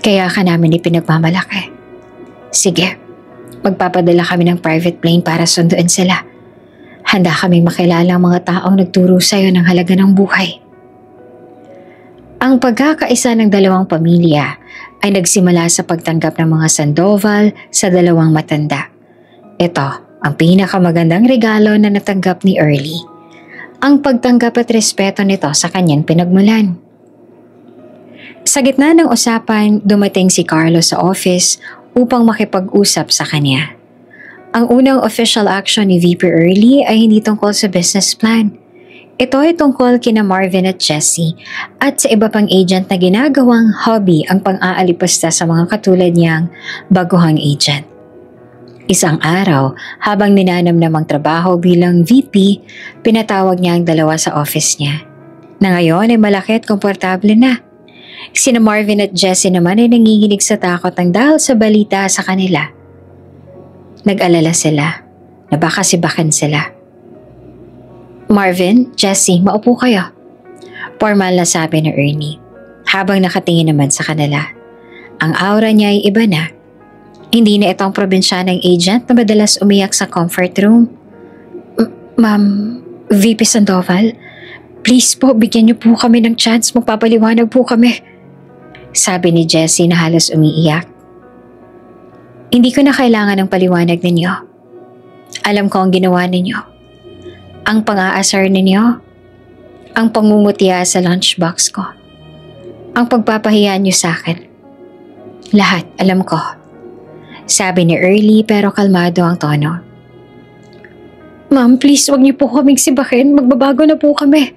Kaya ka namin ipinagmamalaki. Sige, magpapadala kami ng private plane para sunduin sila. Handa kaming makilala ang mga taong nagturo sa'yo ng halaga ng buhay." Ang pagkakaisa ng dalawang pamilya ay nagsimula sa pagtanggap ng mga Sandoval sa dalawang matanda. Ito ang pinakamagandang regalo na natanggap ni Early. Ang pagtanggap at respeto nito sa kanyang pinagmulan. Sa gitna ng usapan, dumating si Carlo sa office upang makipag-usap sa kanya. Ang unang official action ni VP Early ay hindi tungkol sa business plan. Ito ay tungkol kina Marvin at Jessie at sa iba pang agent na ginagawang hobby ang pang-aalipusta sa mga katulad niyang baguhang agent. Isang araw, habang ninanamnamang trabaho bilang VP, pinatawag niya ang dalawa sa office niya. Na ngayon ay malaki at komportable na. Sina Marvin at Jessie naman ay nanginginig sa takot ng dahil sa balita sa kanila. Nag-alala sila na baka sibakan sila. "Marvin, Jessie, maupo kayo," formal na sabi ni Ernie, habang nakatingin naman sa kanila. Ang aura niya ay iba na. Hindi na itong probinsyanang agent na madalas umiyak sa comfort room. "Ma'am, VP Sandoval, please po bigyan niyo po kami ng chance, magpapaliwanag po kami," sabi ni Jessie na halos umiiyak. "Hindi ko na kailangan ng paliwanag ninyo. Alam ko ang ginawa ninyo. Ang pang-aasar ninyo, ang pangungutya sa lunchbox ko, ang pagpapahiya niyo sa akin. Lahat alam ko," sabi ni Early pero kalmado ang tono. "Ma'am, please wag niyo po kaming sibakin, magbabago na po kami,"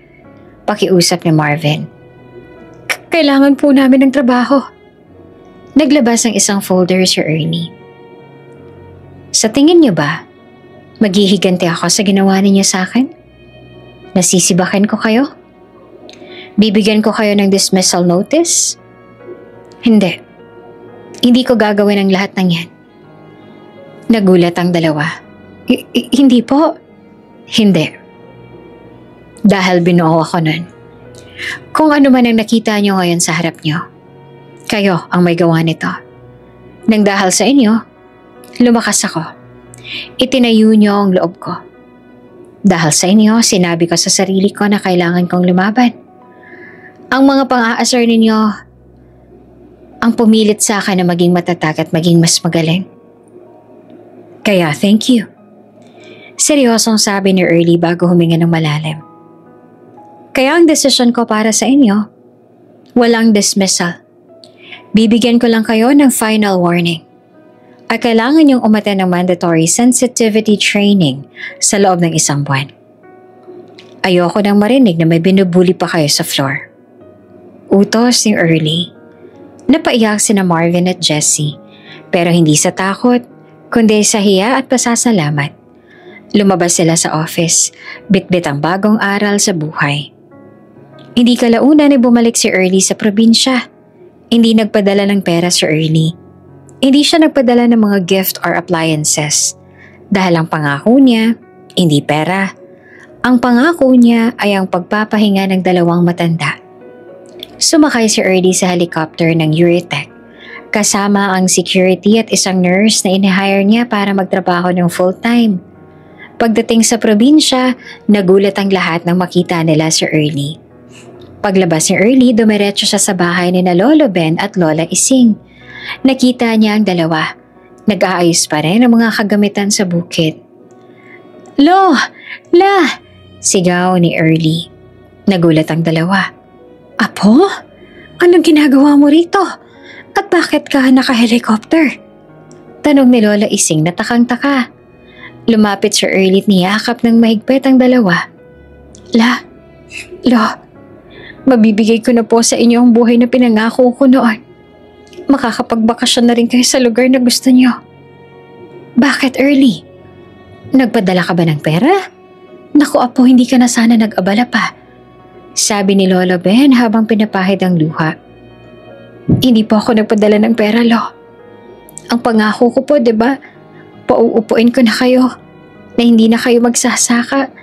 pakiusap ni Marvin. "Kailangan po namin ng trabaho." Naglabas ng isang folder si Ernie. "Sa tingin niyo ba, maghihiganti ako sa ginawa ninyo sa akin? Nasisibakan ko kayo? Bibigyan ko kayo ng dismissal notice? Hindi. Hindi ko gagawin ang lahat ng yan." Nagulat ang dalawa. Hindi po." "Hindi. Dahil binuo ako nun. Kung ano man ang nakita niyo ngayon sa harap niyo, kayo ang may gawa nito. Nang dahil sa inyo, lumakas ako. Itinayo niyo ang loob ko. Dahil sa inyo, sinabi ko sa sarili ko na kailangan kong lumaban. Ang mga pang-aasar ninyo ang pumilit sa akin na maging matatag at maging mas magaling. Kaya thank you." Seryosong sabi ni Early bago huminga ng malalim. "Kaya ang desisyon ko para sa inyo, walang dismissal. Bibigyan ko lang kayo ng final warning. At kailangan niyong umattend ng mandatory sensitivity training sa loob ng 1 buwan. Ayoko nang marinig na may binubuli pa kayo sa floor." Utos ni Early. Napaiyak sina Marvin at Jessie, pero hindi sa takot, kundi sa hiya at pasasalamat. Lumabas sila sa office, bitbit ang bagong aral sa buhay. Hindi kalaunan ay bumalik si Early sa probinsya. Hindi nagpadala ng pera si Early. Hindi siya nagpadala ng mga gift or appliances. Dahil ang pangako niya, hindi pera. Ang pangako niya ay ang pagpapahinga ng 2 matanda. Sumakay si Early sa helicopter ng Euritech Kasama ang security at isang nurse na inihire niya para magtrabaho ng full-time. Pagdating sa probinsya, nagulat ang lahat nang makita nila si Early. Paglabas ni Early, dumiretso siya sa bahay ni na Lolo Ben at Lola Ising. Nakita niya ang dalawa. Nag-aayos pa rin ang mga kagamitan sa bukid. "Lo! La!" sigaw ni Early. Nagulat ang dalawa. "Apo? Anong ginagawa mo rito? At bakit ka naka-helicopter?" Tanong ni Lola Ising na takang-taka. Lumapit si Early at niyakap ng mahigpit ang dalawa. Lo, mabibigay ko na po sa inyo ang buhay na pinangako ko noon. Makakapagbakasyon na rin kayo sa lugar na gusto niyo." "Bakit, Early? Nagpadala ka ba ng pera?" "Naku apo, hindi ka na sana nag-abala pa," sabi ni Lolo Ben habang pinapahid ang luha. "Hindi po ako nagpadala ng pera, Lo. Ang pangako ko po, diba? Pauupuin ko na kayo na hindi na kayo magsasaka.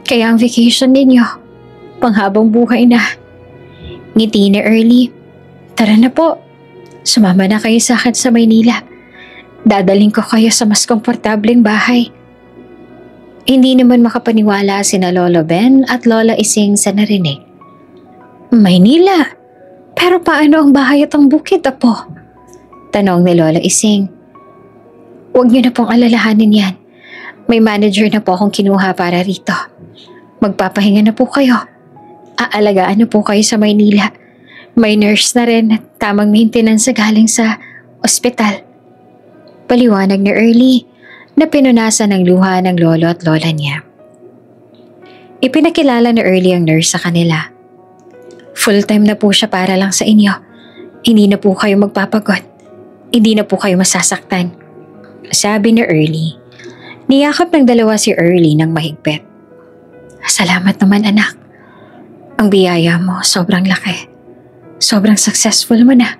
Kaya ang vacation ninyo, panghabang buhay na." Ngiti ni Early. "Tara na po. Sumama na kayo sa akin sa Maynila. Dadaling ko kayo sa mas komportableng bahay." Hindi naman makapaniwala sina Lolo Ben at Lola Ising sa narinig. "Maynila? Pero paano ang bahay at ang bukid, apo?" tanong ni Lola Ising. "Huwag niyo na pong alalahanin yan. May manager na po akong kinuha para rito. Magpapahinga na po kayo. Aalagaan na po kayo sa Maynila. May nurse na rin at tamang maintenance na galing sa ospital." Paliwanag ni Early na pinunasan ng luha ng lolo at lola niya. Ipinakilala ni Early ang nurse sa kanila. "Full-time na po siya para lang sa inyo. Hindi na po kayo magpapagod. Hindi na po kayo masasaktan," sabi ni Early. Niyakap ng dalawa si Early ng mahigpit. "Salamat naman anak. Ang biyaya mo sobrang laki. Sobrang successful mo na.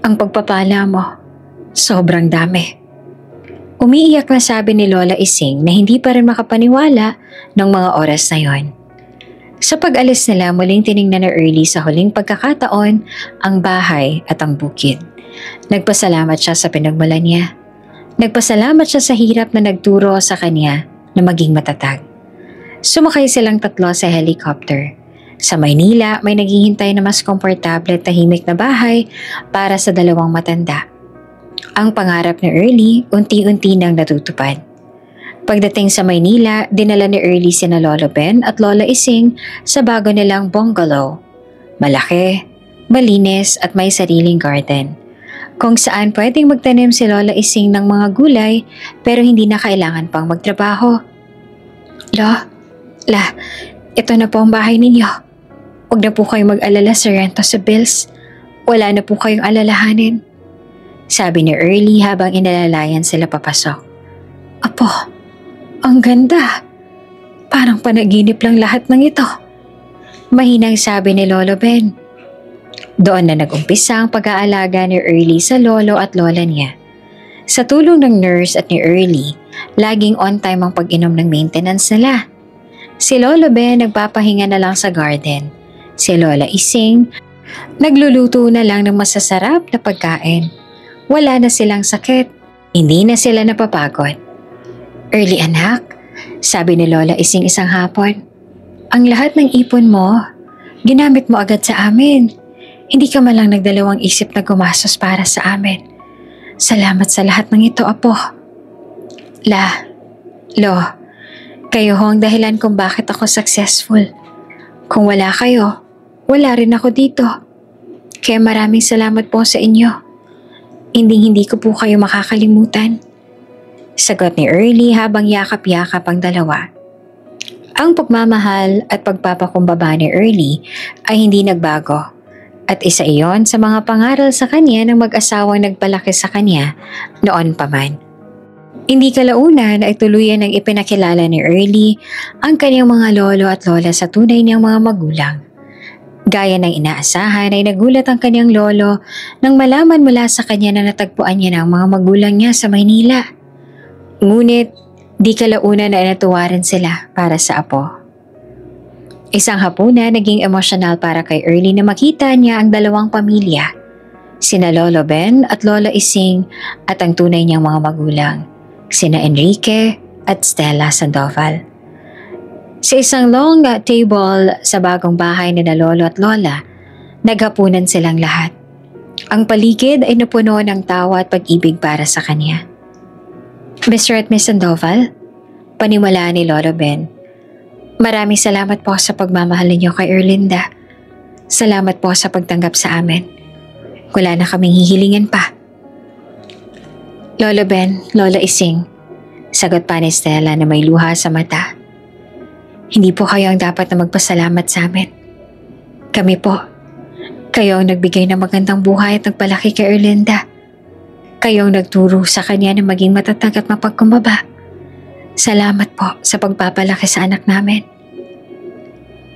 Ang pagpapala mo sobrang dami." Umiiyak na sabi ni Lola Ising na hindi pa rin makapaniwala ng mga oras na yon. Sa pag-alis nila, muling tiningnan na Early sa huling pagkakataon ang bahay at ang bukid. Nagpasalamat siya sa pinagmulan niya. Nagpasalamat siya sa hirap na nagturo sa kanya na maging matatag. Sumakay silang tatlo sa helicopter. Sa Maynila, may naghihintay na mas komportable at tahimik na bahay para sa dalawang matanda. Ang pangarap ni Early, unti-unti nang natutupad. Pagdating sa Maynila, dinala ni Early sina Lolo Ben at Lola Ising sa bago nilang bungalow. Malaki, malinis at may sariling garden. Kung saan pwedeng magtanim si Lola Ising ng mga gulay pero hindi na kailangan pang magtrabaho. La, ito na po ang bahay ninyo. Huwag na po kayong mag-alala sa renta sa bills. Wala na po kayong alalahanin," sabi ni Early habang inalalayan sila papasok. "Apo, ang ganda. Parang panaginip lang lahat ng ito," mahinang sabi ni Lolo Ben. Doon na nag-umpisa ang pag-aalaga ni Early sa lolo at lola niya. Sa tulong ng nurse at ni Early, laging on time ang pag-inom ng maintenance nila. Si Lolo Ben nagpapahinga na lang sa garden. Si Lola Ising nagluluto na lang ng masasarap na pagkain. Wala na silang sakit. Hindi na sila napapagod. "Early anak," sabi ni Lola Ising isang hapon. "Ang lahat ng ipon mo, ginamit mo agad sa amin. Hindi ka man lang nagdalawang isip na gumastos para sa amin. Salamat sa lahat ng ito, apo." Lo, kayo ho ang dahilan kung bakit ako successful. Kung wala kayo, wala rin ako dito. Kaya maraming salamat po sa inyo. Hindi ko po kayo makakalimutan," sagot ni Early habang yakap-yakap ang dalawa. Ang pagmamahal at pagpapakumbaba ni Early ay hindi nagbago at isa iyon sa mga pangaral sa kanya ng mag-asawang nagpalaki sa kanya noon pa man. Hindi kalaunan ay tuluyan ng ipinakilala ni Early ang kanyang mga lolo at lola sa tunay niyang mga magulang. Gaya ng inaasahan ay nagulat ang kanyang lolo nang malaman mula sa kanya na natagpuan niya ng mga magulang niya sa Maynila. Ngunit di kalaunan ay natuwa rin sila para sa apo. Isang hapunan naging emosyonal para kay Early na makita niya ang dalawang pamilya. Sina Lolo Ben at Lola Ising at ang tunay niyang mga magulang, sina Enrique at Stella Sandoval. Sa isang long table sa bagong bahay ni na Lolo at Lola, naghapunan silang lahat. Ang paligid ay napuno ng tawa at pag-ibig para sa kanya. Mr. at Miss Sandoval, paniwalaan ni Lolo Ben, maraming salamat po sa pagmamahal ninyo kay Erlinda. Salamat po sa pagtanggap sa amin. Wala na kaming hihilingan pa. Lolo Ben, Lola Ising, sagot pa ni Stella na may luha sa mata. Hindi po kayo ang dapat na magpasalamat sa amin. Kami po. Kayo ang nagbigay ng magandang buhay at nagpalaki kay Erlinda. Kayo ang nagturo sa kanya na maging matatag at mapagkumbaba. Salamat po sa pagpapalaki sa anak namin.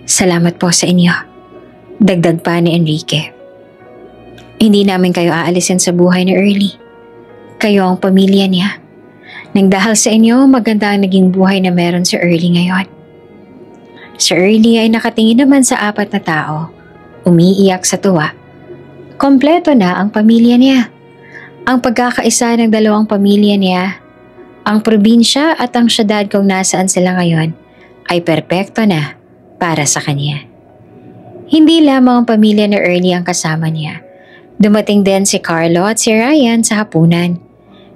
Salamat po sa inyo. Dagdag pa ni Enrique. Hindi namin kayo aalisin sa buhay ni Early. Kayo ang pamilya niya. Nang dahil sa inyo, maganda ang naging buhay na meron si Early ngayon. Si Early ay nakatingin naman sa 4 na tao, umiiyak sa tuwa. Kompleto na ang pamilya niya. Ang pagkakaisa ng 2 pamilya niya, ang probinsya at ang syudad kung nasaan sila ngayon, ay perpekto na para sa kanya. Hindi lamang ang pamilya ni Early ang kasama niya. Dumating din si Carlo at si Ryan sa hapunan.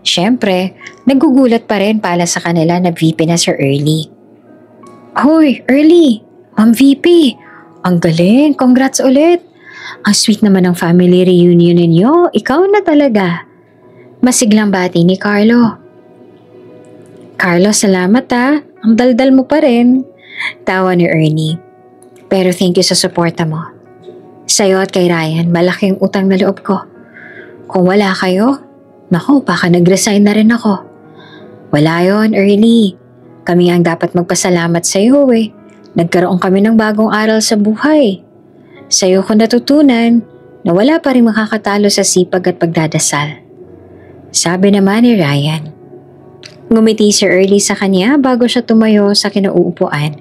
Siyempre, nagugulat pa rin pala sa kanila na VP na si Early. Hoy, Early! Ma'am VP! Ang galing! Congrats ulit! Ang sweet naman ng family reunion ninyo. Ikaw na talaga. Masiglang bati ni Carlo. Carlo, salamat ha. Ang daldal mo pa rin. Tawa ni Ernie. Pero thank you sa suporta mo. Sa'yo at kay Ryan, malaking utang na loob ko. Kung wala kayo, naku, baka nag-resign na rin ako. Wala yon, Ernie. Kami ang dapat magpasalamat sa iyo eh. Nagkaroon kami ng bagong aral sa buhay. Sa iyo ko natutunan na wala pa rin makakatalo sa sipag at pagdadasal. Sabi naman ni Ryan. Ngumiti si Early sa kanya bago siya tumayo sa kinauupuan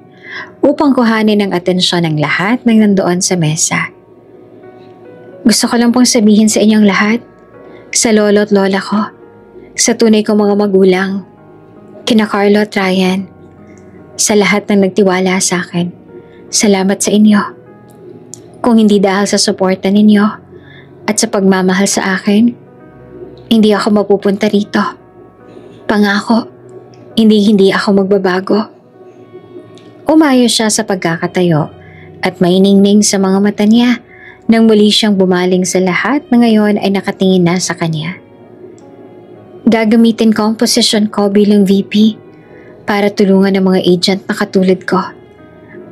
upang kuhanin ang atensyon ng lahat ng nandoon sa mesa. Gusto ko lang pong sabihin sa inyong lahat, sa lolo at lola ko, sa tunay kong mga magulang, kina Carlo at Ryan, sa lahat ng nagtiwala sa akin, salamat sa inyo. Kung hindi dahil sa suporta ninyo at sa pagmamahal sa akin, hindi ako mapupunta rito. Pangako, hindi ako magbabago. Umayo siya sa pagkakatayo at mainingning sa mga mata niya nang muli siyang bumaling sa lahat na ngayon ay nakatingin na sa kanya. Gagamitin ko ang posisyon ko bilang VP para tulungan ang mga agent na katulad ko,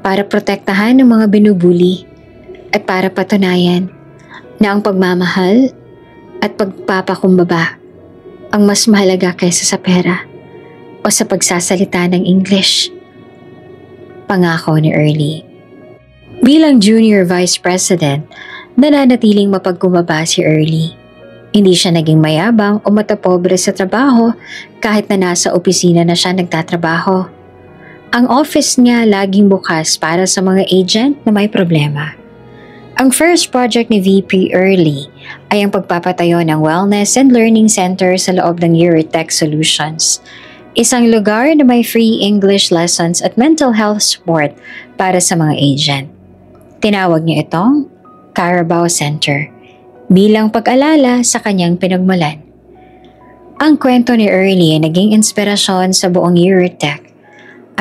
para protektahan ang mga binubuli at para patunayan na ang pagmamahal at pagpapakumbaba ang mas mahalaga kaysa sa pera o sa pagsasalita ng English. Pangako ni Early. Bilang Junior Vice President, nananatiling mapagkumbaba si Early. Hindi siya naging mayabang o matapobre sa trabaho kahit na nasa opisina na siya nagtatrabaho. Ang office niya laging bukas para sa mga agent na may problema. Ang first project ni VP Early ay ang pagpapatayo ng Wellness and Learning Center sa loob ng Eurotech Solutions. Isang lugar na may free English lessons at mental health support para sa mga agent. Tinawag niya itong Carabao Center bilang pag-alala sa kanyang pinagmulan. Ang kwento ni Early ay naging inspirasyon sa buong Eurotech.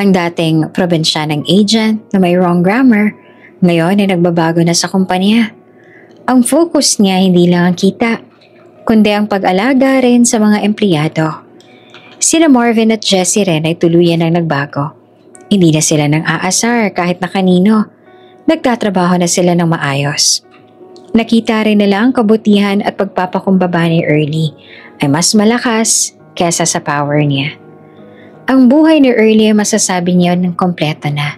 Ang dating probinsyanang agent na may wrong grammar, ngayon ay nagbabago na sa kumpanya. Ang focus niya hindi lang ang kita, kundi ang pag-alaga rin sa mga empleyado. Sina Marvin at Jessie rin ay tuluyan ang nagbago. Hindi na sila nang aasar kahit na kanino. Nagtatrabaho na sila ng maayos. Nakita rin nila ang kabutihan at pagpapakumbaba ni Early ay mas malakas kesa sa power niya. Ang buhay ni Early ay masasabi niya ng kompleto na.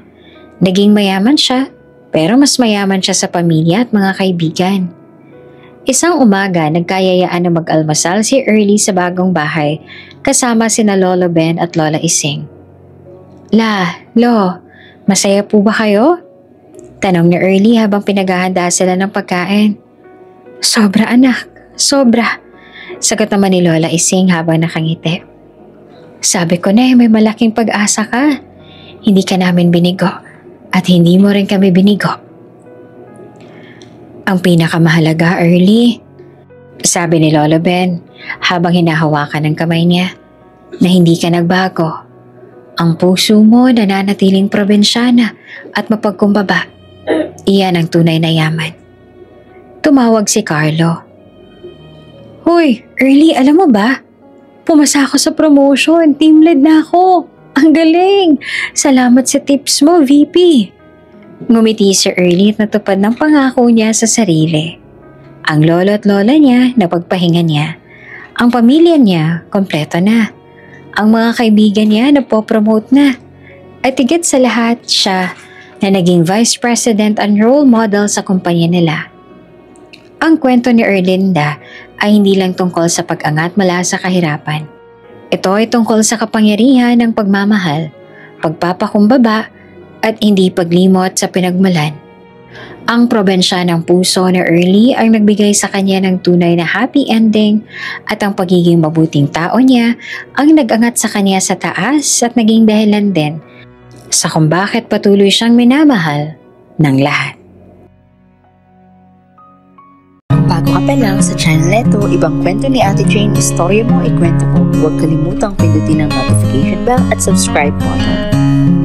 Naging mayaman siya, pero mas mayaman siya sa pamilya at mga kaibigan. Isang umaga, nagkayayaan na mag-almasal si Early sa bagong bahay kasama sina Lolo Ben at Lola Ising. Lo, masaya po ba kayo? Tanong ni Early habang pinaghahanda sila ng pagkain. Sobra anak, Sobra. Sagot naman ni Lola Ising habang nakangiti. Sabi ko na may malaking pag-asa ka. Hindi ka namin binigo at hindi mo rin kami binigo. Ang pinakamahalaga, Early, sabi ni Lolo Ben habang hinahawakan ng kamay niya, na hindi ka nagbago. Ang puso mo nananatiling probinsyana at mapagkumbaba. Iyan ang tunay na yaman. Tumawag si Carlo. Hoy, Early, alam mo ba? Pumasa ako sa promotion. Team lead na ako. Ang galing! Salamat sa tips mo, VP. Ngumiti si Early at natupad ng pangako niya sa sarili. Ang lolo at lola niya napagpahinga niya. Ang pamilya niya kompleto na. Ang mga kaibigan niya napopromote na. At higit sa lahat siya na naging vice president and role model sa kumpanya nila. Ang kwento ni Erlinda ay hindi lang tungkol sa pag-angat mula sa kahirapan. Ito ay tungkol sa kapangyarihan ng pagmamahal, pagpapakumbaba at hindi paglimot sa pinagmulan. Ang probensya ng puso ni Early ang nagbigay sa kanya ng tunay na happy ending at ang pagiging mabuting tao niya ang nag-angat sa kanya sa taas at naging dahilan din sa kung bakit patuloy siyang minamahal ng lahat. Bago ka pa lang sa channel Leto, ibang kwento ni Ate Jane, istorya mo, ikwento ko. Huwag kalimutang pindutin ang notification bell at subscribe button.